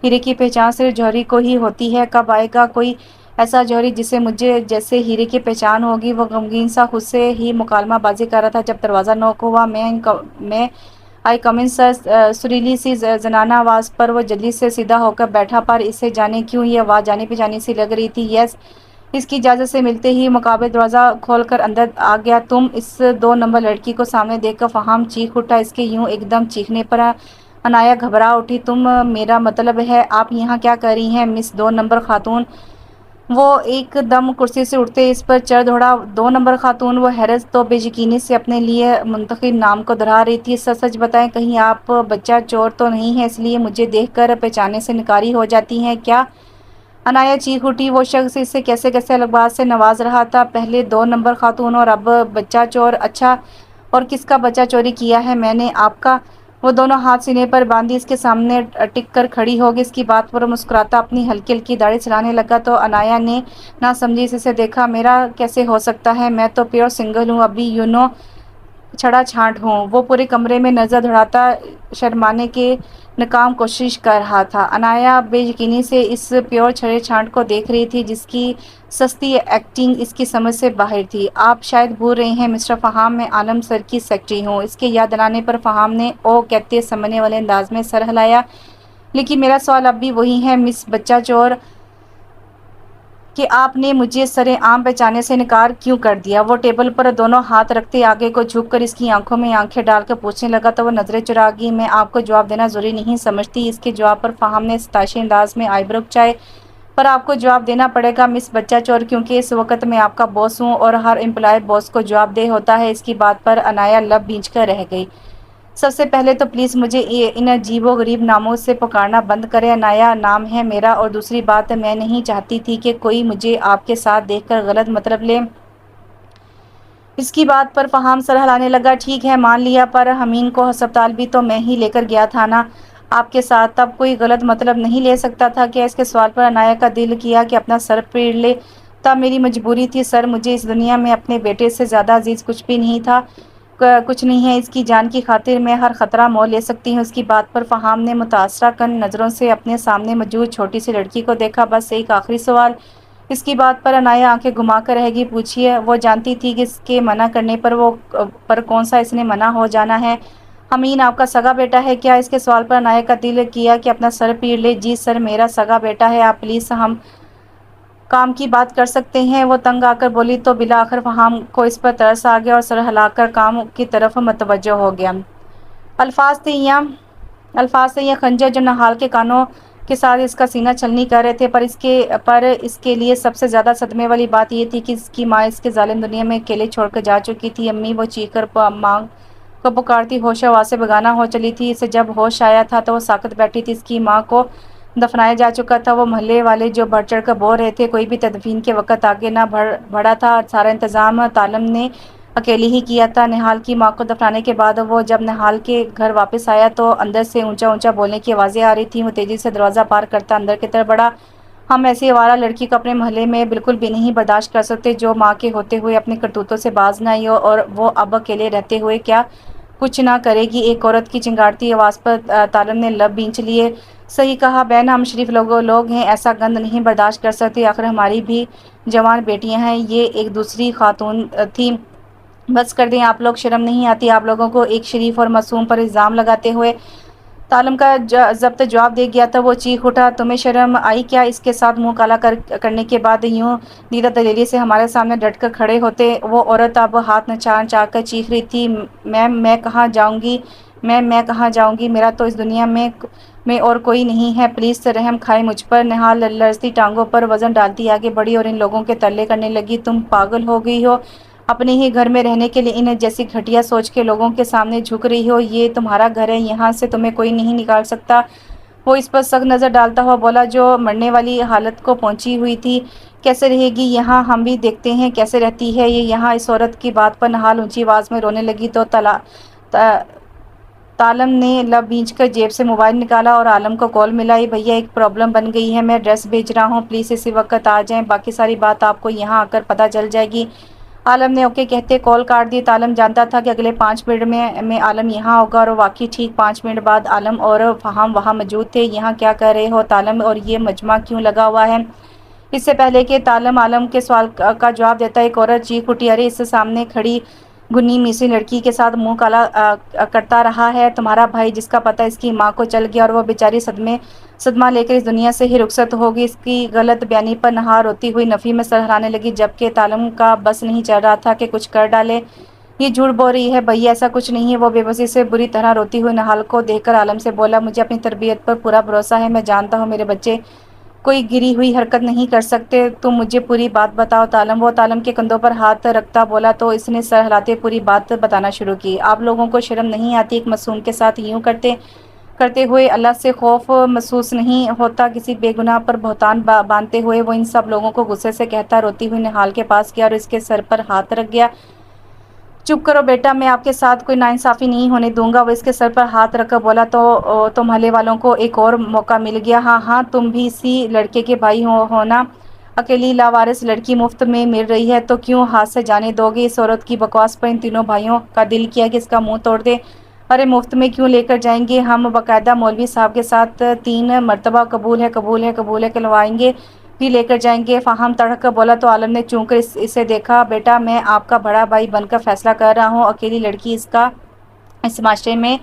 ہیرے کی پہچان صرف جوہری کو ہی ہوتی ہے، کب آئے گا کوئی ایسا جوہری جسے مجھے جیسے ہیرے کی پہچان ہوگی؟ وہ غمگین سا خود سے ہی مکالمہ بازی کر رہا تھا جب دروازہ نوک ہوا۔ میں آئی کم ان سر، سریلی سی زنانہ آواز پر وہ جلدی سے سیدھا ہو کر بیٹھا، پر اسے جانے کیوں یہ آواز جانی پہچانی سی لگ رہی تھی۔ یس، اس کی اجازت سے ملتے ہی مقابل دروازہ کھول کر اندر آ گیا۔ تم؟ اس 2 نمبر لڑکی کو سامنے دیکھ کر فہم چیخ اٹھا، اس کے یوں ایک دم چیخنے پر عنایہ گھبرا اٹھی۔ تم؟ میرا مطلب ہے آپ یہاں کیا کر رہی ہیں مس 2 نمبر خاتون؟ وہ ایک دم کرسی سے اٹھتے اس پر چڑھ دوڑا۔ 2 نمبر خاتون؟ وہ حیرت و بے یقینی سے اپنے لیے منتخب نام کو دہرا رہی تھی۔ سچ سچ بتائیں، کہیں آپ بچہ چور تو نہیں ہیں، اس لیے مجھے دیکھ کر پہچاننے سے انکاری ہو جاتی ہیں کیا؟ عنایہ چیخ اٹھی۔ وہ شخص اسے کیسے کیسے الفاظ سے نواز رہا تھا، پہلے 2 نمبر خاتون اور اب بچہ چور؟ اچھا، اور کس کا بچہ چوری کیا ہے میں نے؟ آپ کا؟ وہ دونوں ہاتھ سینے پر باندھی اس کے سامنے ٹک کر کھڑی ہو گئی۔ اس کی بات پر مسکراتا اپنی ہلکی ہلکی داڑھی چلانے لگا تو عنایہ نے نہ سمجھی سے دیکھا۔ میرا کیسے ہو سکتا ہے، میں تو پیور سنگل ہوں، ابھی چھڑا چھانٹ ہوں۔ وہ پورے کمرے میں نظر دوڑاتا شرمانے کی ناکام کوشش کر رہا تھا۔ عنایہ بے یقینی سے اس پیور چھڑے چھانٹ کو دیکھ رہی تھی جس کی سستی ایکٹنگ اس کی سمجھ سے باہر تھی۔ آپ شاید بھول رہے ہیں مسٹر فہام، میں عالم سر کی سیکرٹری ہوں۔ اس کے یاد دلانے پر فہام نے او کہتے سمجھنے والے انداز میں سر ہلایا۔ لیکن میرا سوال اب بھی وہی ہے مس بچہ چور، کہ آپ نے مجھے سرِ عام پہچاننے سے انکار کیوں کر دیا؟ وہ ٹیبل پر دونوں ہاتھ رکھتے آگے کو جھک کر اس کی آنکھوں میں آنکھیں ڈال کر پوچھنے لگا تو وہ نظریں چرا گئی۔ میں آپ کو جواب دینا ضروری نہیں سمجھتی۔ اس کے جواب پر فہام نے ستائشی انداز میں آئی برو کھچائے۔ پر آپ کو جواب دینا پڑے گا مس بچہ چور، کیونکہ اس وقت میں آپ کا باس ہوں اور ہر امپلائی باس کو جواب دہ ہوتا ہے۔ اس کی بات پر عنایہ لب بھینچ کر رہ گئی۔ سب سے پہلے تو پلیز مجھے ان عجیب و غریب ناموں سے پکارنا بند کریں۔ عنایہ نام ہے میرا، اور دوسری بات میں نہیں چاہتی تھی کہ کوئی مجھے آپ کے ساتھ دیکھ کر غلط مطلب لے۔ اس کی بات پر فہام سر ہلانے لگا۔ ٹھیک ہے مان لیا، پر حمین کو ہسپتال بھی تو میں ہی لے کر گیا تھا نا آپ کے ساتھ، تب کوئی غلط مطلب نہیں لے سکتا تھا کیا؟ اس کے سوال پر عنایہ کا دل کیا کہ اپنا سر پھیر لے۔ تب میری مجبوری تھی سر، مجھے اس دنیا میں اپنے بیٹے سے زیادہ عزیز کچھ بھی نہیں تھا، کچھ نہیں ہے۔ اس کی جان کی خاطر میں ہر خطرہ مول لے سکتی ہوں۔ اس کی بات پر فہام نے متاثرہ کن نظروں سے اپنے سامنے موجود چھوٹی سی لڑکی کو دیکھا۔ بس ایک آخری سوال؟ اس کی بات پر عنایہ آنکھیں گھما کر رہ گئی۔ پوچھیے۔ وہ جانتی تھی کہ اس کے منع کرنے پر کون سا اس نے منع ہو جانا ہے۔ حمین آپ کا سگا بیٹا ہے کیا؟ اس کے سوال پر عنایہ کا دل کیا کہ اپنا سر پھیر لے۔ جی سر، میرا سگا بیٹا ہے، آپ پلیز ہم کام کی بات کر سکتے ہیں؟ وہ تنگ آ کر بولی تو بالآخر فہام کو اس پر ترس آ گیا اور سر ہلا کر کام کی طرف متوجہ ہو گیا۔ الفاظ تھے یا خنجر جو نہال کے کانوں کے ساتھ اس کا سینہ چھلنی کر رہے تھے، پر اس کے لیے سب سے زیادہ صدمے والی بات یہ تھی کہ اس کی ماں اس کے ظالم دنیا میں اکیلے چھوڑ کر جا چکی تھی۔ امی! وہ چیخ کر ماں کو پکارتی ہوش و حواس سے بیگانہ ہو چلی تھی۔ اسے جب ہوش آیا تھا تو وہ ساکت بیٹھی تھی، اس کی ماں کو دفنایا جا چکا تھا۔ وہ محلے والے جو بڑھ چڑھ کر بول رہے تھے، کوئی بھی تدفین کے وقت آگے نہ بڑھا تھا۔ سارا انتظام تالم نے اکیلی ہی کیا تھا۔ نہال کی ماں کو دفنانے کے بعد وہ جب نہال کے گھر واپس آیا تو اندر سے اونچا اونچا بولنے کی آوازیں آ رہی تھیں۔ وہ تیزی سے دروازہ پار کرتا اندر کی طرف بڑھا۔ ہم ایسی آوارہ لڑکی کو اپنے محلے میں بالکل بھی نہیں برداشت کر سکتے جو ماں کے ہوتے ہوئے اپنی کرتوتوں سے باز نہ آئی ہو، اور وہ اب اکیلے رہتے ہوئے کیا کچھ نہ کرے گی۔ ایک عورت کی چنگاڑتی آواز پر طالب نے لب بھینچ لیے۔ صحیح کہا بہن، ہم شریف لوگ ہیں، ایسا گند نہیں برداشت کر سکتے، آخر ہماری بھی جوان بیٹیاں ہیں۔ یہ ایک دوسری خاتون تھی۔ بس کر دیں، آپ لوگ شرم نہیں آتی آپ لوگوں کو ایک شریف اور معصوم پر الزام لگاتے ہوئے؟ طالب کا ضبط جواب دے گیا تھا۔ وہ چیخ اٹھا، تمہیں شرم آئی کیا؟ اس کے ساتھ منہ کالا کرنے کے بعد یوں دیدہ دلیری سے ہمارے سامنے ڈٹ کر کھڑے ہوتے؟ وہ عورت اب ہاتھ نچا نچا کر چیخ رہی تھی، میں کہاں جاؤں گی؟ میں کہاں جاؤں گی؟ میرا تو اس دنیا میں اور کوئی نہیں ہے، پلیز رحم کھائے مجھ پر۔ نہال لرزتی ٹانگوں پر وزن ڈالتی آگے بڑھی اور ان لوگوں کے ترلے کرنے لگی، تم پاگل ہو گئی ہو؟ اپنے ہی گھر میں رہنے کے لیے ان جیسی گھٹیا سوچ کے لوگوں کے سامنے جھک رہی ہو؟ یہ تمہارا گھر ہے، یہاں سے تمہیں کوئی نہیں نکال سکتا۔ وہ اس پر سخت نظر ڈالتا ہوا بولا جو مرنے والی حالت کو پہنچی ہوئی تھی۔ کیسے رہے گی یہاں؟ ہم بھی دیکھتے ہیں کیسے رہتی ہے یہ یہاں۔ اس عورت کی بات پر نہال اونچی آواز میں رونے لگی تو طالب نے لب بھینچ کر جیب سے موبائل نکالا اور عالم کو کال ملائی۔ بھیا ایک پرابلم بن گئی ہے، میں ایڈریس بھیج رہا ہوں، پلیز اسی وقت آ جائیں، باقی ساری بات آپ کو یہاں آ کر پتہ چل جائے گی۔ عالم نے اوکے کہتے کال کاٹ دی۔ طالب جانتا تھا کہ اگلے 5 منٹ میں عالم یہاں ہوگا، اور واقعی ٹھیک 5 منٹ بعد عالم اور فہم وہاں موجود تھے۔ یہاں کیا کر رہے ہو طالب، اور یہ مجمع کیوں لگا ہوا ہے؟ اس سے پہلے کہ طالب عالم کے سوال کا جواب دیتا ایک عورت چیخ اٹھی، ارے اس سامنے کھڑی گنی میسی لڑکی کے ساتھ منہ کالا کرتا رہا ہے تمہارا بھائی، جس کا پتہ اس کی ماں کو چل گیا اور وہ بیچاری صدمہ لے کر اس دنیا سے ہی رخصت ہوگی۔ اس کی غلط بیانی پر نہال روتی ہوئی نفی میں سر ہلانے لگی، جبکہ طالب کا بس نہیں چل رہا تھا کہ کچھ کر ڈالے۔ یہ جھوٹ بول رہی ہے بھیا، ایسا کچھ نہیں ہے۔ وہ بے بسی سے بری طرح روتی ہوئی نہال کو دیکھ کر عالم سے بولا، مجھے اپنی تربیت پر پورا بھروسہ ہے، میں جانتا ہوں میرے بچے کوئی گری ہوئی حرکت نہیں کر سکتے، تم مجھے پوری بات بتاؤ طالب۔ وہ طالب کے کندھوں پر ہاتھ رکھتا بولا تو اس نے سر ہلاتے پوری بات بتانا شروع کی۔ آپ لوگوں کو شرم نہیں آتی ایک معصوم کے ساتھ یوں کرتے ہوئے؟ اللہ سے خوف محسوس نہیں ہوتا کسی بے گناہ پر بہتان باندھتے ہوئے؟ وہ ان سب لوگوں کو غصے سے کہتا روتی ہوئی نہال کے پاس گیا اور اس کے سر پر ہاتھ رکھ گیا، چپ کرو بیٹا، میں آپ کے ساتھ کوئی ناانصافی نہیں ہونے دوں گا۔ وہ اس کے سر پر ہاتھ رکھ کر بولا تو محلے والوں کو ایک اور موقع مل گیا۔ ہاں تم بھی اسی لڑکے کے بھائی ہو نا؟ اکیلی لاوارث لڑکی مفت میں مل رہی ہے تو کیوں ہاتھ سے جانے دو گے؟ اس عورت کی بکواس پر ان تینوں بھائیوں کا دل کیا کہ اس کا منہ توڑ دے۔ ارے مفت میں کیوں لے کر جائیں گے؟ ہم باقاعدہ مولوی صاحب کے ساتھ 3 مرتبہ قبول ہے کہلوائیں گے بھی لے کر جائیں گے۔ فہم تڑک کر بولا تو عالم نے چونک کر اسے دیکھا، بیٹا میں آپ کا بڑا بھائی بن کر فیصلہ کر رہا ہوں، اکیلی لڑکی اس معاشرے میں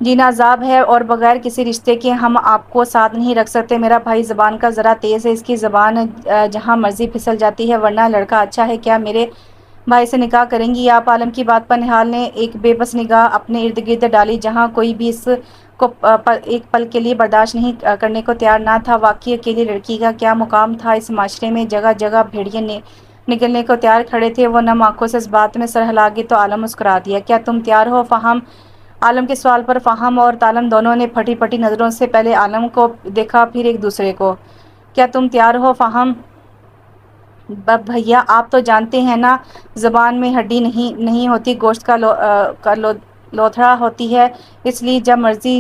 جینا عذاب ہے اور بغیر کسی رشتے کے ہم آپ کو ساتھ نہیں رکھ سکتے۔ میرا بھائی زبان کا ذرا تیز ہے، اس کی زبان جہاں مرضی پھسل جاتی ہے، ورنہ لڑکا اچھا ہے، کیا میرے بھائی سے نکاح کریں گی آپ؟ عالم کی بات پر نہال نے ایک بے بس نگاہ اپنے ارد گرد ڈالی جہاں کوئی بھی اس کو ایک پل کے لیے برداشت نہیں کرنے کو تیار نہ تھا۔ واقعی اکیلی لڑکی کا کیا مقام تھا اس معاشرے میں؟ جگہ جگہ بھیڑیے نکلنے کو تیار کھڑے تھے۔ وہ نم آنکھوں سے اس بات میں سر ہلا گئی تو عالم مسکرا دیا، کیا تم تیار ہو فہم؟ عالم کے سوال پر فہم اور طالب دونوں نے پھٹی پھٹی نظروں سے پہلے عالم کو دیکھا پھر ایک دوسرے کو۔ کیا تم تیار ہو فہم؟ بھیا آپ تو جانتے ہیں نا، زبان میں ہڈی نہیں ہوتی، گوشت کا لوتھڑا ہوتی ہے، اس لیے جب مرضی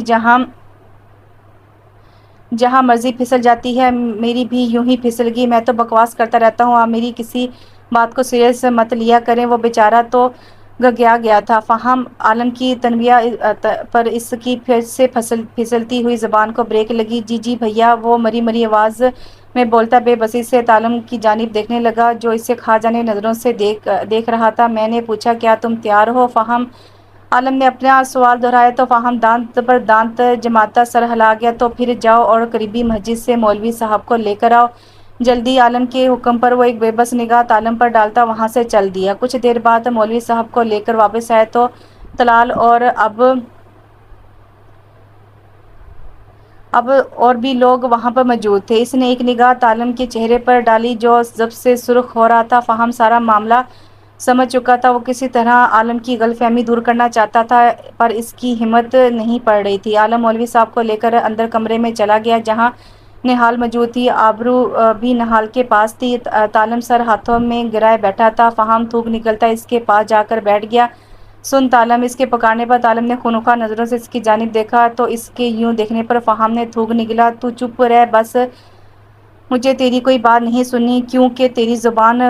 جہاں مرضی پھسل جاتی ہے، میری بھی یوں ہی پھسل گئی۔ میں تو بکواس کرتا رہتا ہوں، آپ میری کسی بات کو سیریس مت لیا کریں۔ وہ بیچارہ تو گھگیا گیا تھا۔ فہم عالم کی تنبیہ پر اس کی پھر سے پھسلتی ہوئی زبان کو بریک لگی۔ جی بھیا، وہ مری آواز میں بولتا بے بسی سے طالب کی جانب دیکھنے لگا جو اسے کھا جانے نظروں سے دیکھ رہا تھا۔ میں نے پوچھا کیا تم تیار ہو فہم؟ عالم نے اپنا سوال دہرایا تو فہم دانت پر دانت جماتا سر ہلا گیا، تو پھر جاؤ اور قریبی مسجد سے مولوی صاحب کو لے کر آؤ جلدی۔ عالم کے حکم پر وہ ایک بے بس نگاہ طالب پر ڈالتا وہاں سے چل دیا۔ کچھ دیر بعد مولوی صاحب کو لے کر واپس آئے تو طلال اب اور بھی لوگ وہاں پر موجود تھے۔ اس نے ایک نگاہ طالب کے چہرے پر ڈالی جو ضبط سے سرخ ہو رہا تھا۔ فہم سارا معاملہ سمجھ چکا تھا، وہ کسی طرح عالم کی غلط فہمی دور کرنا چاہتا تھا پر اس کی ہمت نہیں پڑ رہی تھی۔ عالم مولوی صاحب کو لے کر اندر کمرے میں چلا گیا جہاں نہال موجود تھی، آبرو بھی نہال کے پاس تھی۔ تالم سر ہاتھوں میں گرائے بیٹھا تھا۔ فہم تھوک نکلتا اس کے پاس جا کر بیٹھ گیا۔ سن تالم، اس کے پکارنے پر تالم نے خونخوار نظروں سے اس کی جانب دیکھا تو اس کے یوں دیکھنے پر فہم نے تھوک نکلا، تو چپ رہ، بس مجھے تیری کوئی بات نہیں سننی، کیونکہ تیری زبان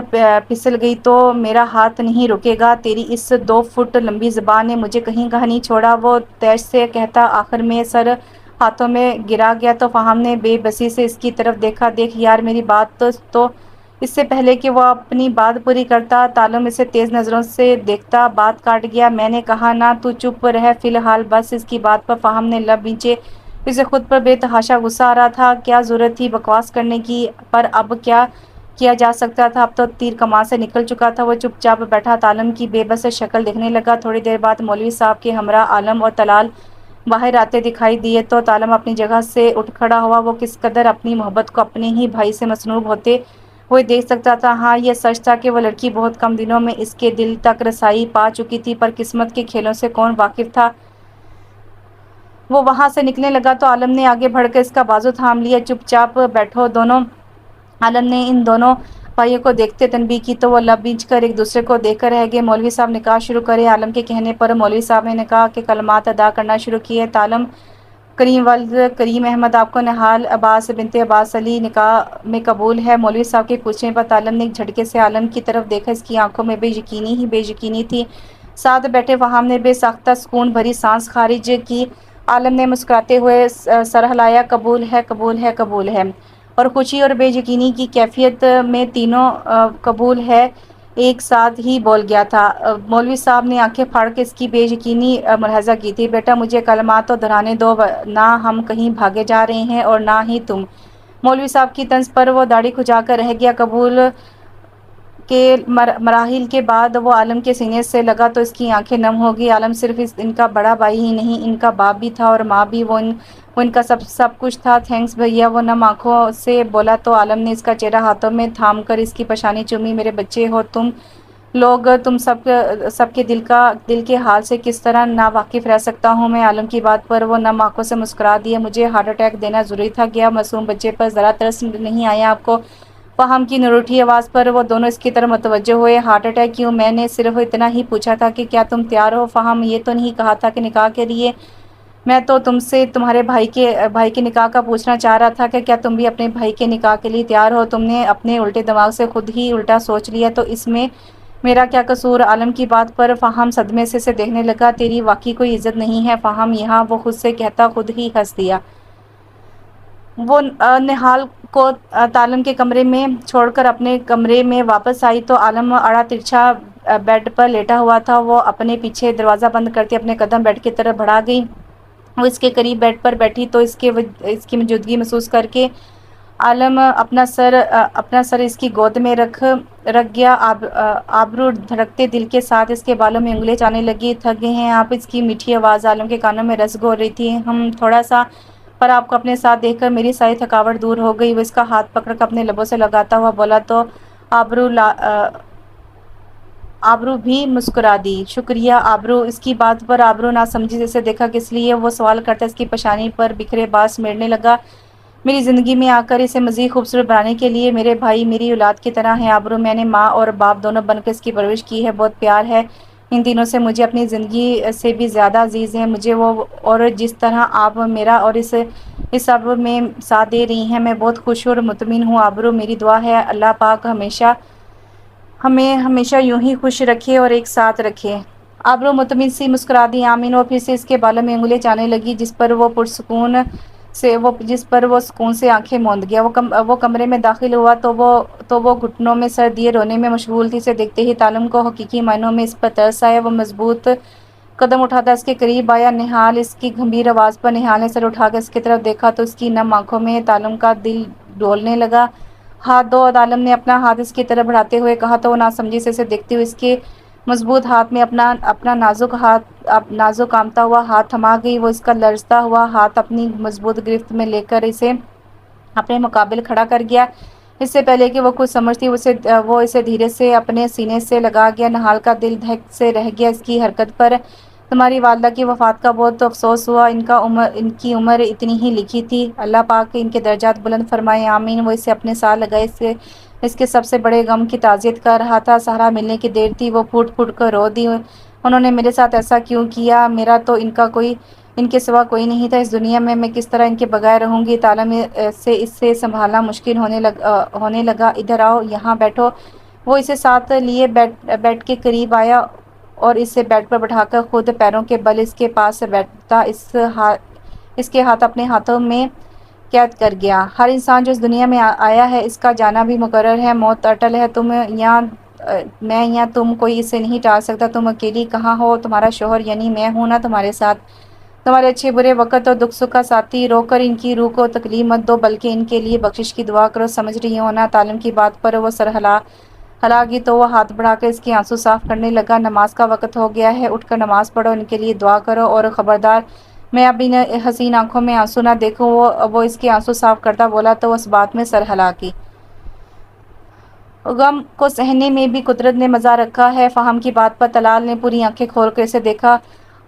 پھسل گئی تو میرا ہاتھ نہیں رکے گا۔ تیری اس 2 فٹ لمبی زبان نے مجھے کہیں کا نہیں چھوڑا، وہ تیش سے کہتا آخر میں سر ہاتھوں میں گرا گیا تو فہم نے بے بسی سے اس کی طرف دیکھا۔ دیکھ یار میری بات تو اس سے پہلے کہ وہ اپنی بات پوری کرتا تالم اسے تیز نظروں سے دیکھتا بات کاٹ گیا، میں نے کہا نا تو چپ رہ فی الحال بس۔ اس کی بات پر فہم نے لب بھینچے، اسے خود پر بے تحاشا غصہ آ رہا تھا۔ کیا ضرورت تھی بکواس کرنے کی، پر اب کیا کیا جا سکتا تھا، اب تو تیر کمان سے نکل چکا تھا۔ وہ چپ چاپ بیٹھا تالم کی بے بس شکل دیکھنے لگا۔ تھوڑی دیر بعد مولوی صاحب کے ہمراہ عالم اور طلال باہر آتے دکھائی دیے تو تالم اپنی جگہ سے اٹھ کھڑا ہوا۔ وہ کس قدر اپنی محبت کو اپنے ہی بھائی سے مسلوب ہوتے ہوئے دیکھ سکتا تھا۔ ہاں یہ سچ تھا کہ وہ لڑکی بہت کم دنوں میں اس کے دل تک رسائی پا چکی تھی، پر قسمت کے کھیلوں سے کون واقف تھا۔ وہ وہاں سے نکلنے لگا تو عالم نے آگے بڑھ کر اس کا بازو تھام لیا، چپ چاپ بیٹھو دونوں۔ عالم نے ان دونوں بھائیوں کو دیکھتے تنبیہ کی تو وہ لب بھینچ کر ایک دوسرے کو دیکھ کر رہ گئے۔ مولوی صاحب نکاح شروع کرے۔ عالم کے کہنے پر مولوی صاحب نے نکاح کے کلمات ادا کرنا شروع کیے۔ تالم کریم ولد کریم احمد، آپ کو نہال عباس بنت عباس علی نکاح میں قبول ہے؟ مولوی صاحب کے پوچھنے پر تالم نے ایک جھٹکے سے عالم کی طرف دیکھا، اس کی آنکھوں میں بے یقینی ہی بے یقینی تھی۔ ساتھ بیٹھے فہم نے بے ساختہ سکون بھری سانس خارج کی۔ عالم نے مسکراتے ہوئے سر ہلایا، قبول ہے قبول ہے قبول ہے، اور خوشی اور بے یقینی کی کیفیت میں تینوں قبول ہے ایک ساتھ ہی بول گیا تھا۔ مولوی صاحب نے آنکھیں پھاڑ کے اس کی بے یقینی ملاحظہ کی تھی۔ بیٹا مجھے کلمات تو دہرانے دو، نہ ہم کہیں بھاگے جا رہے ہیں اور نہ ہی تم۔ مولوی صاحب کی طنز پر وہ داڑھی کھجا کر رہ گیا۔ قبول کے مراحل کے بعد وہ عالم کے سینے سے لگا تو اس کی آنکھیں نم ہو گئی۔ عالم صرف ان کا بڑا بھائی ہی نہیں، ان کا باپ بھی تھا اور ماں بھی، وہ ان کا سب کچھ تھا۔ تھینکس بھیا، وہ نم آنکھوں سے بولا تو عالم نے اس کا چہرہ ہاتھوں میں تھام کر اس کی پیشانی چومی۔ میرے بچے ہو تم لوگ، تم سب کے دل کے حال سے کس طرح ناواقف رہ سکتا ہوں میں؟ عالم کی بات پر وہ نم آنکھوں سے مسکرا دیا۔ مجھے ہارٹ اٹیک دینا ضروری تھا کیا؟ معصوم بچے پر ذرا ترس نہیں آیا آپ کو؟ فہم کی نروٹھی آواز پر وہ دونوں اس کی طرف متوجہ ہوئے۔ ہارٹ اٹیک کیوں؟ میں نے صرف اتنا ہی پوچھا تھا کہ کیا تم تیار ہو؟ فہم، یہ تو نہیں کہا تھا کہ نکاح کے لیے، میں تو تم سے تمہارے بھائی کے نکاح کا پوچھنا چاہ رہا تھا کہ کیا تم بھی اپنے بھائی کے نکاح کے لیے تیار ہو؟ تم نے اپنے الٹے دماغ سے خود ہی الٹا سوچ لیا تو اس میں میرا کیا قصور؟ عالم کی بات پر فہم صدمے سے اسے دیکھنے لگا۔ تیری واقعی کوئی عزت نہیں ہے فہم یہاں؟ وہ خود سے کہتا خود ہی ہنس دیا۔ وہ نہال کو تالم کے کمرے میں چھوڑ کر اپنے کمرے میں واپس آئی تو عالم اڑا ترچھا بیڈ پر لیٹا ہوا تھا۔ وہ اپنے پیچھے دروازہ بند کرتے اپنے قدم بیڈ کی طرف بڑھا گئی۔ وہ اس کے قریب بیڈ پر بیٹھی تو اس کی موجودگی محسوس کر کے عالم اپنا سر اس کی گود میں رکھ گیا۔ آبرو دھڑکتے دل کے ساتھ اس کے بالوں میں انگلیاں جانے لگی۔ تھک گئے ہیں آپ؟ اس کی میٹھی آواز عالم کے کانوں میں رس گھول رہی تھی۔ ہم تھوڑا سا، پر آپ کو اپنے ساتھ دیکھ کر میری ساری تھکاوٹ دور ہو گئی۔ وہ اس کا ہاتھ پکڑ کر اپنے لبوں سے لگاتا ہوا بولا تو آبرو بھی مسکرا دی۔ شکریہ آبرو۔ اس کی بات پر آبرو نہ سمجھی جیسے دیکھا کس لیے وہ سوال کرتا اس کی پیشانی پر بکھرے بال سمیٹنے لگا۔ میری زندگی میں آ کر اسے مزید خوبصورت بنانے کے لیے میرے بھائی میری اولاد کی طرح ہیں آبرو، میں نے ماں اور باپ دونوں بن کر اس کی پرورش کی ہے، بہت پیار ہے ان تینوں سے، مجھے اپنی زندگی سے بھی زیادہ عزیز ہیں مجھے وہ، اور جس طرح آپ میرا اور اس سب میں ساتھ دے رہی ہیں میں بہت خوش اور مطمئن ہوں آبرو۔ میری دعا ہے اللہ پاک ہمیں ہمیشہ یوں ہی خوش رکھے اور ایک ساتھ رکھے۔ آبرو مطمئن سی مسکرا دی۔ آمین۔ وہ پھر سے اس کے بالوں میں انگلیاں جانے لگی جس پر وہ سکون سے آنکھیں موند گیا۔ وہ کمرے میں داخل ہوا تو وہ گھٹنوں میں سر دیے رونے میں مشغول تھی۔ اسے دیکھتے ہی تالم کو حقیقی معنوں میں اس پر ترس آیا۔ وہ مضبوط قدم اٹھاتا اس کے قریب آیا۔ نہال، اس کی گمبھیر آواز پر نہال نے سر اٹھا کر اس کی طرف دیکھا تو اس کی نم آنکھوں میں تالم کا دل ڈولنے لگا۔ ہاتھ دو، عالم نے اپنا ہاتھ اس کی طرف بڑھاتے ہوئے کہا تو وہ ناسمجھی سے اسے دیکھتے ہوئے اس کے مضبوط ہاتھ میں اپنا نازک کانپتا ہوا ہاتھ تھما گئی۔ وہ اس کا لرزتا ہوا ہاتھ اپنی مضبوط گرفت میں لے کر اسے اپنے مقابل کھڑا کر گیا۔ اس سے پہلے کہ وہ کچھ سمجھتی وہ اسے دھیرے سے اپنے سینے سے لگا گیا۔ نہال کا دل دھک سے رہ گیا اس کی حرکت پر۔ تمہاری والدہ کی وفات کا بہت افسوس ہوا، ان کی عمر اتنی ہی لکھی تھی، اللہ پاک ان کے درجات بلند فرمائے، آمین۔ وہ اسے اپنے ساتھ لگائے، اس کے سب سے بڑے غم کی تعزیت کر رہا تھا۔ سہارا ملنے کی دیر تھی، وہ پھوٹ پھوٹ کر رو دی، انہوں نے میرے ساتھ ایسا کیوں کیا، میرا تو ان کے سوا کوئی نہیں تھا اس دنیا میں کس طرح ان کے بغیر رہوں گی۔ تالم سے اسے سنبھالنا مشکل ہونے لگا، ادھر آؤ، یہاں بیٹھو۔ وہ اسے ساتھ لیے بیڈ کے قریب آیا اور اسے بیڈ پر بٹھا کر خود پیروں کے بل اس کے پاس بیٹھتا، اس کے ہاتھ اپنے ہاتھوں میں قید کر گیا۔ ہر انسان جو اس دنیا میں آیا ہے، اس کا جانا بھی مقرر ہے، موت اٹل ہے، میں یا تم، کوئی اسے نہیں ٹال سکتا۔ تم اکیلی کہاں ہو؟ تمہارا شوہر یعنی میں ہوں نا تمہارے ساتھ، تمہارے اچھے برے وقت اور دکھ سکھ کا ساتھی۔ رو کر ان کی روح کو تکلیف مت دو، بلکہ ان کے لیے بخشش کی دعا کرو، سمجھ رہی ہو نا؟ تالم کی بات پر وہ سر ہلا گی تو وہ ہاتھ بڑھا کر اس کے آنسو صاف کرنے لگا۔ نماز کا وقت ہو گیا ہے، اٹھ کر نماز پڑھو، ان کے لیے دعا کرو، اور خبردار میں اب ان حسین آنکھوں میں آنسو نہ دیکھوں۔ وہ اس کے آنسو صاف کرتا بولا تو اس بات میں سر ہلا کی غم کو سہنے میں بھی قدرت نے مزہ رکھا ہے۔ فہم کی بات پر طلال نے پوری آنکھیں کھول کر اسے دیکھا۔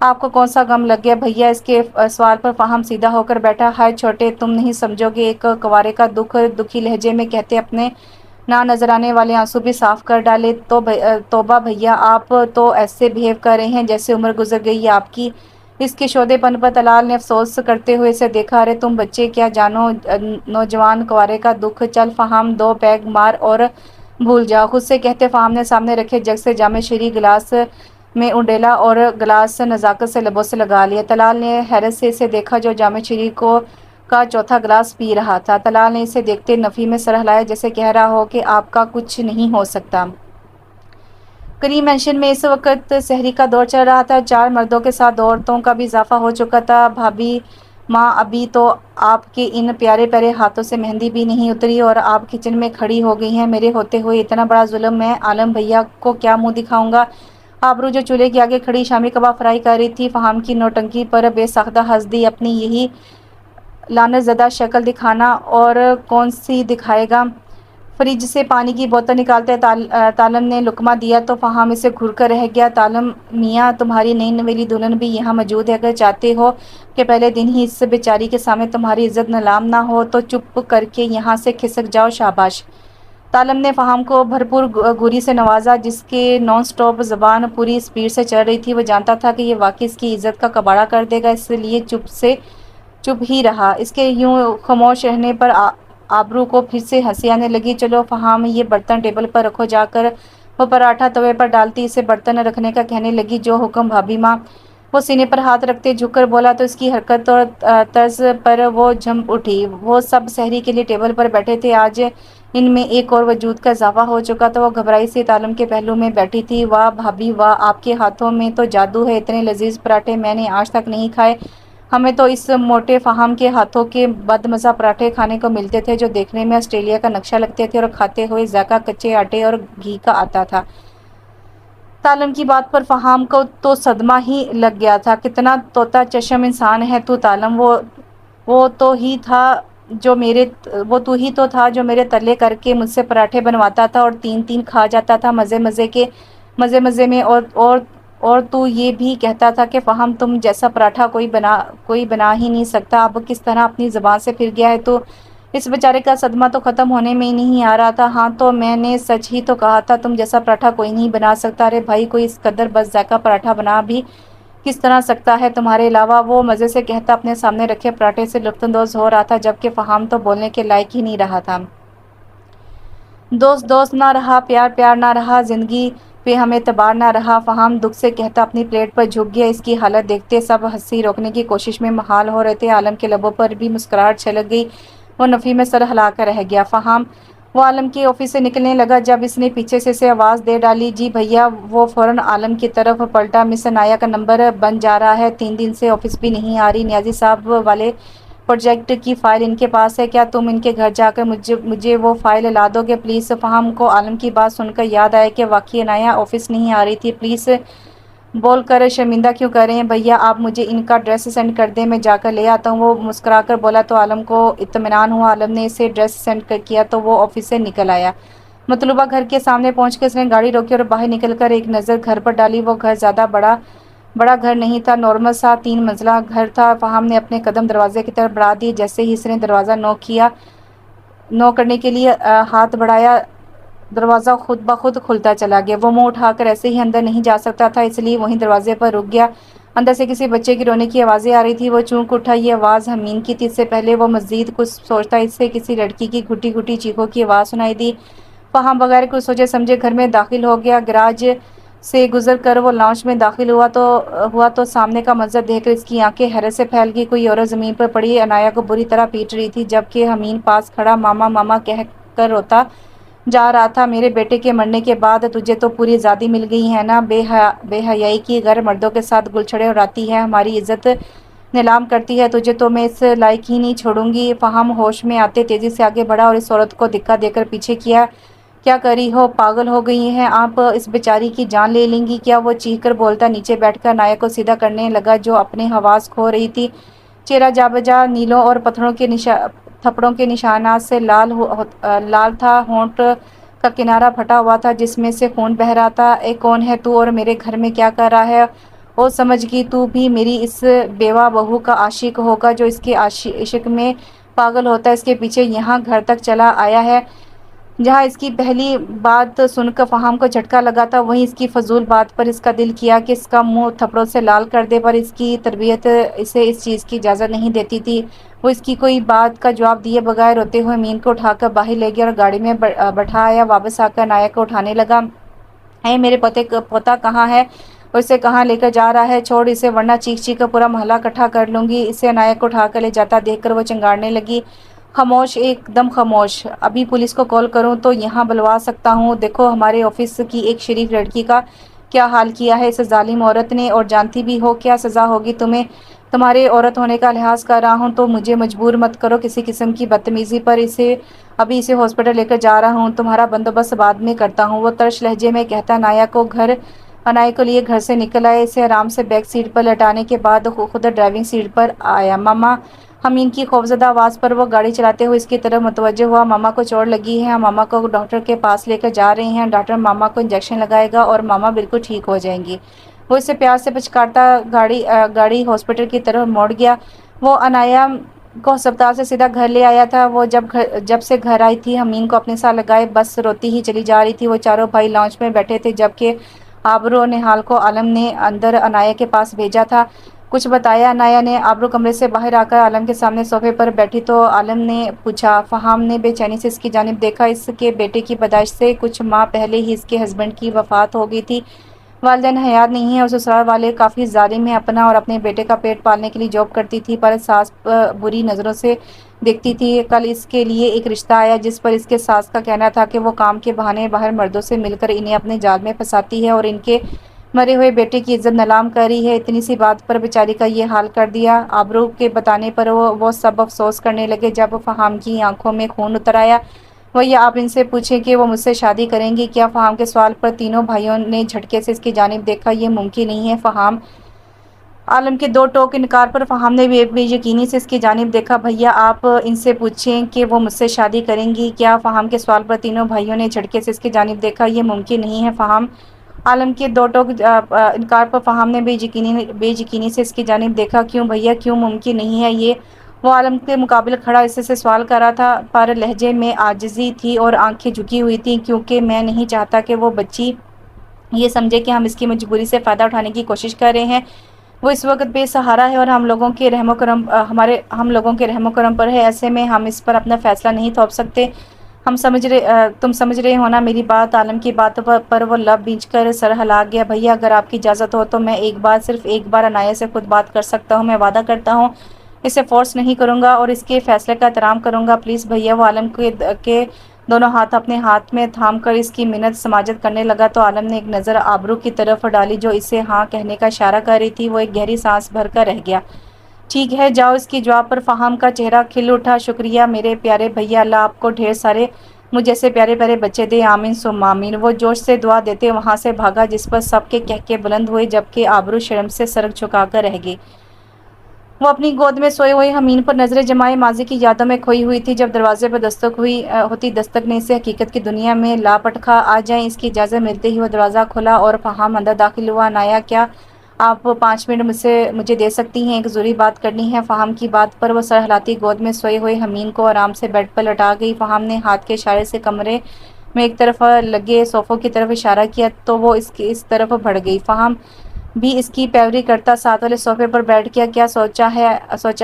آپ کو کون سا غم لگ گیا بھیا؟ اس کے سوال پر فہم سیدھا ہو کر بیٹھا۔ ہائے چھوٹے، تم نہیں سمجھو گے، ایک کنوارے کا دکھ، دکھی لہجے میں کہتے اپنے نہ نظر آنے والے آنسو بھی صاف کر ڈالے۔ توبہ بھیا، آپ تو ایسے بہیو کر رہے ہیں جیسے عمر گزر گئی ہے آپ کی۔ اس کے شودے پن پر طلال نے افسوس کرتے ہوئے اسے دیکھا۔ ارے تم بچے کیا جانو نوجوان کنوارے کا دکھ، چل فہم، 2 پیگ مار اور بھول جاؤ۔ خود سے کہتے فہم نے سامنے رکھے جگ سے جام شیریں گلاس میں انڈیلا اور گلاس نزاکت سے لبوں سے لگا لیا۔ طلال نے حیرت سے اسے دیکھا جو جام شیریں کا چوتھا گلاس پی رہا تھا۔ طلال نے اسے دیکھتے نفی میں سر ہلایا جیسے کہہ رہا ہو کہ آپ کا کچھ نہیں ہو سکتا۔ کریم مینشن میں اس وقت سحری کا دور چل رہا تھا، 4 مردوں کے ساتھ 2 عورتوں کا بھی اضافہ ہو چکا تھا۔ بھابھی ماں، ابھی تو آپ کے ان پیارے پیارے ہاتھوں سے مہندی بھی نہیں اتری اور آپ کچن میں کھڑی ہو گئی ہیں۔ میرے ہوتے ہوئے اتنا بڑا ظلم میں عالم بھیا کو کیا منہ دکھاؤں گا؟ آبرو جو چولہے کے آگے کھڑی شامی کباب فرائی کر رہی تھی، فہم کی نوٹنکی پر بے ساختہ ہنس دی۔ اپنی یہی لعنت زدہ شکل دکھانا اور کون سی دکھائے گا؟ فریج سے پانی کی بوتل نکالتے تالم نے لقمہ دیا تو فہم اسے گھور کر رہ گیا۔ تالم میاں، تمہاری نئی نویلی دلہن بھی یہاں موجود ہے، اگر چاہتے ہو کہ پہلے دن ہی اس بیچاری کے سامنے تمہاری عزت نیلام نہ ہو تو چپ کر کے یہاں سے کھسک جاؤ، شاباش۔ تالم نے فہم کو بھرپور گھوری سے نوازا، جس کے نان سٹاپ زبان پوری سپیڈ سے چل رہی تھی۔ وہ جانتا تھا کہ یہ واقعی اس کی عزت کا کباڑہ کر دے گا، اس لیے چپ ہی رہا۔ اس کے یوں خاموش رہنے پر آبرو کو پھر سے ہنسی آنے لگی۔ چلو فہم، یہ برتن ٹیبل پر رکھو جا کر۔ وہ پراٹھا توے پر ڈالتی اسے برتن رکھنے کا کہنے لگی۔ جو حکم بھابھی ماں۔ وہ سینے پر ہاتھ رکھتے جھک کر بولا تو اس کی حرکت اور طرز پر وہ جھنپ اٹھی۔ وہ سب سحری کے لیے ٹیبل پر بیٹھے تھے، آج ان میں ایک اور وجود کا اضافہ ہو چکا تھا۔ وہ گھبرائی سی تالم کے پہلو میں بیٹھی تھی۔ واہ بھابھی واہ، آپ کے ہاتھوں میں تو جادو ہے، اتنے لذیذ پراٹھے میں نے آج تک نہیں کھائے۔ ہمیں تو اس موٹے فہم کے ہاتھوں کے بدمزہ پراٹھے کھانے کو ملتے تھے جو دیکھنے میں آسٹریلیا کا نقشہ لگتے تھے اور کھاتے ہوئے ذائقہ کچے آٹے اور گھی کا آتا تھا۔ تالم کی بات پر فہم کو تو صدمہ ہی لگ گیا تھا۔ کتنا طوطا چشم انسان ہے تو تالم، وہ تو ہی تو تھا جو میرے تلے کر کے مجھ سے پراٹھے بنواتا تھا اور 3 کھا جاتا تھا مزے میں، اور تو یہ بھی کہتا تھا کہ فہم تم جیسا پراٹھا کوئی بنا ہی نہیں سکتا۔ اب کس طرح اپنی زبان سے پھر گیا ہے تو اس بیچارے کا صدمہ تو ختم ہونے میں ہی نہیں آ رہا تھا۔ ہاں تو میں نے سچ ہی تو کہا تھا، تم جیسا پراٹھا کوئی نہیں بنا سکتا۔ ارے بھائی، کوئی اس قدر بد ذائقہ پراٹھا بنا بھی کس طرح سکتا ہے تمہارے علاوہ؟ وہ مزے سے کہتا اپنے سامنے رکھے پراٹھے سے لطف اندوز ہو رہا تھا، جبکہ فہم تو بولنے کے لائق ہی نہیں رہا تھا۔ دوست نہ رہا، پیار نہ رہا، زندگی پہ ہمیں اعتبار نہ رہا، فہم دکھ سے کہتا اپنی پلیٹ پر جھک گیا۔ اس کی حالت دیکھتے سب ہنسی روکنے کی کوشش میں مہال ہو رہے تھے۔ عالم کے لبوں پر بھی مسکراہٹ چھلک گئی، وہ نفی میں سر ہلا کر رہ گیا۔ فہم، وہ عالم کے آفس سے نکلنے لگا جب اس نے پیچھے سے اسے آواز دے ڈالی، جی بھیا۔ وہ فوراً عالم کی طرف پلٹا، مس عنایہ کا نمبر بن جا رہا ہے، 3 دن سے آفس بھی نہیں آ رہی، نیازی صاحب والے پروجیکٹ کی فائل ان کے پاس ہے، کیا تم ان کے گھر جا کر مجھے وہ فائل لا دو گے پلیز؟ فہم کو عالم کی بات سن کر یاد آیا کہ واقعی عنایہ آفس نہیں آ رہی تھی۔ پلیز بول کر شرمندہ کیوں کر رہے ہیں بھیا؟ آپ مجھے ان کا ایڈریس سینڈ کر دیں، میں جا کر لے آتا ہوں۔ وہ مسکرا کر بولا تو عالم کو اطمینان ہوا۔ عالم نے اسے ایڈریس سینڈ کیا تو وہ آفس سے نکل آیا۔ مطلوبہ گھر کے سامنے پہنچ کر اس نے گاڑی روکی اور باہر نکل کر ایک نظر گھر پر ڈالی۔ وہ گھر زیادہ بڑا بڑا گھر نہیں تھا، نارمل سا 3 منزلہ گھر تھا۔ فہم نے اپنے قدم دروازے کی طرف بڑھا دیے۔ جیسے ہی اس نے دروازہ نوک کرنے کے لیے ہاتھ بڑھایا، دروازہ خود بخود کھلتا چلا گیا۔ وہ منہ اٹھا کر ایسے ہی اندر نہیں جا سکتا تھا، اس لیے وہیں دروازے پر رک گیا۔ اندر سے کسی بچے کی رونے کی آوازیں آ رہی تھی۔ وہ چونک اٹھا، یہ آواز حمین کی تھی۔ اس سے پہلے وہ مزید کچھ سوچتا اسے کسی لڑکی کی گھٹی گھٹی چیخوں کی آواز سنائی دی۔ فہم بغیر کچھ سوچے سمجھے گھر میں داخل ہو گیا۔ گراج سے گزر کر وہ لاؤنج میں داخل ہوا تو سامنے کا منظر دیکھ کر اس کی آنکھیں حیرت سے پھیل گئی۔ کوئی عورت زمین پر پڑی عنایہ کو بری طرح پیٹ رہی تھی، جبکہ حمین پاس کھڑا ماما ماما کہہ کر روتا جا رہا تھا۔ میرے بیٹے کے مرنے کے بعد تجھے تو پوری آزادی مل گئی ہے نا، بے حیائی کی، غیر مردوں کے ساتھ گلچھڑے اڑاتی ہے، ہماری عزت نیلام کرتی ہے، تجھے تو میں اس لائق ہی نہیں چھوڑوں گی۔ فہم ہوش میں آتے تیزی سے آگے بڑھا اور اس عورت کو دھکا دے کر پیچھے کیا۔ کیا کر رہی ہو؟ پاگل ہو گئی ہیں آپ؟ اس بیچاری کی جان لے لیں گی کیا؟ وہ چیخ کر بولتا نیچے بیٹھ کر عنایہ کو سیدھا کرنے لگا جو اپنے حواس کھو رہی تھی۔ چہرہ جا بجا نیلوں اور تھپڑوں کے نشانات سے لال تھا، ہونٹ کا کنارہ پھٹا ہوا تھا جس میں سے خون بہہ رہا تھا۔ اے کون ہے تو اور میرے گھر میں کیا کر رہا ہے؟ او سمجھ گئی تو بھی میری اس بیوہ بہو کا عاشق ہوگا جو اس کے عشق میں پاگل ہوتا ہے، اس کے پیچھے یہاں گھر تک چلا آیا ہے۔ جہاں اس کی پہلی بات سن کر فہم کو جھٹکا لگا تھا، وہیں اس کی فضول بات پر اس کا دل کیا کہ اس کا منہ تھپڑوں سے لال کر دے، پر اس کی تربیت اسے اس چیز کی اجازت نہیں دیتی تھی۔ وہ اس کی کوئی بات کا جواب دیے بغیر روتے ہوئے امین کو اٹھا کر باہر لے گیا اور گاڑی میں بٹھا آیا۔ واپس آ کر عنایہ کو اٹھانے لگا۔ اے میرے پوتا کہاں ہے اور اسے کہاں لے کر جا رہا ہے؟ چھوڑ اسے ورنہ چیخ چیخ کر پورا محلہ اکٹھا کر لوں گی۔ اسے عنایہ کو اٹھا کر لے جاتا دیکھ کر وہ چنگاڑنے لگی۔ خاموش، ایک دم خاموش۔ ابھی پولیس کو کال کروں تو یہاں بلوا سکتا ہوں۔ دیکھو ہمارے آفس کی ایک شریف لڑکی کا کیا حال کیا ہے اس ظالم عورت نے، اور جانتی بھی ہو کیا سزا ہوگی تمہیں۔ تمہارے عورت ہونے کا لحاظ کر رہا ہوں تو مجھے مجبور مت کرو کسی قسم کی بدتمیزی پر۔ ابھی اسے ہاسپٹل لے کر جا رہا ہوں، تمہارا بندوبست بعد میں کرتا ہوں، وہ ترش لہجے میں کہتا عنایہ کو لیے گھر سے نکل آئے۔ اسے آرام سے بیک سیٹ پر لٹانے کے بعد خود ڈرائیونگ سیٹ پر آیا۔ ماما! حمین کی خوفزدہ آواز پر وہ گاڑی چلاتے ہوئے اس کی طرف متوجہ ہوا۔ ماما کو چوٹ لگی ہے، ماما کو ڈاکٹر کے پاس لے کر جا رہے ہیں، ڈاکٹر ماما کو انجیکشن لگائے گا اور ماما بالکل ٹھیک ہو جائیں گی۔ وہ اسے پیار سے پچکارتا گاڑی ہاسپٹل کی طرف موڑ گیا۔ وہ عنایہ کو ہسپتال سے سیدھا گھر لے آیا تھا۔ وہ جب سے گھر آئی تھی حمین کو اپنے ساتھ لگائے بس روتی ہی چلی جا رہی تھی۔ وہ چاروں بھائی لاؤنج میں بیٹھے تھے، جبکہ آبرو اور نہال کو عالم نے اندر عنایہ کے پاس بھیجا تھا۔ کچھ بتایا عنایہ نے؟ آبرو کمرے سے باہر آ کر عالم کے سامنے صوفے پر بیٹھی تو عالم نے پوچھا۔ فہم نے بے چینی سے اس کی جانب دیکھا۔ اس کے بیٹے کی پیدائش سے کچھ ماہ پہلے ہی اس کے ہسبینڈ کی وفات ہو گئی تھی۔ والدین حیات نہیں ہیں اور سسرال والے کافی ظالم ہیں۔ اپنا اور اپنے بیٹے کا پیٹ پالنے کے لیے جاب کرتی تھی، پر ساس بری نظروں سے دیکھتی تھی۔ کل اس کے لیے ایک رشتہ آیا جس پر اس کے ساس کا کہنا تھا کہ وہ کام کے بہانے باہر مردوں سے مل کر انہیں اپنے جال میں پھنساتی ہے اور ان کے مرے ہوئے بیٹے کی عزت نیلام کر رہی ہے۔ اتنی سی بات پر بیچاری کا یہ حال کر دیا۔ آبرو کے بتانے پر وہ سب افسوس کرنے لگے۔ جب فہم کی آنکھوں میں خون اتر آیا، وہ یہ آپ ان سے پوچھیں کہ وہ مجھ سے شادی کریں گی کیا؟ فہم کے سوال پر تینوں بھائیوں نے جھٹکے سے اس کی جانب دیکھا۔ یہ ممکن نہیں ہے فہم! عالم کے دو ٹوک انکار پر فہم نے بے یقینی سے اس کی جانب دیکھا۔ بھیا آپ ان سے پوچھیں کہ وہ مجھ سے شادی کریں گی کیا؟ فہم کے سوال پر تینوں بھائیوں نے جھٹکے سے اس کی جانب دیکھا۔ یہ ممکن نہیں ہے فہم! عالم کے دو ٹوک انکار پر فہم نے بے یقینی سے اس کی جانب دیکھا۔ کیوں بھیا، کیوں ممکن نہیں ہے یہ؟ وہ عالم کے مقابل کھڑا اس سے سوال کر رہا تھا، پر لہجے میں عاجزی تھی اور آنکھیں جھکی ہوئی تھیں۔ کیونکہ میں نہیں چاہتا کہ وہ بچی یہ سمجھے کہ ہم اس کی مجبوری سے فائدہ اٹھانے کی کوشش کر رہے ہیں۔ وہ اس وقت بے سہارا ہے اور ہم لوگوں کے رحم و کرم پر ہے، ایسے میں ہم اس پر اپنا فیصلہ نہیں تھوپ سکتے۔ تم سمجھ رہے ہو نا میری بات؟ عالم کی بات پر وہ لب بھینچ کر سر ہلا گیا۔ بھیا اگر آپ کی اجازت ہو تو میں صرف ایک بار عنایہ سے خود بات کر سکتا ہوں۔ میں وعدہ کرتا ہوں اسے فورس نہیں کروں گا اور اس کے فیصلے کا احترام کروں گا۔ پلیز بھیا! وہ عالم کے دونوں ہاتھ اپنے ہاتھ میں تھام کر اس کی منت سماجت کرنے لگا تو عالم نے ایک نظر آبرو کی طرف ڈالی جو اسے ہاں کہنے کا اشارہ کر رہی تھی۔ وہ ایک گہری سانس بھر کر رہ گیا۔ ٹھیک ہے جاؤ۔ اس کی جواب پر فہم کا چہرہ کھل اٹھا۔ شکریہ میرے پیارے بھیا، اللہ آپ کو ڈھیر سارے مجھ جیسے پیارے پیارے بچے دے، آمین ثم آمین۔ وہ جوش سے دعا دیتے وہاں سے بھاگا جس پر سب کے کہکے بلند ہوئے، جبکہ آبرو شرم سے سر جھکا کر رہ گئی۔ وہ اپنی گود میں سوئے ہوئے حمین پر نظریں جمائے ماضی کی یادوں میں کھوئی ہوئی تھی۔ جب دروازے پر دستک ہوتی دستک نے اسے حقیقت کی دنیا میں لا پٹکا۔ آ جائیں۔ اس کی اجازت ملتے ہی وہ دروازہ کھلا اور فہم اندر داخل ہوا۔ عنایہ کیا آپ 5 منٹ مجھے دے سکتی ہیں، ایک ضروری بات کرنی ہے۔ فہم کی بات پر وہ سر ہلاتی گود میں سوئے ہوئے حمین کو آرام سے بیڈ پر لٹا گئی۔ فہم نے ہاتھ کے اشارے سے کمرے میں ایک طرف لگے صوفوں کی طرف اشارہ کیا تو وہ اس طرف بڑھ گئی۔ فہم بھی اس کی پیروی کرتا ساتھ والے صوفے پر بیٹھ گیا۔ کیا سوچا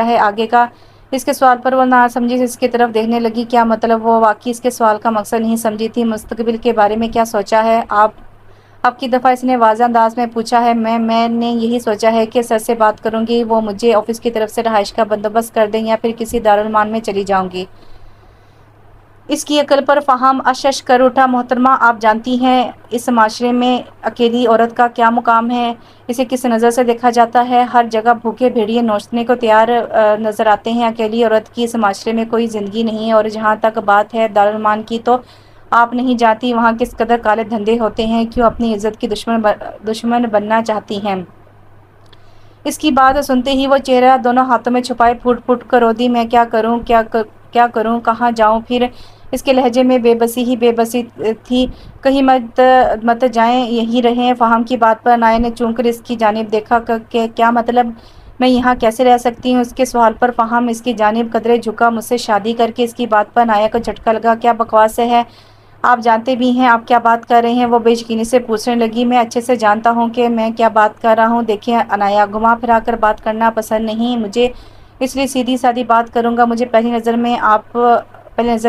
ہے آگے کا؟ اس کے سوال پر وہ نہ سمجھی اس کی طرف دیکھنے لگی۔ کیا مطلب؟ وہ واقعی اس کے سوال کا مقصد نہیں سمجھی تھی۔ مستقبل کے بارے میں کیا سوچا ہے؟ اب کی دفعہ اس نے واضح انداز میں پوچھا ہے۔ میں نے یہی سوچا ہے کہ سر سے بات کروں گی، وہ مجھے آفس کی طرف سے رہائش کا بندوبست کر دیں یا پھر کسی دارالمان میں چلی جاؤں گی۔ اس کی عقل پر فہم اشش کر اٹھا۔ محترمہ، آپ جانتی ہیں اس معاشرے میں اکیلی عورت کا کیا مقام ہے؟ اسے کس نظر سے دیکھا جاتا ہے؟ ہر جگہ بھوکے بھیڑیے نوچنے کو تیار نظر آتے ہیں۔ اکیلی عورت کی اس معاشرے میں کوئی زندگی نہیں ہے، اور جہاں تک بات ہے دارالمان کی، تو آپ نہیں جانتی وہاں کس قدر کالے دھندے ہوتے ہیں۔ کیوں اپنی عزت کی دشمن بننا چاہتی ہیں؟ اس کی بات سنتے ہی وہ چہرہ دونوں ہاتھوں میں چھپائے پھوٹ پھوٹ کر رو دی۔ میں کیا کروں، کہاں جاؤں پھر؟ اس کے لہجے میں بے بسی ہی بے بسی تھی۔ کہیں مت جائیں، یہیں رہیں۔ فہم کی بات پر عنایہ نے چونک کر اس کی جانب دیکھا کہ کیا مطلب؟ میں یہاں کیسے رہ سکتی ہوں؟ اس کے سوال پر فہم اس کی جانب قدرے جھکا۔ مجھ سے شادی کر کے؟ اس کی بات پر عنایہ کو جھٹکا لگا۔ کیا بکواس ہے؟ آپ جانتے بھی ہیں آپ کیا بات کر رہے ہیں؟ وہ بے یقینی سے پوچھنے لگی۔ میں اچھے سے جانتا ہوں کہ میں کیا بات کر رہا ہوں۔ دیکھیں عنایہ، گھما پھرا کر بات کرنا پسند نہیں مجھے، اس لیے سیدھی سادی بات کروں گا۔ مجھے پہلی نظر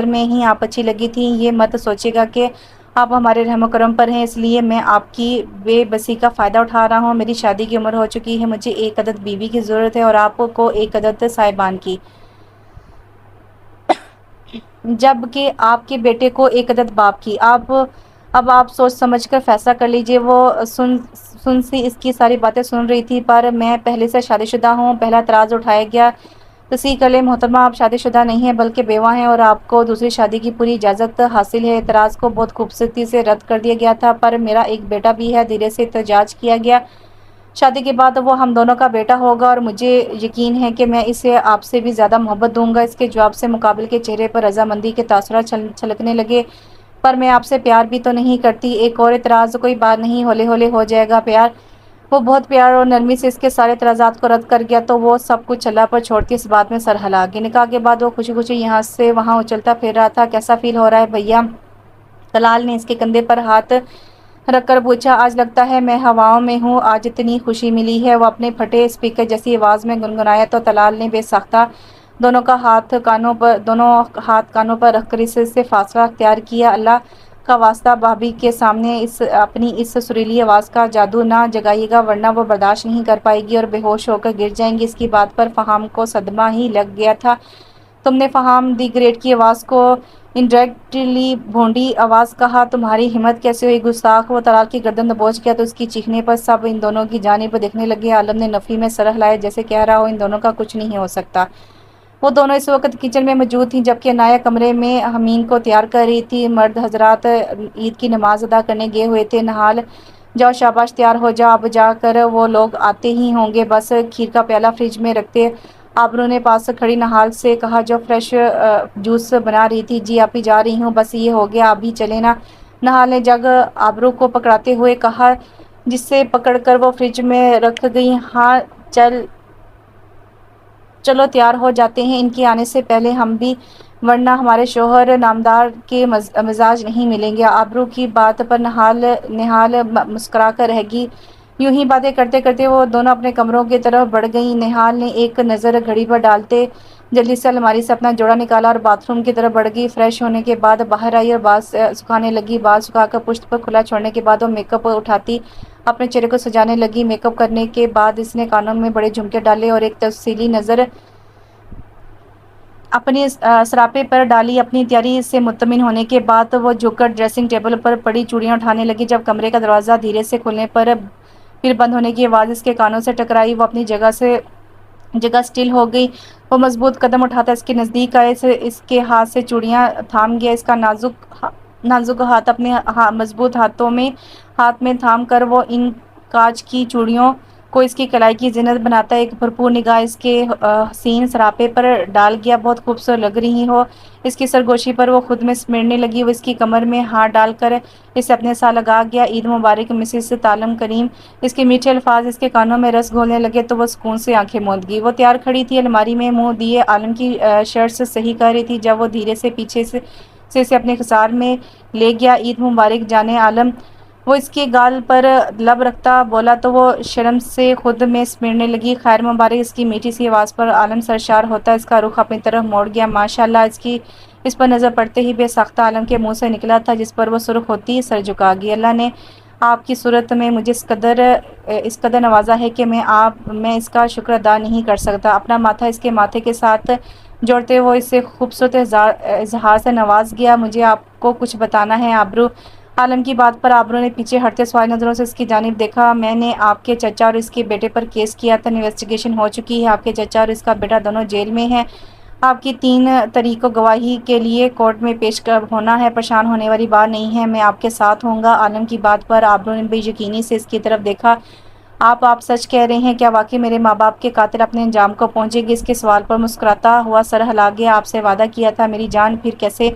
میں ہی آپ اچھی لگی تھی۔ یہ مت سوچیے گا کہ آپ ہمارے رحم و کرم پر ہیں اس لیے میں آپ کی بے بسی کا فائدہ اٹھا رہا ہوں۔ میری شادی کی عمر ہو چکی ہے، مجھے ایک عدد بیوی کی ضرورت ہے اور آپ کو ایک عدد صاحبان کی، جبکہ آپ کے بیٹے کو ایک عدد باپ کی۔ اب آپ سوچ سمجھ کر فیصلہ کر لیجئے۔ وہ سن سی اس کی ساری باتیں سن رہی تھی، پر میں پہلے سے شادی شدہ ہوں۔ پہلا اعتراض اٹھایا گیا۔ تصحیح کر لیں محترمہ، آپ شادی شدہ نہیں ہیں بلکہ بیوہ ہیں اور آپ کو دوسری شادی کی پوری اجازت حاصل ہے۔ اعتراض کو بہت خوبصورتی سے رد کر دیا گیا تھا۔ پر میرا ایک بیٹا بھی ہے، دھیرے سے احتجاج کیا گیا۔ شادی کے بعد وہ ہم دونوں کا بیٹا ہوگا اور مجھے یقین ہے کہ میں اسے آپ سے بھی زیادہ محبت دوں گا۔ اس کے جواب سے مقابل کے چہرے پر رضامندی کے تاثرات چھلکنے لگے۔ پر میں آپ سے پیار بھی تو نہیں کرتی؟ ایک اور اعتراض۔ کوئی بات نہیں، ہولے ہولے ہو جائے گا پیار۔ وہ بہت پیار اور نرمی سے اس کے سارے اعتراضات کو رد کر گیا تو وہ سب کچھ اللہ پر چھوڑتی اس بات میں سر ہلا گئی۔ نکاح کے بعد وہ خوشی خوشی یہاں سے وہاں اچھلتا پھر رہا تھا۔ کیسا فیل ہو رہا ہے بھیا؟ طلال نے اس کے کندھے پر ہاتھ رکھ کر پوچھا۔ آج لگتا ہے میں ہواؤں میں ہوں، آج اتنی خوشی ملی ہے۔ وہ اپنے پھٹے اسپیکر جیسی آواز میں گنگنایا تو طلال نے بے ساختہ دونوں ہاتھ کانوں پر رکھ کر اس سے فاصلہ اختیار کیا۔ اللہ کا واسطہ بھابھی کے سامنے اپنی اس سریلی آواز کا جادو نہ جگائیے گا ورنہ وہ برداشت نہیں کر پائے گی اور بے ہوش ہو کر گر جائیں گی۔ اس کی بات پر فہم کو صدمہ ہی لگ گیا تھا۔ تم نے فہم دی گریٹ کی آواز کو انڈائریکٹلی بھونڈی آواز کہا؟ تمہاری ہمت کیسے ہوئی گستاخ؟ وہ طلال کی گردن دبوچ گیا تو اس کی چیخنے پر سب ان دونوں کی جانب دیکھنے لگے۔ عالم نے نفی میں سر ہلایا جیسے کہہ رہا ہو ان دونوں کا کچھ نہیں ہو سکتا۔ وہ دونوں اس وقت کچن میں موجود تھیں جبکہ عنایہ کمرے میں حمین کو تیار کر رہی تھی۔ مرد حضرات عید کی نماز ادا کرنے گئے ہوئے تھے۔ نہال جاؤ، شاباش، تیار ہو جاؤ، اب جا کر وہ لوگ آتے ہی ہوں گے، بس کھیر کا پیالہ فریج میں رکھتے۔ آبرو نے پاس کھڑی نہال سے کہا جو فریش جوس بنا رہی تھی۔ جی آپی، جا رہی ہوں، بس یہ ہو گیا، ابھی چلیں نا؟ نہال نے جگ آبرو کو پکڑاتے ہوئے کہا جسے پکڑ کر وہ فریج میں رکھ گئی۔ ہاں چلو تیار ہو جاتے ہیں ان کے آنے سے پہلے ہم بھی، ورنہ ہمارے شوہر نامدار کے مزاج نہیں ملیں گے۔ آبرو کی بات پر نہال مسکرا کر رہ گئی۔ یوں ہی باتیں کرتے کرتے وہ دونوں اپنے کمروں کی طرف بڑھ گئیں۔ نہال نے ایک نظر گھڑی پر ڈالتے جلدی سے الماری سے اپنا جوڑا نکالا اور باتھ روم کی طرف بڑھ گئی۔ فریش ہونے کے بعد باہر آئی اور بال سکھانے لگی۔ بال سکھا کر پشت پر کھلا چھوڑنے کے بعد وہ میک اپ اٹھاتی اپنے چہرے کو سجانے لگی۔ میک اپ کرنے کے بعد اس نے کانوں میں بڑے جھمکے ڈالے اور ایک تفصیلی نظر اپنے سراپے پر ڈالی۔ اپنی تیاری سے مطمئن ہونے کے بعد وہ جھک کر ڈریسنگ ٹیبل پر پڑی چوڑیاں اٹھانے لگی۔ جب کمرے کا دروازہ دھیرے سے کھلنے پر پھر بند ہونے کی آواز اس کے کانوں سے ٹکرائی، وہ اپنی جگہ اسٹل ہو گئی۔ وہ مضبوط قدم اٹھاتا اس کے نزدیک آئے، اس کے ہاتھ سے چوڑیاں تھام گیا۔ اس کا نازک ہاتھ اپنے مضبوط ہاتھ میں تھام کر وہ ان کانچ کی چوڑیوں کو اس کی کلائی کی زینت بناتا ہے۔ ایک بھرپور نگاہ اس کے حسین سراپے پر ڈال گیا، بہت خوبصورت لگ رہی ہو۔ اس کی سرگوشی پر وہ خود میں سمیٹنے لگی، وہ اس کی کمر میں ہاتھ ڈال کر اسے اپنے ساتھ لگا گیا۔ عید مبارک مسز عالم کریم۔ اس کے میٹھے الفاظ اس کے کانوں میں رس گھولنے لگے تو وہ سکون سے آنکھیں موند گئی۔ وہ تیار کھڑی تھی، الماری میں منہ دیے عالم کی شرٹ سے صحیح کر رہی تھی جب وہ دھیرے سے پیچھے سے اسے اپنے خسار میں لے گیا۔ عید مبارک جانے عالم۔ وہ اس کے گال پر لب رکھتا بولا تو وہ شرم سے خود میں سمیٹنے لگی۔ خیر مبارک۔ اس کی میٹھی سی آواز پر عالم سرشار ہوتا اس کا رخ اپنی طرف موڑ گیا۔ ماشاء اللہ، اس پر نظر پڑتے ہی بے ساختہ عالم کے منہ سے نکلا تھا، جس پر وہ سرخ ہوتی سر جھکا گئی۔ اللہ نے آپ کی صورت میں مجھے اس قدر نوازا ہے کہ میں اس کا شکر ادا نہیں کر سکتا۔ اپنا ماتھا اس کے ماتھے کے ساتھ جوڑتے وہ اسے خوبصورت اظہار سے نواز گیا۔ مجھے آپ کو کچھ بتانا ہے آبرو۔ عالم کی بات پر آبرو نے پیچھے ہٹتے سوالی نظروں سے اس کی جانب دیکھا۔ میں نے آپ کے چچا اور اس کے بیٹے پر کیس کیا تھا، انویسٹیگیشن ہو چکی ہے، آپ کے چچا اور اس کا بیٹا دونوں جیل میں ہیں، آپ کی 3 تاریخ کو گواہی کے لیے کورٹ میں پیش ہونا ہے، پریشان ہونے والی بات نہیں ہے، میں آپ کے ساتھ ہوں گا۔ عالم کی بات پر آبرو نے بے یقینی سے اس کی طرف دیکھا۔ آپ سچ کہہ رہے ہیں؟ کیا واقعی میرے ماں باپ کے قاتل اپنے انجام کو پہنچے گی؟ اس کے سوال پر مسکراتا ہوا سر ہلا گیا۔ آپ سے وعدہ کیا تھا میری جان، پھر کیسے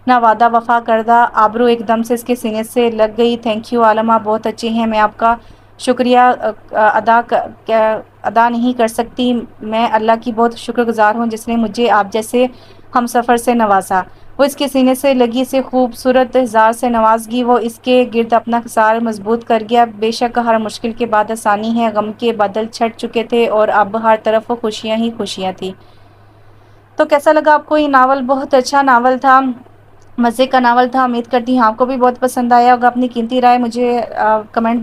نہ وعدہ وفا کردہ؟ آبرو ایک دم سے اس کے سینے سے لگ گئی۔ تھینک یو عالم، آپ بہت اچھے ہیں، میں آپ کا شکریہ ادا نہیں کر سکتی۔ میں اللہ کی بہت شکر گزار ہوں جس نے مجھے آپ جیسے ہم سفر سے نوازا۔ وہ اس کے سینے سے لگی اسے خوبصورت اظہار سے نواز گئی۔ وہ اس کے گرد اپنا خسار مضبوط کر گیا۔ بے شک ہر مشکل کے بعد آسانی ہے، غم کے بادل چھٹ چکے تھے اور اب ہر طرف خوشیاں ہی خوشیاں تھیں۔ تو کیسا لگا آپ کو یہ ناول؟ بہت اچھا ناول تھا، مزے کا ناول تھا۔ امید کرتی ہوں آپ کو بھی بہت پسند آیا ہوگا۔ اپنی قیمتی رائے مجھے کمنٹ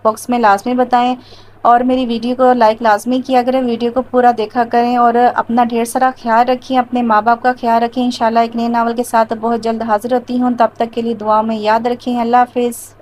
باکس میں لازمی بتائیں اور میری ویڈیو کو لائک لازمی کیا کریں، ویڈیو کو پورا دیکھا کریں اور اپنا ڈھیر سارا خیال رکھیں، اپنے ماں باپ کا خیال رکھیں۔ انشاءاللہ ایک نئے ناول کے ساتھ بہت جلد حاضر ہوتی ہوں، تب تک کے لیے دعاؤں میں یاد رکھیں۔ اللہ حافظ۔